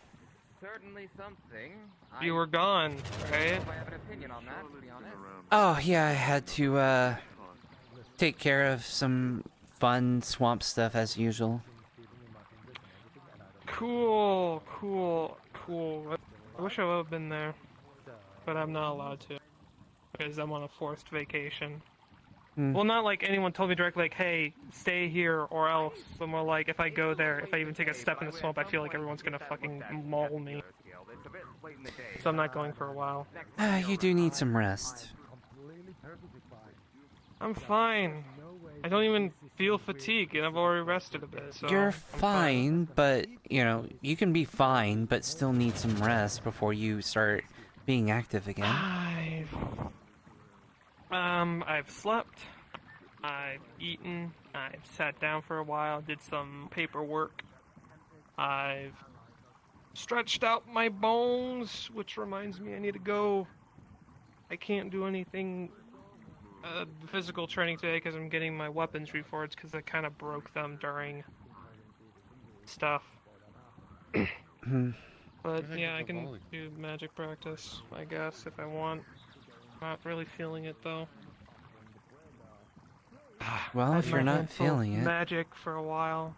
Certainly something. You were gone, I right? don't know if I have an opinion on that, to be honest. Oh, yeah, I had to, take care of some fun swamp stuff as usual. Cool. I wish I would have been there, but I'm not allowed to because I'm on a forced vacation. Well, not like anyone told me directly, like, hey, stay here or else. But more like, if I go there, if I even take a step in the swamp, I feel like everyone's gonna fucking maul me. So I'm not going for a while. You do need some rest. I'm fine. I don't even feel fatigue, and I've already rested a bit, so... You're I'm fine, but, you can be fine, but still need some rest before you start being active again. I've slept, I've eaten, I've sat down for a while, did some paperwork, I've stretched out my bones, which reminds me I need to go. I can't do anything physical training today because I'm getting my weapons reforged because I kind of broke them during stuff. But yeah, I can do magic practice, I guess, if I want. Not really feeling it though. Well, if you're not feeling it, magic for a while.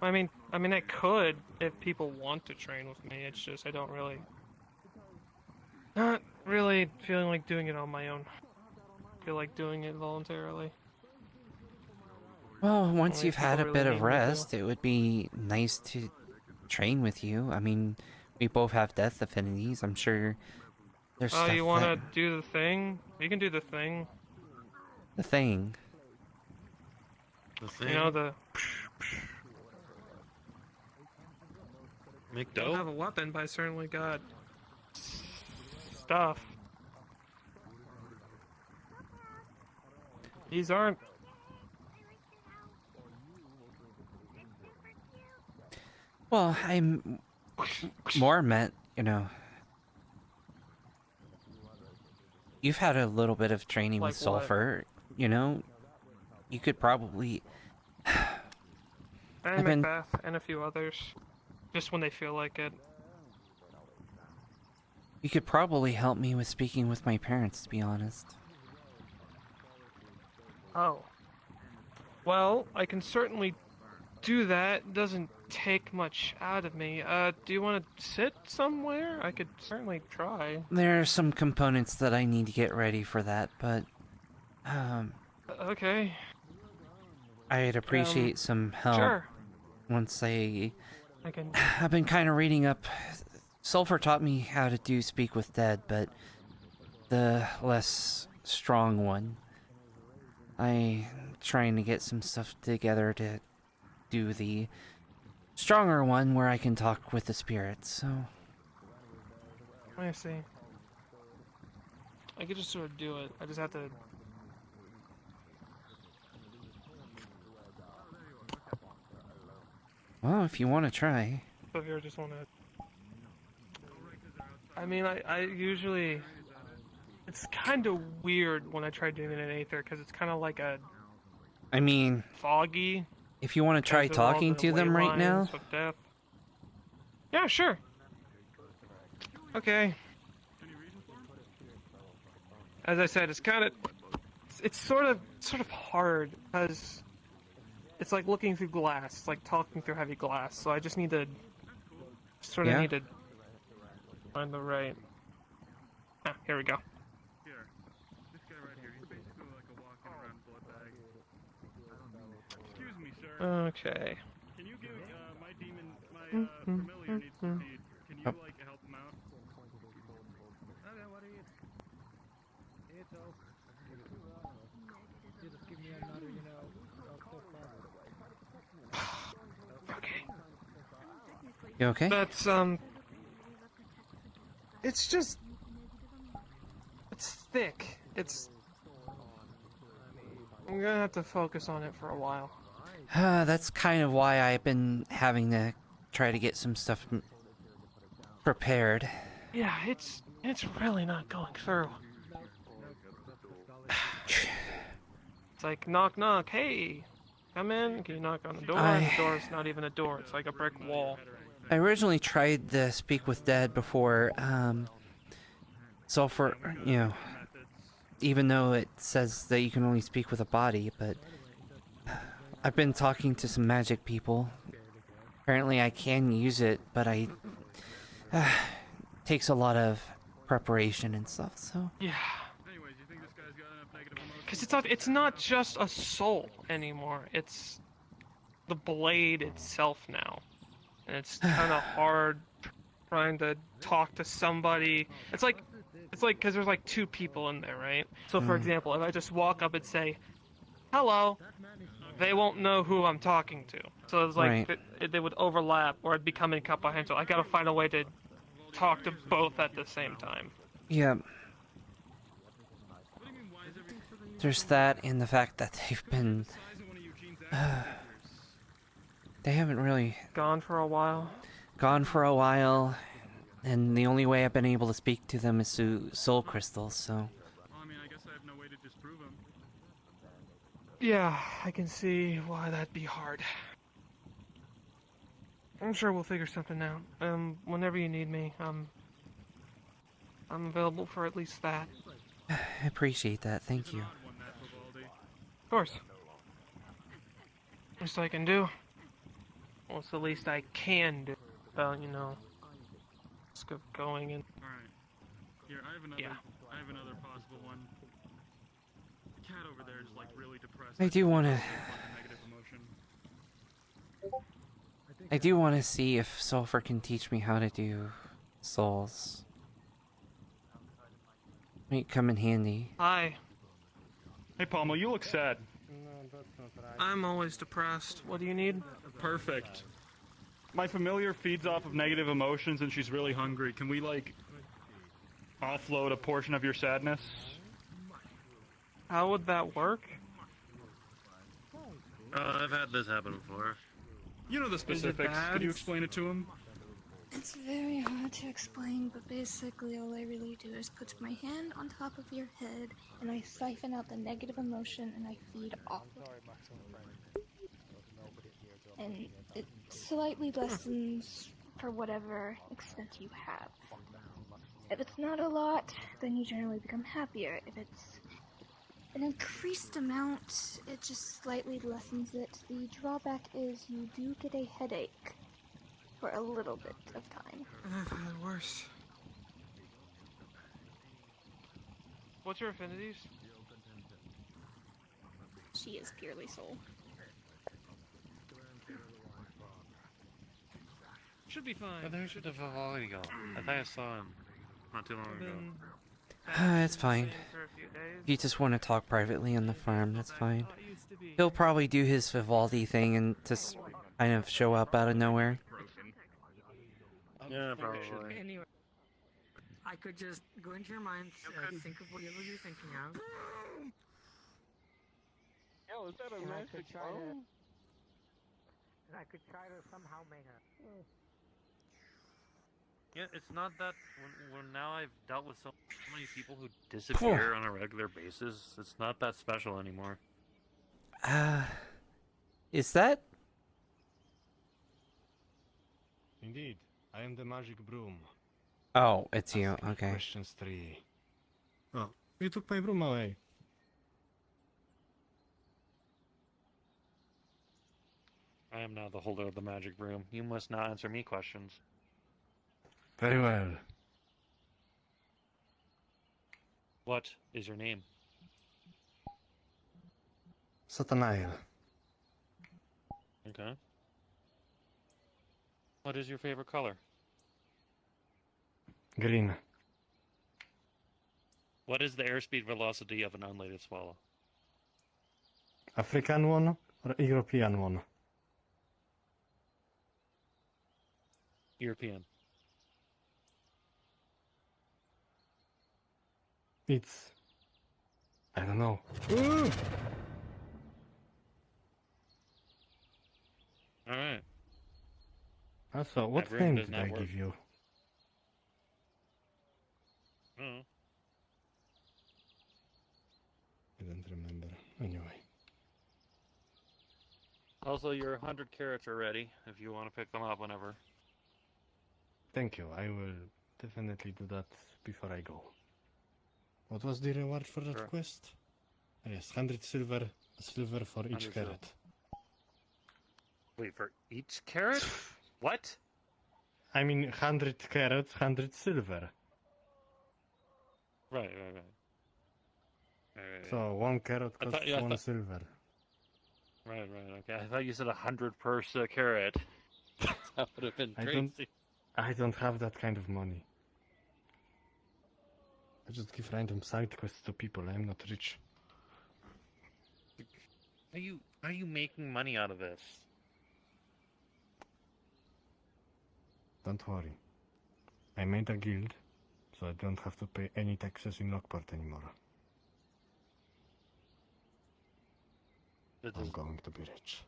I mean, I could if people want to train with me. It's just I don't really, not really feeling like doing it on my own. I feel like doing it voluntarily. well, once Only you've people had a really bit need of me to. rest, it would be nice to train with you. I mean, we both have death affinities. I'm sure there's Oh, stuff you want to that... do the thing? You can do the thing. The thing. The thing. You know, the... Make I don't dough? have a weapon, but I certainly got stuff. These aren't... Well, I'm more meant, you know... You've had a little bit of training Like with sulfur, you know? You could probably... And I've been- Macbeth and a few others. Just when they feel like it. You could probably help me with speaking with my parents, to be honest. Oh. Well, I can certainly do that. Doesn't take much out of me. Do you want to sit somewhere? I could certainly try. There are some components that I need to get ready for that, but... Okay. I'd appreciate some help. Sure. Once I can... I've been kind of reading up. Sulfur taught me how to do Speak with Dead, but the less strong one. I'm trying to get some stuff together to do the stronger one where I can talk with the spirits, so... I see. I could just sort of do it. I just have to... Well, if you want to try. So if you just want to... I mean, I usually... It's kind of weird when I try doing it in Aether, because it's kind of like a... I mean... Foggy. If you want to try because of all talking the to them way right now... lines with death. Yeah, sure. Okay. As I said, it's kind of... It's sort of hard, because... It's like looking through glass. It's like talking through heavy glass. So I just need to... need to... find the right... Ah, here we go. Here. This guy right here, he's basically like a walking around blood bag. Excuse me, sir. Okay. Can you give my demon, my familiar needs to feed. Can you like help him out? Okay, what are you? Just give me another, Okay. You okay? That's, it's just... It's thick. It's... I'm gonna have to focus on it for a while. That's kind of why I've been having to try to get some stuff prepared. Yeah, it's really not going through. It's like, knock, knock, hey, come in, can you knock on the door? And the door's not even a door, it's like a brick wall. I originally tried the Speak with Dead before, Sulfur, you know, even though it says that you can only speak with a body, but I've been talking to some magic people. Apparently I can use it, but takes a lot of preparation and stuff, so... Yeah. Because it's not just a soul anymore, it's the blade itself now. And it's kind of hard trying to talk to somebody. It's like, because there's like two people in there, right? So for example, if I just walk up and say, hello, they won't know who I'm talking to. So it's like, they would overlap, or it'd become incomprehensible. I gotta find a way to talk to both at the same time. Yeah. There's that, and the fact that they've been... they haven't really... Gone for a while? Gone for a while, and the only way I've been able to speak to them is through soul crystals, so... Well, I mean, I guess I have no way to just prove them. Yeah, I can see why that'd be hard. I'm sure we'll figure something out. Whenever you need me, I'm available for at least that. I appreciate that. Thank you. Of course. Least I can do. Well, it's the least I can do. About, risk of going and. All right. Here, I have another. Yeah. I have another possible one. The cat over there is like really depressed. I do want to. Negative emotion. I do want to see if Sulfur can teach me how to do souls. Might come in handy. Hi. Hey, Palmo, you look sad. I'm always depressed. What do you need? Perfect. My familiar feeds off of negative emotions and she's really hungry. Can we, like, offload a portion of your sadness? How would that work? I've had this happen before. You know the specifics. Could you explain it to him? It's very hard to explain, but basically all I really do is put my hand on top of your head and I siphon out the negative emotion and I feed off of it. And it slightly lessens for whatever extent you have. If it's not a lot, then you generally become happier. If it's an increased amount, it just slightly lessens it. The drawback is you do get a headache for a little bit of time. I've had worse. What's your affinities? She is purely soul. Should be fine. But there's the Vivaldi go. I think I saw him not too long ago. It's fine. If you just want to talk privately on the farm, that's fine. He'll probably do his Vivaldi thing and just kind of show up out of nowhere. Yeah, probably. Anyway, I could just go into your mind, think of whatever you're thinking of. Yo, is that a magic phone? And I could try to somehow make her. Yeah, it's not that. When now I've dealt with so many people who disappear on a regular basis, it's not that special anymore. Is that? Indeed, I am the magic broom. Oh, it's you. Ask me Okay. Questions 3. Oh, you took my broom away. I am now the holder of the magic broom. You must now answer me questions. Very well. What is your name? Satanael. Okay. What is your favorite color? Green. What is the airspeed velocity of an unladen swallow? African one or European one? European. It's... I don't know. Alright. Also, what That room name does did not I work. give you? Oh. I don't remember. Anyway. Also, your 100 carrots are ready, if you want to pick them up whenever. Thank you. I will definitely do that before I go. What was the reward for that Sure. quest? Yes, 100 silver for each 100 carrot. Wait, for each carrot? What? I mean, 100 carrots, 100 silver. Right. So, 1 carrot I costs thought- yeah, I 1 thought- silver. Right, okay. I thought you said 100 per carrot. That would have been crazy. I don't have that kind of money. I just give random side quests to people. I'm not rich. Are you making money out of this? Don't worry. I made a guild, so I don't have to pay any taxes in Lockport anymore. I'm going to be rich.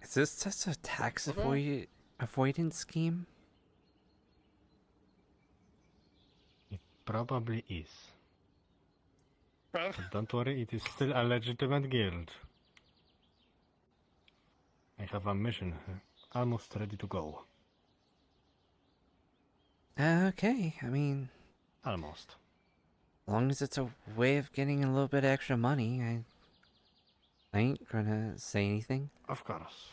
Is this just a tax avoid avoidance scheme? It probably is. But don't worry, it is still a legitimate guild. I have a mission almost ready to go. Okay, I mean... Almost. As long as it's a way of getting a little bit extra money, I ain't gonna say anything. Of course.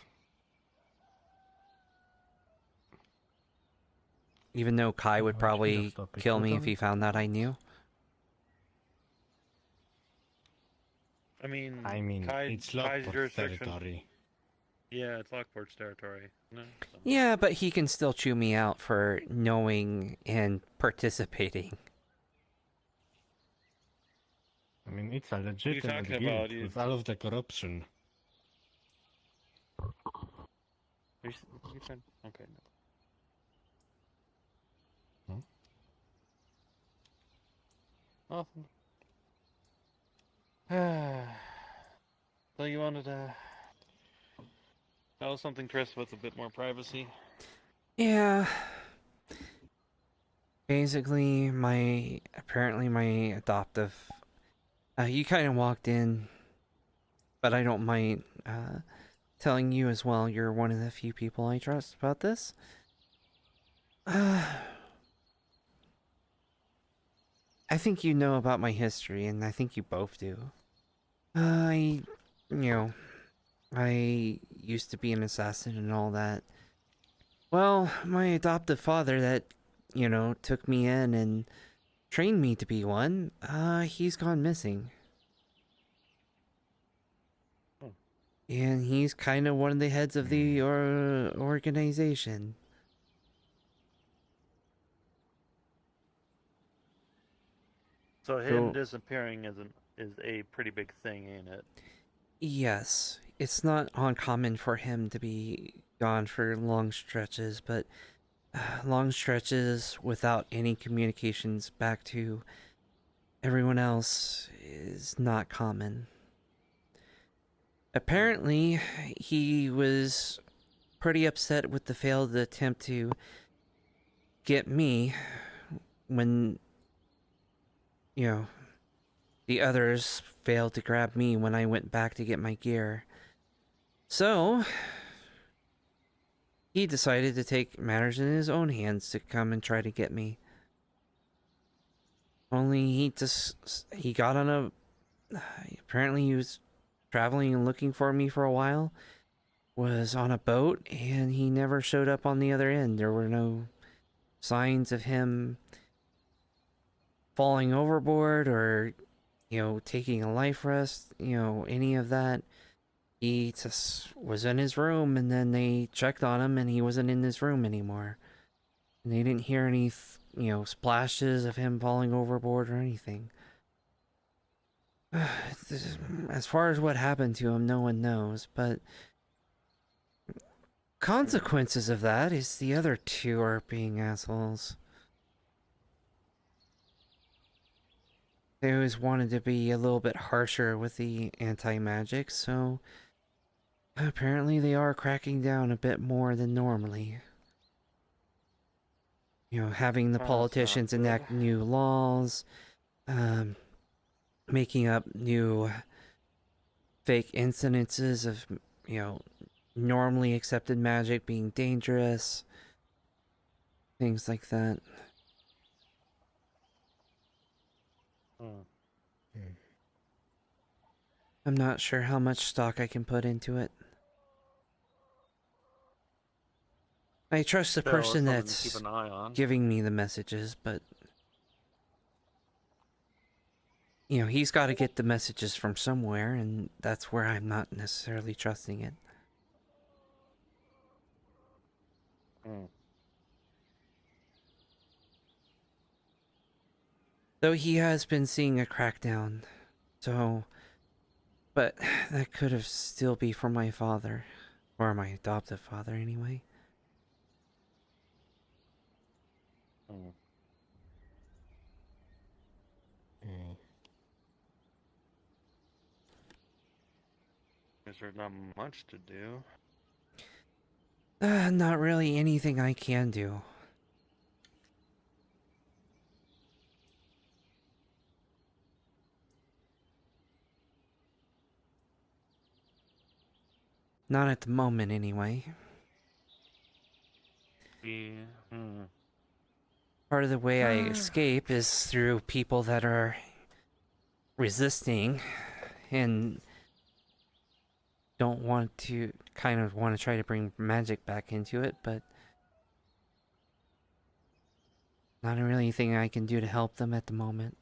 Even though Kai would probably kill me if he found out I knew. I mean, it's Kai's Lockport jurisdiction. territory. Yeah, it's Lockport's territory. No, so. Yeah, but he can still chew me out for knowing and participating. I mean, it's a legitimate guild with all of the corruption. You can, okay. Hmm? Awesome. So you wanted to tell us something, Triss, with a bit more privacy? Yeah. Basically, apparently my adoptive... you kind of walked in, but I don't mind telling you as well. You're one of the few people I trust about this. I think you know about my history, and I think you both do. I used to be an assassin and all that. Well, my adoptive father that, took me in and trained me to be one, he's gone missing. Oh. And he's kind of one of the heads of the organization. So him disappearing is a pretty big thing, ain't it? Yes, it's not uncommon for him to be gone for long stretches, but long stretches without any communications back to everyone else is not common. Apparently, he was pretty upset with the failed attempt to get me when, the others failed to grab me when I went back to get my gear. So, he decided to take matters in his own hands to come and try to get me. Only he got on a... Apparently he was traveling and looking for me for a while. Was on a boat, and he never showed up on the other end. There were no signs of him falling overboard or, taking a life rest, any of that. He just was in his room, and then they checked on him, and he wasn't in his room anymore. And they didn't hear any, splashes of him falling overboard or anything. As far as what happened to him, no one knows, but consequences of that is the other two are being assholes. They always wanted to be a little bit harsher with the anti-magic, so apparently they are cracking down a bit more than normally. Having the politicians enact new laws, making up new fake incidences of, normally accepted magic being dangerous, things like that. I'm not sure how much stock I can put into it. I trust the person that's giving me the messages, but he's got to get the messages from somewhere, and that's where I'm not necessarily trusting it. Though he has been seeing a crackdown, but that could have still be from my father, or my adoptive father anyway. Guess there's not much to do. Not really anything I can do. Not at the moment, anyway. Yeah. Part of the way I escape is through people that are resisting and don't want to, kind of want to try to bring magic back into it, but not really anything I can do to help them at the moment.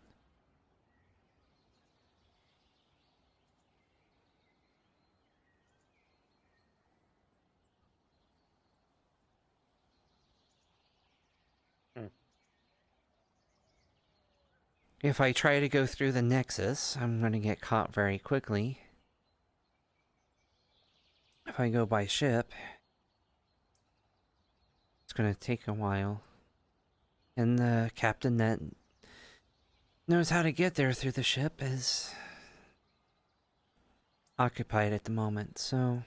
If I try to go through the nexus, I'm going to get caught very quickly. If I go by ship, it's going to take a while. And the captain that knows how to get there through the ship is occupied at the moment, so...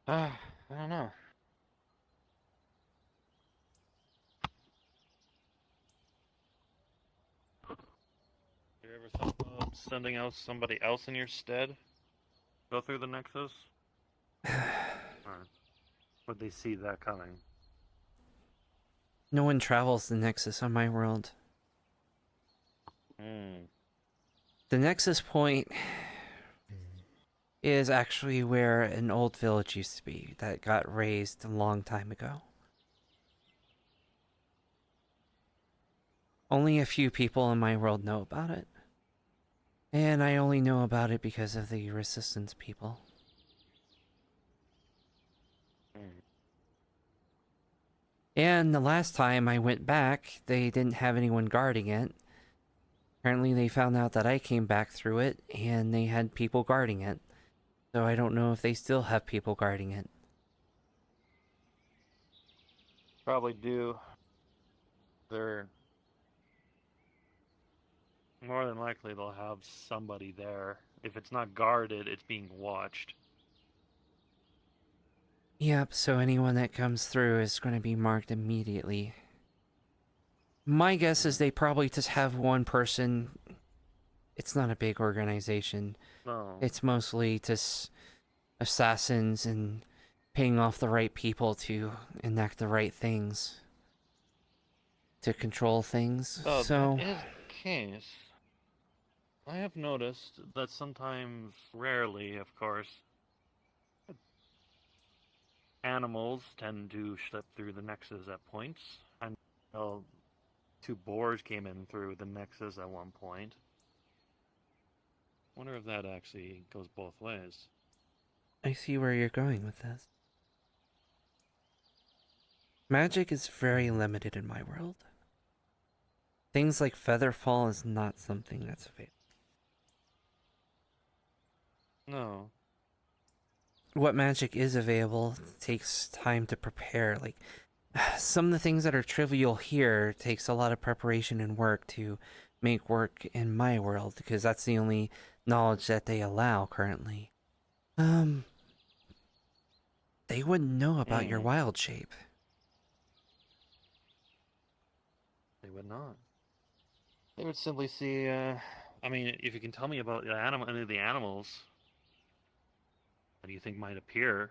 I don't know. You ever thought about sending out somebody else in your stead? Go through the nexus? Or would they see that coming? No one travels the nexus on my world. The nexus point is actually where an old village used to be that got razed a long time ago. Only a few people in my world know about it. And I only know about it because of the resistance people. And the last time I went back, they didn't have anyone guarding it. Apparently they found out that I came back through it, and they had people guarding it. So I don't know if they still have people guarding it. Probably do. They're... More than likely they'll have somebody there. If it's not guarded, it's being watched. Yep, so anyone that comes through is going to be marked immediately. My guess is they probably just have one person. It's not a big organization. No. It's mostly just assassins and paying off the right people to enact the right things. To control things, Oh, so... that is the case. I have noticed that sometimes, rarely, of course, animals tend to slip through the nexus at points. I know 2 boars came in through the nexus at one point. Wonder if that actually goes both ways. I see where you're going with this. Magic is very limited in my world. Things like Featherfall is not something that's available. No. What magic is available takes time to prepare. Like, some of the things that are trivial here takes a lot of preparation and work to make work in my world, because that's the only knowledge that they allow currently. They wouldn't know about your wild shape. They would not. They would simply see, I mean, if you can tell me about the any of the animals that you think might appear,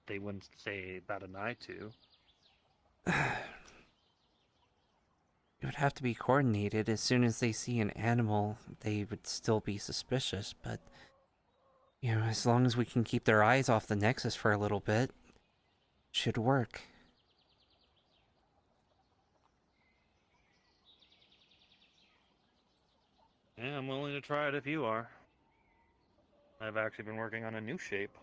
they wouldn't say bat an eye to. It would have to be coordinated. As soon as they see an animal, they would still be suspicious, but... You know, as long as we can keep their eyes off the nexus for a little bit, should work. Yeah, I'm willing to try it if you are. I've actually been working on a new shape.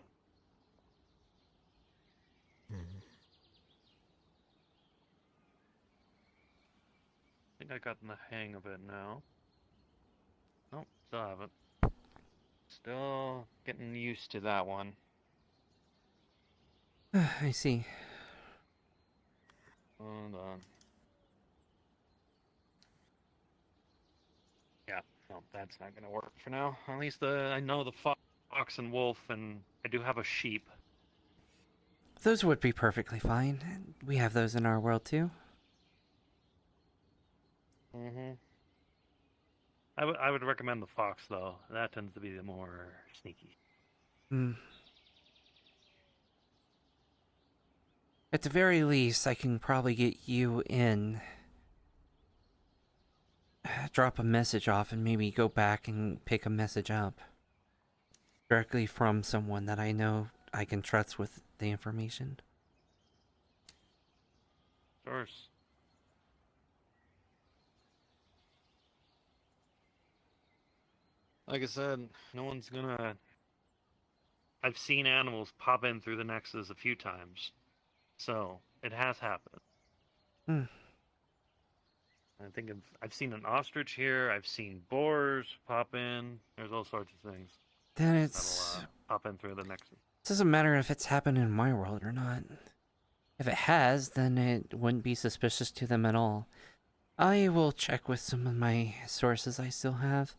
I think I got the hang of it now. Nope, still haven't. Still getting used to that one. I see. Hold on. Yeah, no, that's not gonna work for now. At least I know the fog fox and wolf, and I do have a sheep. Those would be perfectly fine. We have those in our world too. Mm-hmm. I would recommend the fox, though. That tends to be the more sneaky. Hmm. At the very least, I can probably get you in. Drop a message off and maybe go back and pick a message up. Directly from someone that I know I can trust with the information. Of course. Like I said, no one's gonna... I've seen animals pop in through the nexus a few times. So, it has happened. Hmm. I think I've seen an ostrich here, I've seen boars pop in, there's all sorts of things. Then it's... That'll pop in through the nexus. It doesn't matter if it's happened in my world or not. If it has, then it wouldn't be suspicious to them at all. I will check with some of my sources I still have.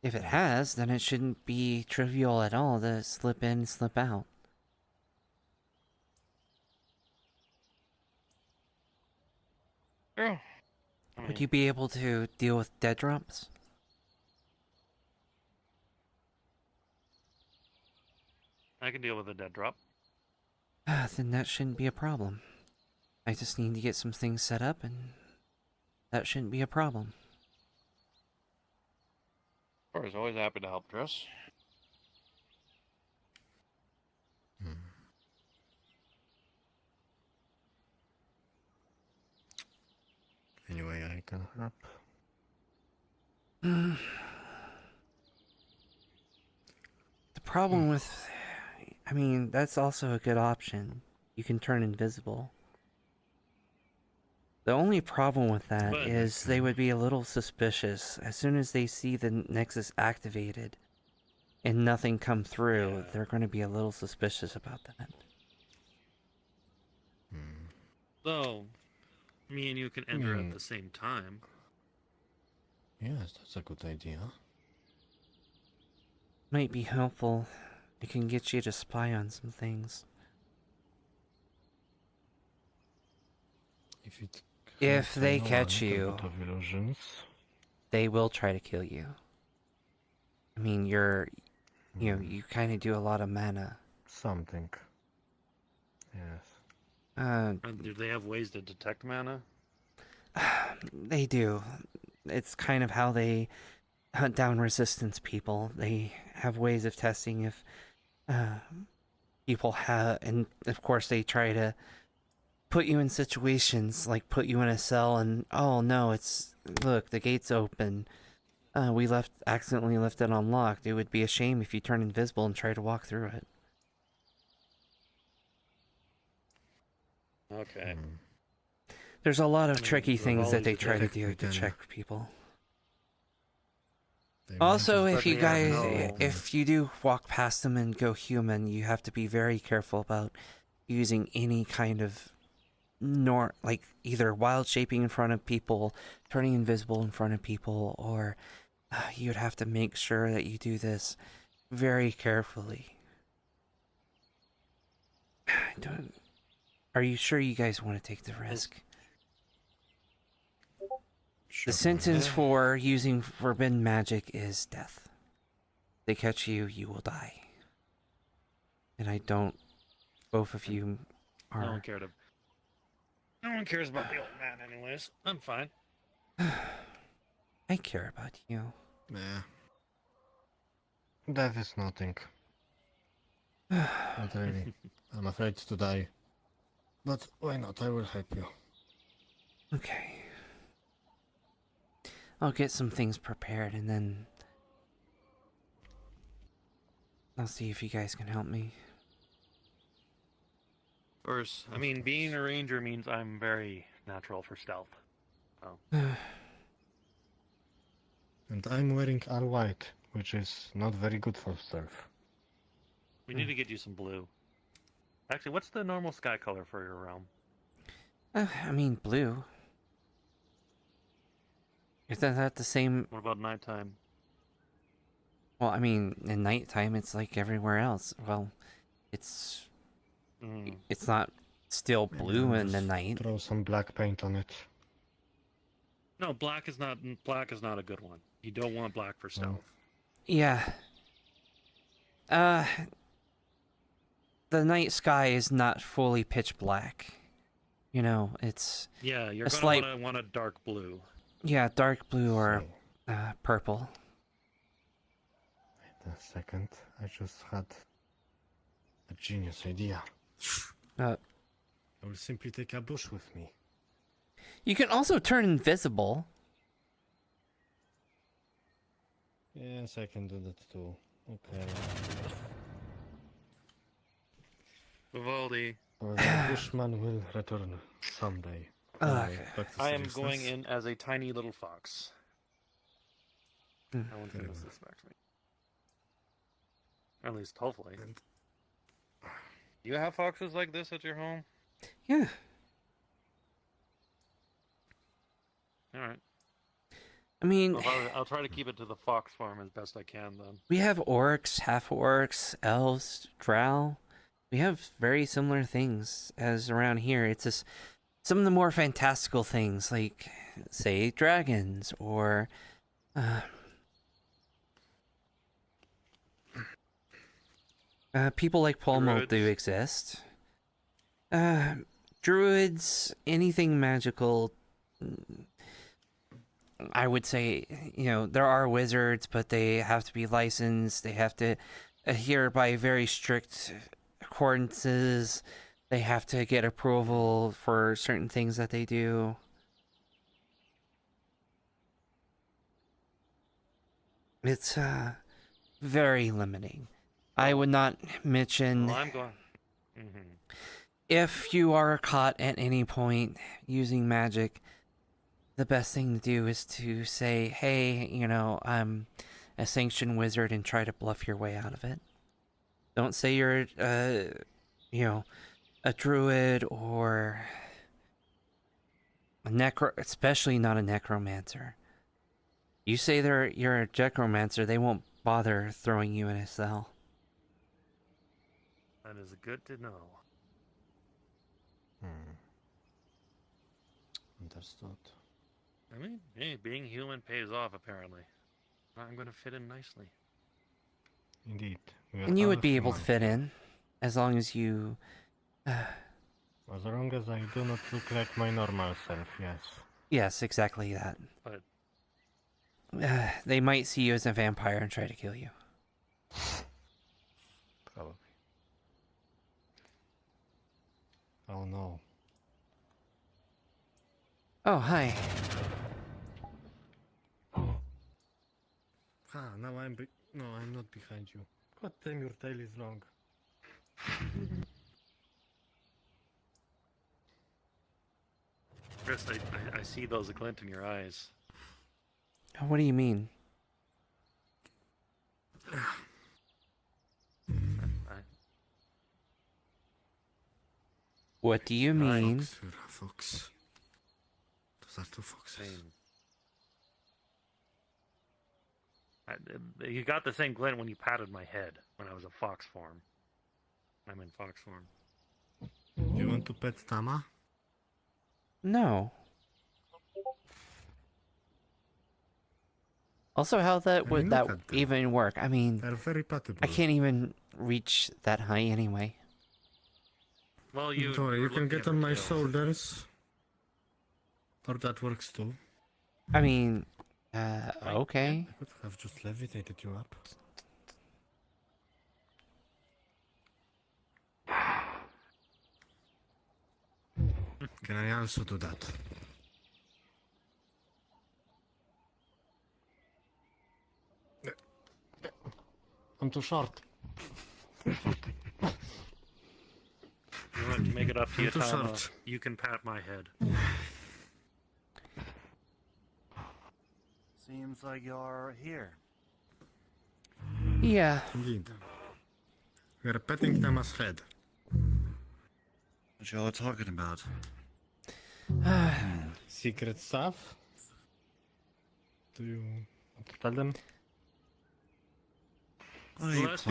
If it has, then it shouldn't be trivial at all to slip in, slip out. Yeah. Would you be able to deal with dead drops? I can deal with a dead drop. Then that shouldn't be a problem. I just need to get some things set up and that shouldn't be a problem. Of course, always happy to help, Chris. Anyway, I can help. The problem with... I mean, that's also a good option. You can turn invisible. The only problem with that is they would be a little suspicious. As soon as they see the nexus activated and nothing come through, they're going to be a little suspicious about that. So, me and you can enter at the same time. Yes, that's a good idea. Might be helpful. It can get you to spy on some things. If they catch you, they will try to kill you. I mean, you kind of do a lot of mana. Something. Yes. Do they have ways to detect mana? They do. It's kind of how they hunt down resistance people. They have ways of testing if people have, and of course they try to put you in situations like put you in a cell and oh no, look, the gate's open. We accidentally left it unlocked. It would be a shame if you turn invisible and try to walk through it. Okay. There's a lot of tricky things that they try to do to check people. Also, if you do walk past them and go human, you have to be very careful about using any kind of like either wild shaping in front of people, turning invisible in front of people, or you'd have to make sure that you do this very carefully. Are you sure you guys want to take the risk? The sentence for using forbidden magic is death. If they catch you, you will die. And both of you are... No one cares about the old man anyways. I'm fine. I care about you. Yeah. Death is nothing. Not really. I'm afraid to die. But why not? I will help you. Okay. I'll get some things prepared and then I'll see if you guys can help me. Of course. I mean, being a ranger means I'm very natural for stealth. So. And I'm wearing all white, which is not very good for stealth. We need to get you some blue. Actually, what's the normal sky color for your realm? I mean, blue. Isn't that the same? What about nighttime? Well, I mean, in nighttime, it's like everywhere else. Well, it's not still blue in the night. Throw some black paint on it. No, black is not a good one. You don't want black for stealth. Yeah. The night sky is not fully pitch black. You know, it's Yeah, you're a gonna slight, want a dark blue. yeah, dark blue or purple. Wait a second. I just had a genius idea. I will simply take a bush with me. You can also turn invisible. Yes, I can do that too. Okay. Vivaldi. The bushman will return someday. Back to I am seriousness. going in as a tiny little fox. No one's gonna suspect me. At least, hopefully. You have foxes like this at your home? Yeah. Alright. I mean, I'll try to keep it to the fox farm as best I can then. we have orcs, half-orcs, elves, drow. We have very similar things as around here. It's just some of the more fantastical things, like, say, dragons, or... people like Palmo do exist. Druids, anything magical... I would say, you know, there are wizards, but they have to be licensed. They have to adhere by very strict accordances. They have to get approval for certain things that they do. It's very limiting. I would not mention... Well, I'm going... If you are caught at any point using magic, the best thing to do is to say, hey, you know, I'm a sanctioned wizard, and try to bluff your way out of it. Don't say you're, you know, a druid or a especially not a necromancer. You say you're a necromancer, they won't bother throwing you in a cell. That is good to know. Understood. I mean, hey, being human pays off, apparently. I'm going to fit in nicely. Indeed. And you would be able to fit in, as long as you... As long as I do not look like my normal self, yes. Yes, exactly that. But... they might see you as a vampire and try to kill you. Probably. Oh no. Oh, hi. Now no, I'm not behind you. God damn, your tail is long. Chris, I see those glint in your eyes. What do you mean? What do you mean? Fox. Those are two foxes. You got the same glint when you patted my head when I was a fox form. I'm in fox form. Do you want to pet Tama? No. Also, how would that even work? I mean, they're very patable. I can't even reach that high anyway. Well, you can get on my shoulders. Or that works too. I mean, okay. I could have just levitated you up. Can I also do that? I'm too short. You want to make it up to you, Too Tama. short. You can pat my head. Seems like you're here. Yeah. Indeed. We are petting Tama's head. What y'all talking about? Secret stuff? Do you want to tell them?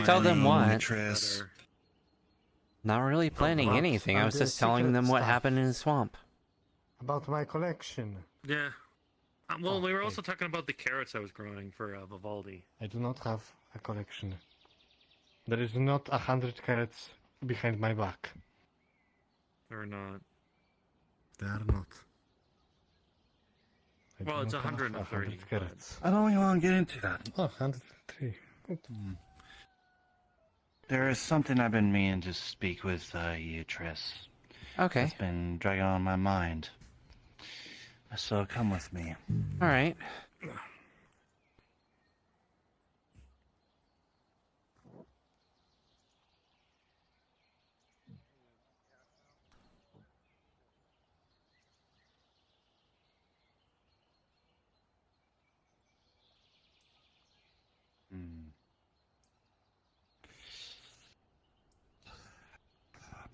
Tell them what? Better. Not really planning anything. I was just telling them what happened in the swamp. About my collection. Yeah. Well, we were also talking about the carrots I was growing for Vivaldi. I do not have a collection. There is not 100 carrots behind my back. Or not. They are not. Well, it's 130 carrots. I don't even want to get into that. Oh, 103. There is something I've been meaning to speak with you, Triss. Okay. It's been dragging on my mind. So come with me. All right.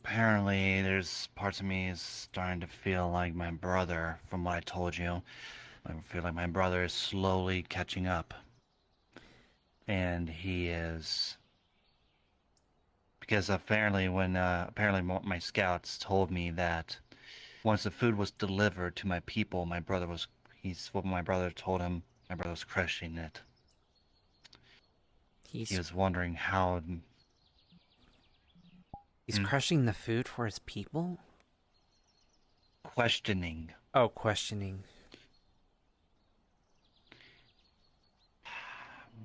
Apparently, there's parts of me is starting to feel like my brother, from what I told you. I feel like my brother is slowly catching up. And he is... Because apparently my scouts told me that once the food was delivered to my people, my brother was crushing it. He was wondering how... He's crushing the food for his people? Questioning. Oh, questioning.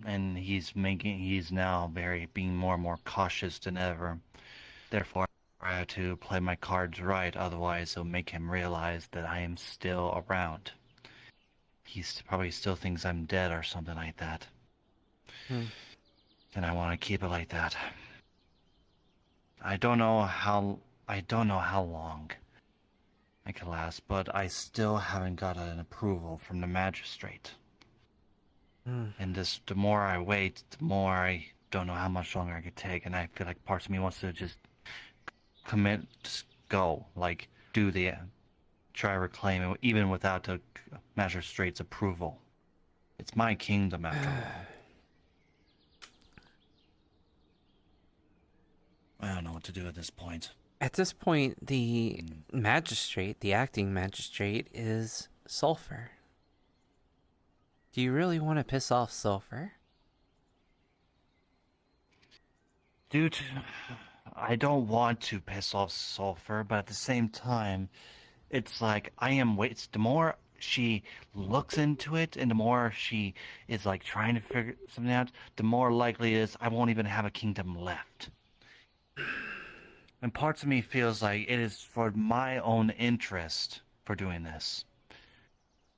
And he's now being more and more cautious than ever. Therefore, I have to play my cards right, otherwise it'll make him realize that I am still around. He probably still thinks I'm dead or something like that. And I want to keep it like that. I don't know how long I could last, but I still haven't got an approval from the magistrate. And the more I wait, the more I don't know how much longer I could take, and I feel like parts of me wants to just commit, just go, like try to reclaim it, even without the magistrate's approval. It's my kingdom after all. I don't know what to do at this point. At this point, the magistrate, the acting magistrate, is Sulfur. Do you really want to piss off Sulfur? Dude, I don't want to piss off Sulfur, but at the same time, it's like the more she looks into it and the more she is like trying to figure something out, the more likely it is I won't even have a kingdom left. And parts of me feels like it is for my own interest for doing this.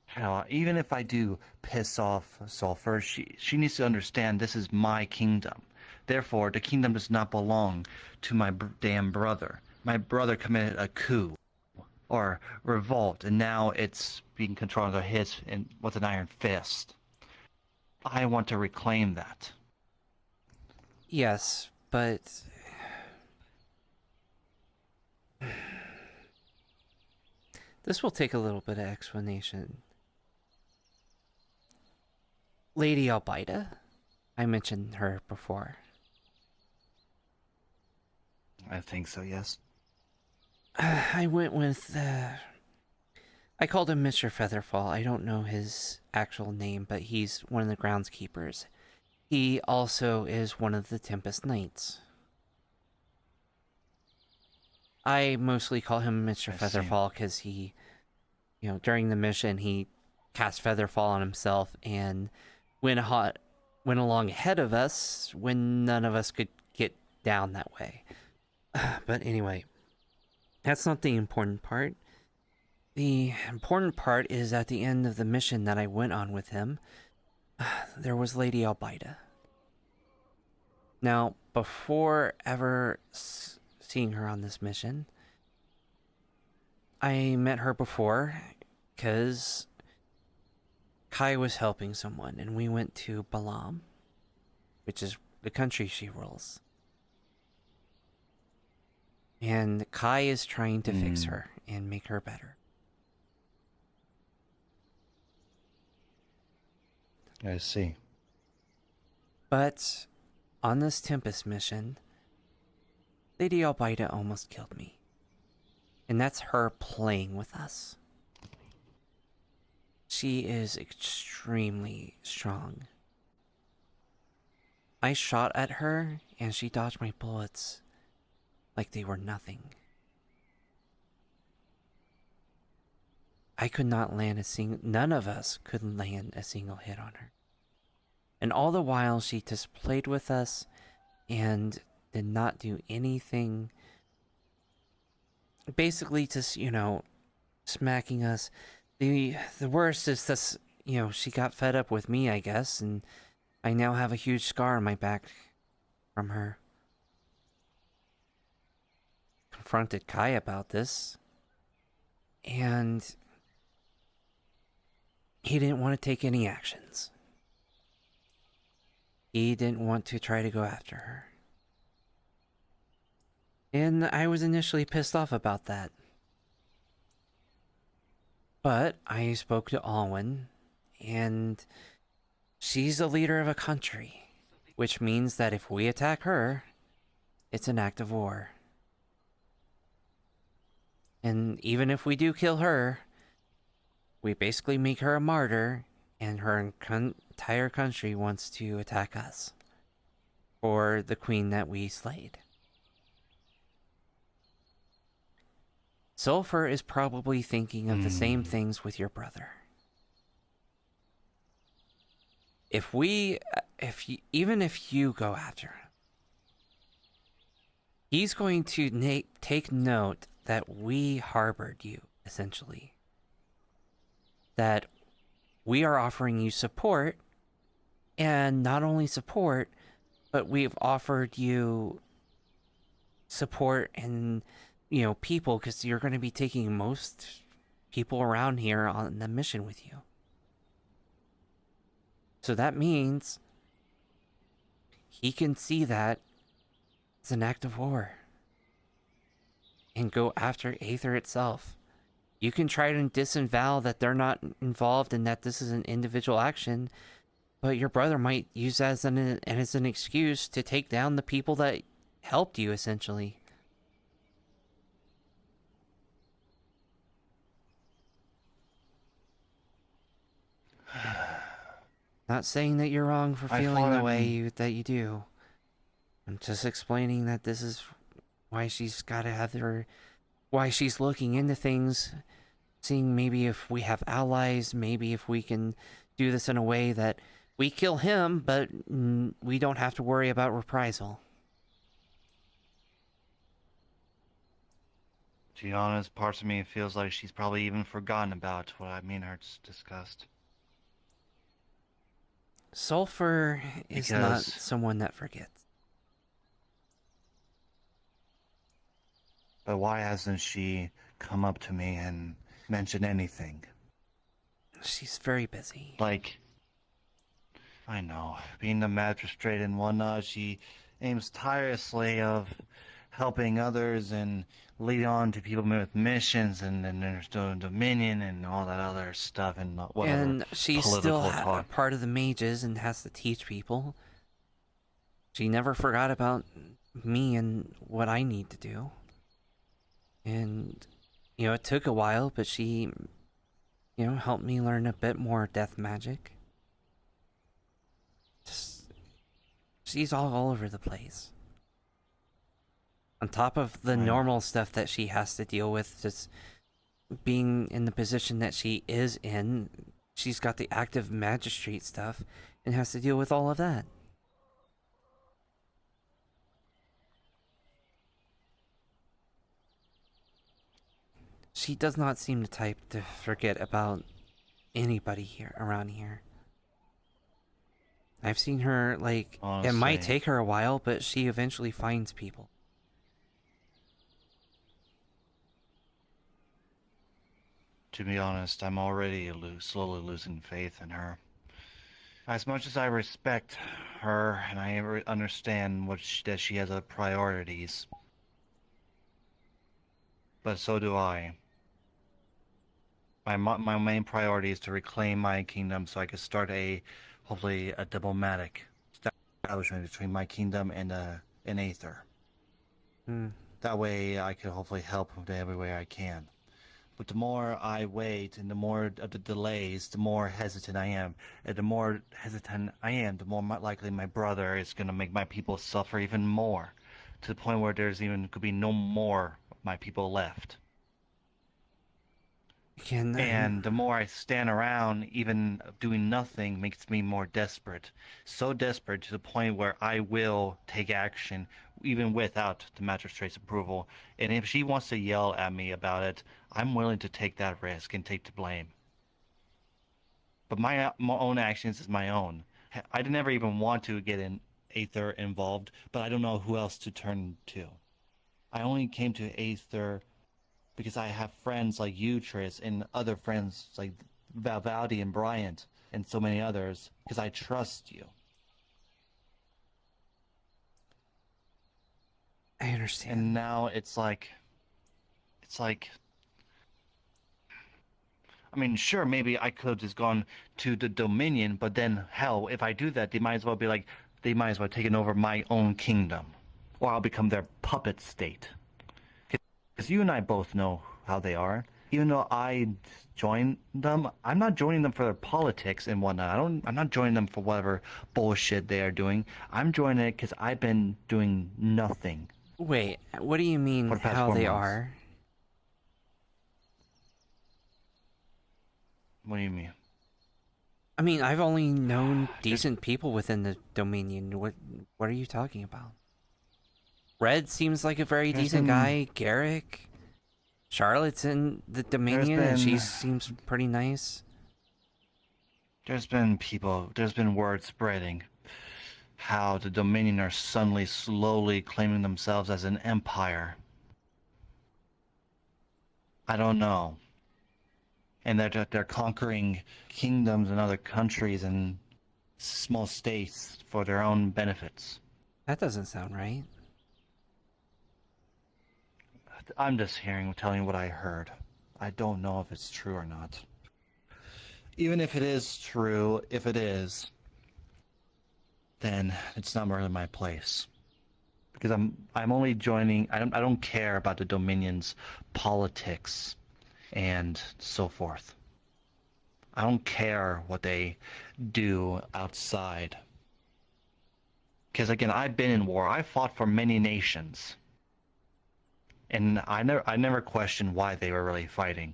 Hell, even if I do piss off Sulfur, she needs to understand this is my kingdom. Therefore, the kingdom does not belong to my damn brother. My brother committed a coup or revolt, and now it's being controlled under his with an iron fist. I want to reclaim that. Yes, but this will take a little bit of explanation. Lady Albaida? I mentioned her before. I think so, yes. I went with, I called him Mr. Featherfall. I don't know his actual name, but he's one of the groundskeepers. He also is one of the Tempest Knights. I mostly call him Mr. Featherfall because he, during the mission, he cast Featherfall on himself and went along ahead of us when none of us could get down that way. But anyway, that's not the important part. The important part is at the end of the mission that I went on with him, there was Lady Albaida. Now, before ever seeing her on this mission, I met her before because Kai was helping someone, and we went to Balam, which is the country she rules. And Kai is trying to fix her and make her better. I see. But on this Tempest mission, Lady Albaida almost killed me. And that's her playing with us. She is extremely strong. I shot at her, and she dodged my bullets like they were nothing. I could not land a single... None of us could land a single hit on her. And all the while, she just played with us and did not do anything. Basically, just, you know, smacking us. The worst is this, you know, she got fed up with me, I guess, and I now have a huge scar on my back from her. Confronted Kai about this, and he didn't want to take any actions. He didn't want to try to go after her. And I was initially pissed off about that. But I spoke to Alwyn, and she's the leader of a country, which means that if we attack her, it's an act of war. And even if we do kill her, we basically make her a martyr, and her entire country wants to attack us for the queen that we slayed. Sulfur is probably thinking of the same things with your brother. Even if you go after him, he's going to take note that we harbored you, essentially. That we are offering you support, and not only support, but we've offered you support and, you know, people, because you're going to be taking most people around here on the mission with you. So that means he can see that it's an act of war and go after Aether itself. You can try to disavow that they're not involved and that this is an individual action, but your brother might use that as an excuse to take down the people that helped you, essentially. Not saying that you're wrong for feeling the way that you do. I'm just explaining that this is why she's got to have her... Why she's looking into things, seeing maybe if we have allies, maybe if we can do this in a way that we kill him, but we don't have to worry about reprisal. To be honest, parts of me feels like she's probably even forgotten about what I mean her discussed. Sulfur is not someone that forgets. But why hasn't she come up to me and mentioned anything? She's very busy. Like, I know, being the magistrate and whatnot, she aims tirelessly of helping others and leading on to people with missions, and then there's the Dominion and all that other stuff and whatever. And she's still a part of the mages and has to teach people. She never forgot about me and what I need to do. And, you know, it took a while, but she, you know, helped me learn a bit more death magic. Just, she's all over the place. On top of the normal stuff that she has to deal with, just being in the position that she is in, she's got the active magistrate stuff and has to deal with all of that. She does not seem the type to forget about anybody here around here. I've seen her, like, honestly, it might take her a while, but she eventually finds people. To be honest, I'm already slowly losing faith in her. As much as I respect her and I understand that she has other priorities, but so do I. My main priority is to reclaim my kingdom so I can start hopefully a diplomatic. establishment between my kingdom and Aether. Hmm. That way I could hopefully help in every way I can. But the more I wait and the more of the delays, the more hesitant I am. And the more hesitant I am, the more likely my brother is going to make my people suffer even more. To the point where could be no more of my people left. And the more I stand around, even doing nothing, makes me more desperate. So desperate to the point where I will take action, even without the magistrate's approval. And if she wants to yell at me about it, I'm willing to take that risk and take the blame. But my own actions is my own. I never even want to get Aether involved, but I don't know who else to turn to. I only came to Aether because I have friends like you, Tris, and other friends like Valvaldi and Bryant, and so many others, because I trust you. I understand. And now it's like, I mean, sure, maybe I could have just gone to the Dominion, but then, hell, if I do that, they might as well taking over my own kingdom. Or I'll become their puppet state. Because you and I both know how they are. Even though I join them, I'm not joining them for their politics and whatnot. I'm not joining them for whatever bullshit they are doing. I'm joining it because I've been doing nothing. Wait, what do you mean for the past how 4 they months. are? What do you mean? I mean, I've only known decent people within the Dominion. What are you talking about? Red seems like a very decent guy. Garrick, Charlotte's in the Dominion, and she seems pretty nice. There's been word spreading how the Dominion are suddenly slowly claiming themselves as an empire. I don't know. And they're conquering kingdoms and other countries and small states for their own benefits. That doesn't sound right. I'm just telling you what I heard. I don't know if it's true or not. Even if it is true, if it is, then it's not really my place. Because I'm only joining. I don't care about the Dominion's politics and so forth. I don't care what they do outside. Because again, I've been in war. I fought for many nations. And I never questioned why they were really fighting.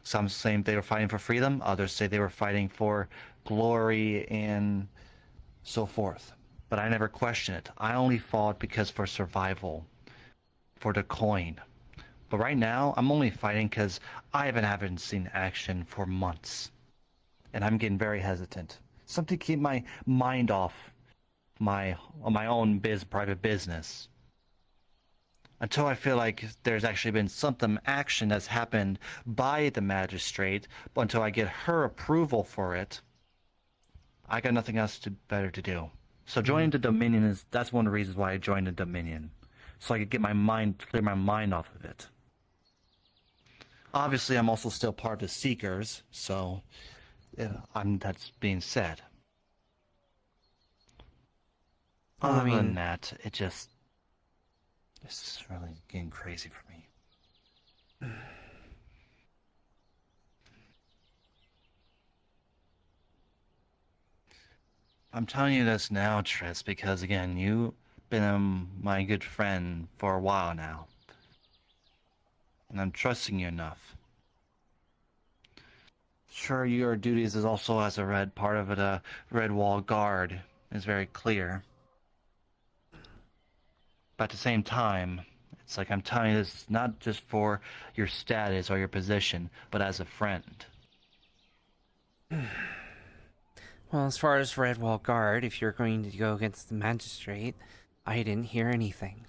Some say they were fighting for freedom, others say they were fighting for glory and so forth. But I never questioned it. I only fought because for survival, for the coin. But right now, I'm only fighting because I haven't seen action for months. And I'm getting very hesitant. Something to keep my mind off my own private business. Until I feel like there's actually been some action that's happened by the magistrate, but until I get her approval for it, I got nothing else better to do. So joining the Dominion that's one of the reasons why I joined the Dominion. So I could clear my mind off of it. Obviously, I'm also still part of the Seekers, so that's being said. Other than that, it's really getting crazy for me. I'm telling you this now, Tris, because again, you've been my good friend for a while now. And I'm trusting you enough. Sure, your duties is also as a part of the Red Wall Guard is very clear. But at the same time, it's like I'm telling you this not just for your status or your position, but as a friend. Well, as far as Red Wall Guard, if you're going to go against the magistrate, I didn't hear anything.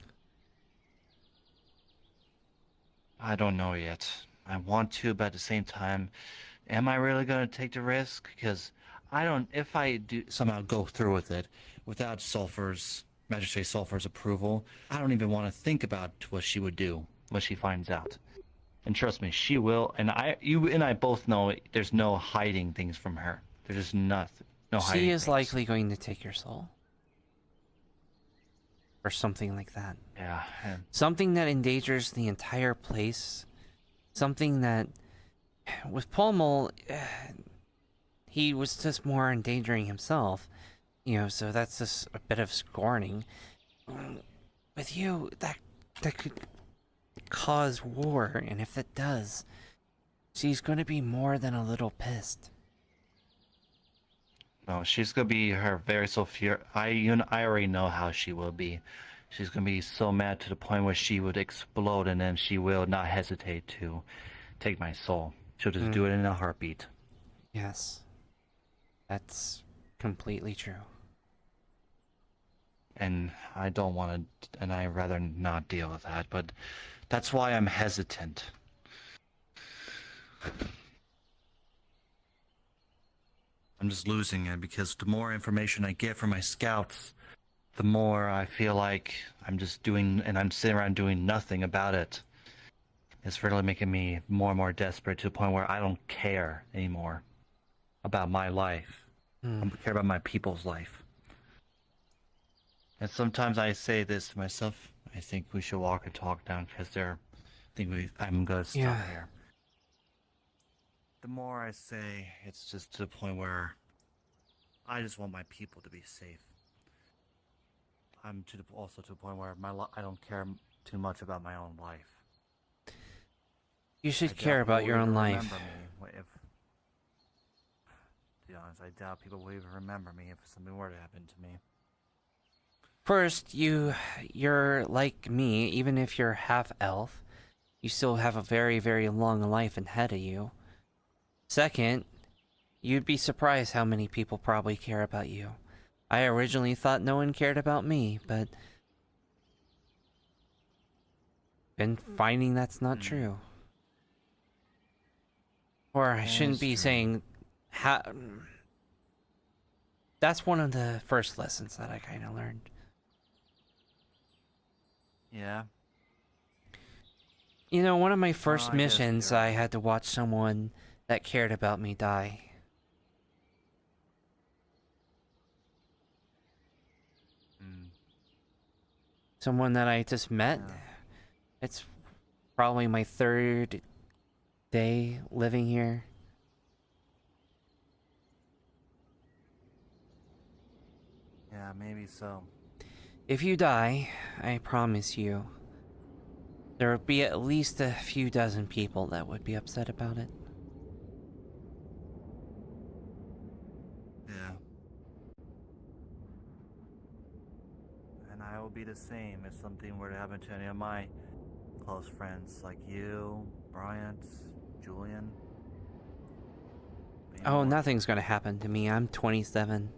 I don't know yet. I want to, but at the same time, am I really going to take the risk? Because if I do somehow go through with it without Magistrate Sulfur's approval, I don't even want to think about what she would do when she finds out. And trust me, she will. And you and I both know there's no hiding things from her. There's just no No she hiding is place. likely going to take your soul. Or something like that. Yeah. And Something that endangers the entire place. Something that, with Pommel, he was just more endangering himself. You know, so that's just a bit of scorning. With you, that could cause war, and if it does, she's going to be more than a little pissed. no, she's gonna be her very so fear. I already know how she will be. She's gonna be so mad to the point where she would explode, and then she will not hesitate to take my soul. She'll just do it in a heartbeat. Yes. That's completely true. And I don't want to, and I'd rather not deal with that, but that's why I'm hesitant. I'm just losing it because the more information I get from my scouts, the more I feel like I'm just doing, and I'm sitting around doing nothing about it. It's really making me more and more desperate to the point where I don't care anymore about my life. I don't care about my people's life. And sometimes I say this to myself, I think we should walk and talk down because I'm gonna stop here. The more I say, it's just to the point where I just want my people to be safe. I'm also to the point where I don't care too much about my own life. You should care about your own life. To be honest, I doubt people will even remember me if something were to happen to me. First, you're like me, even if you're half elf, you still have a very, very long life ahead of you. Second, you'd be surprised how many people probably care about you. I originally thought no one cared about me, but been finding that's not true. Or I shouldn't be saying that's one of the first lessons that I kind of learned. Yeah. You know, one of my first I guess missions, I had to watch someone that cared about me die. Someone that I just met. It's probably my third day living here. Yeah, maybe so. If you die, I promise you, there will be at least a few dozen people that would be upset about it. Yeah. And I will be the same if something were to happen to any of my close friends, like you, Bryant, Julian. Oh, nothing's gonna happen to me. I'm 27.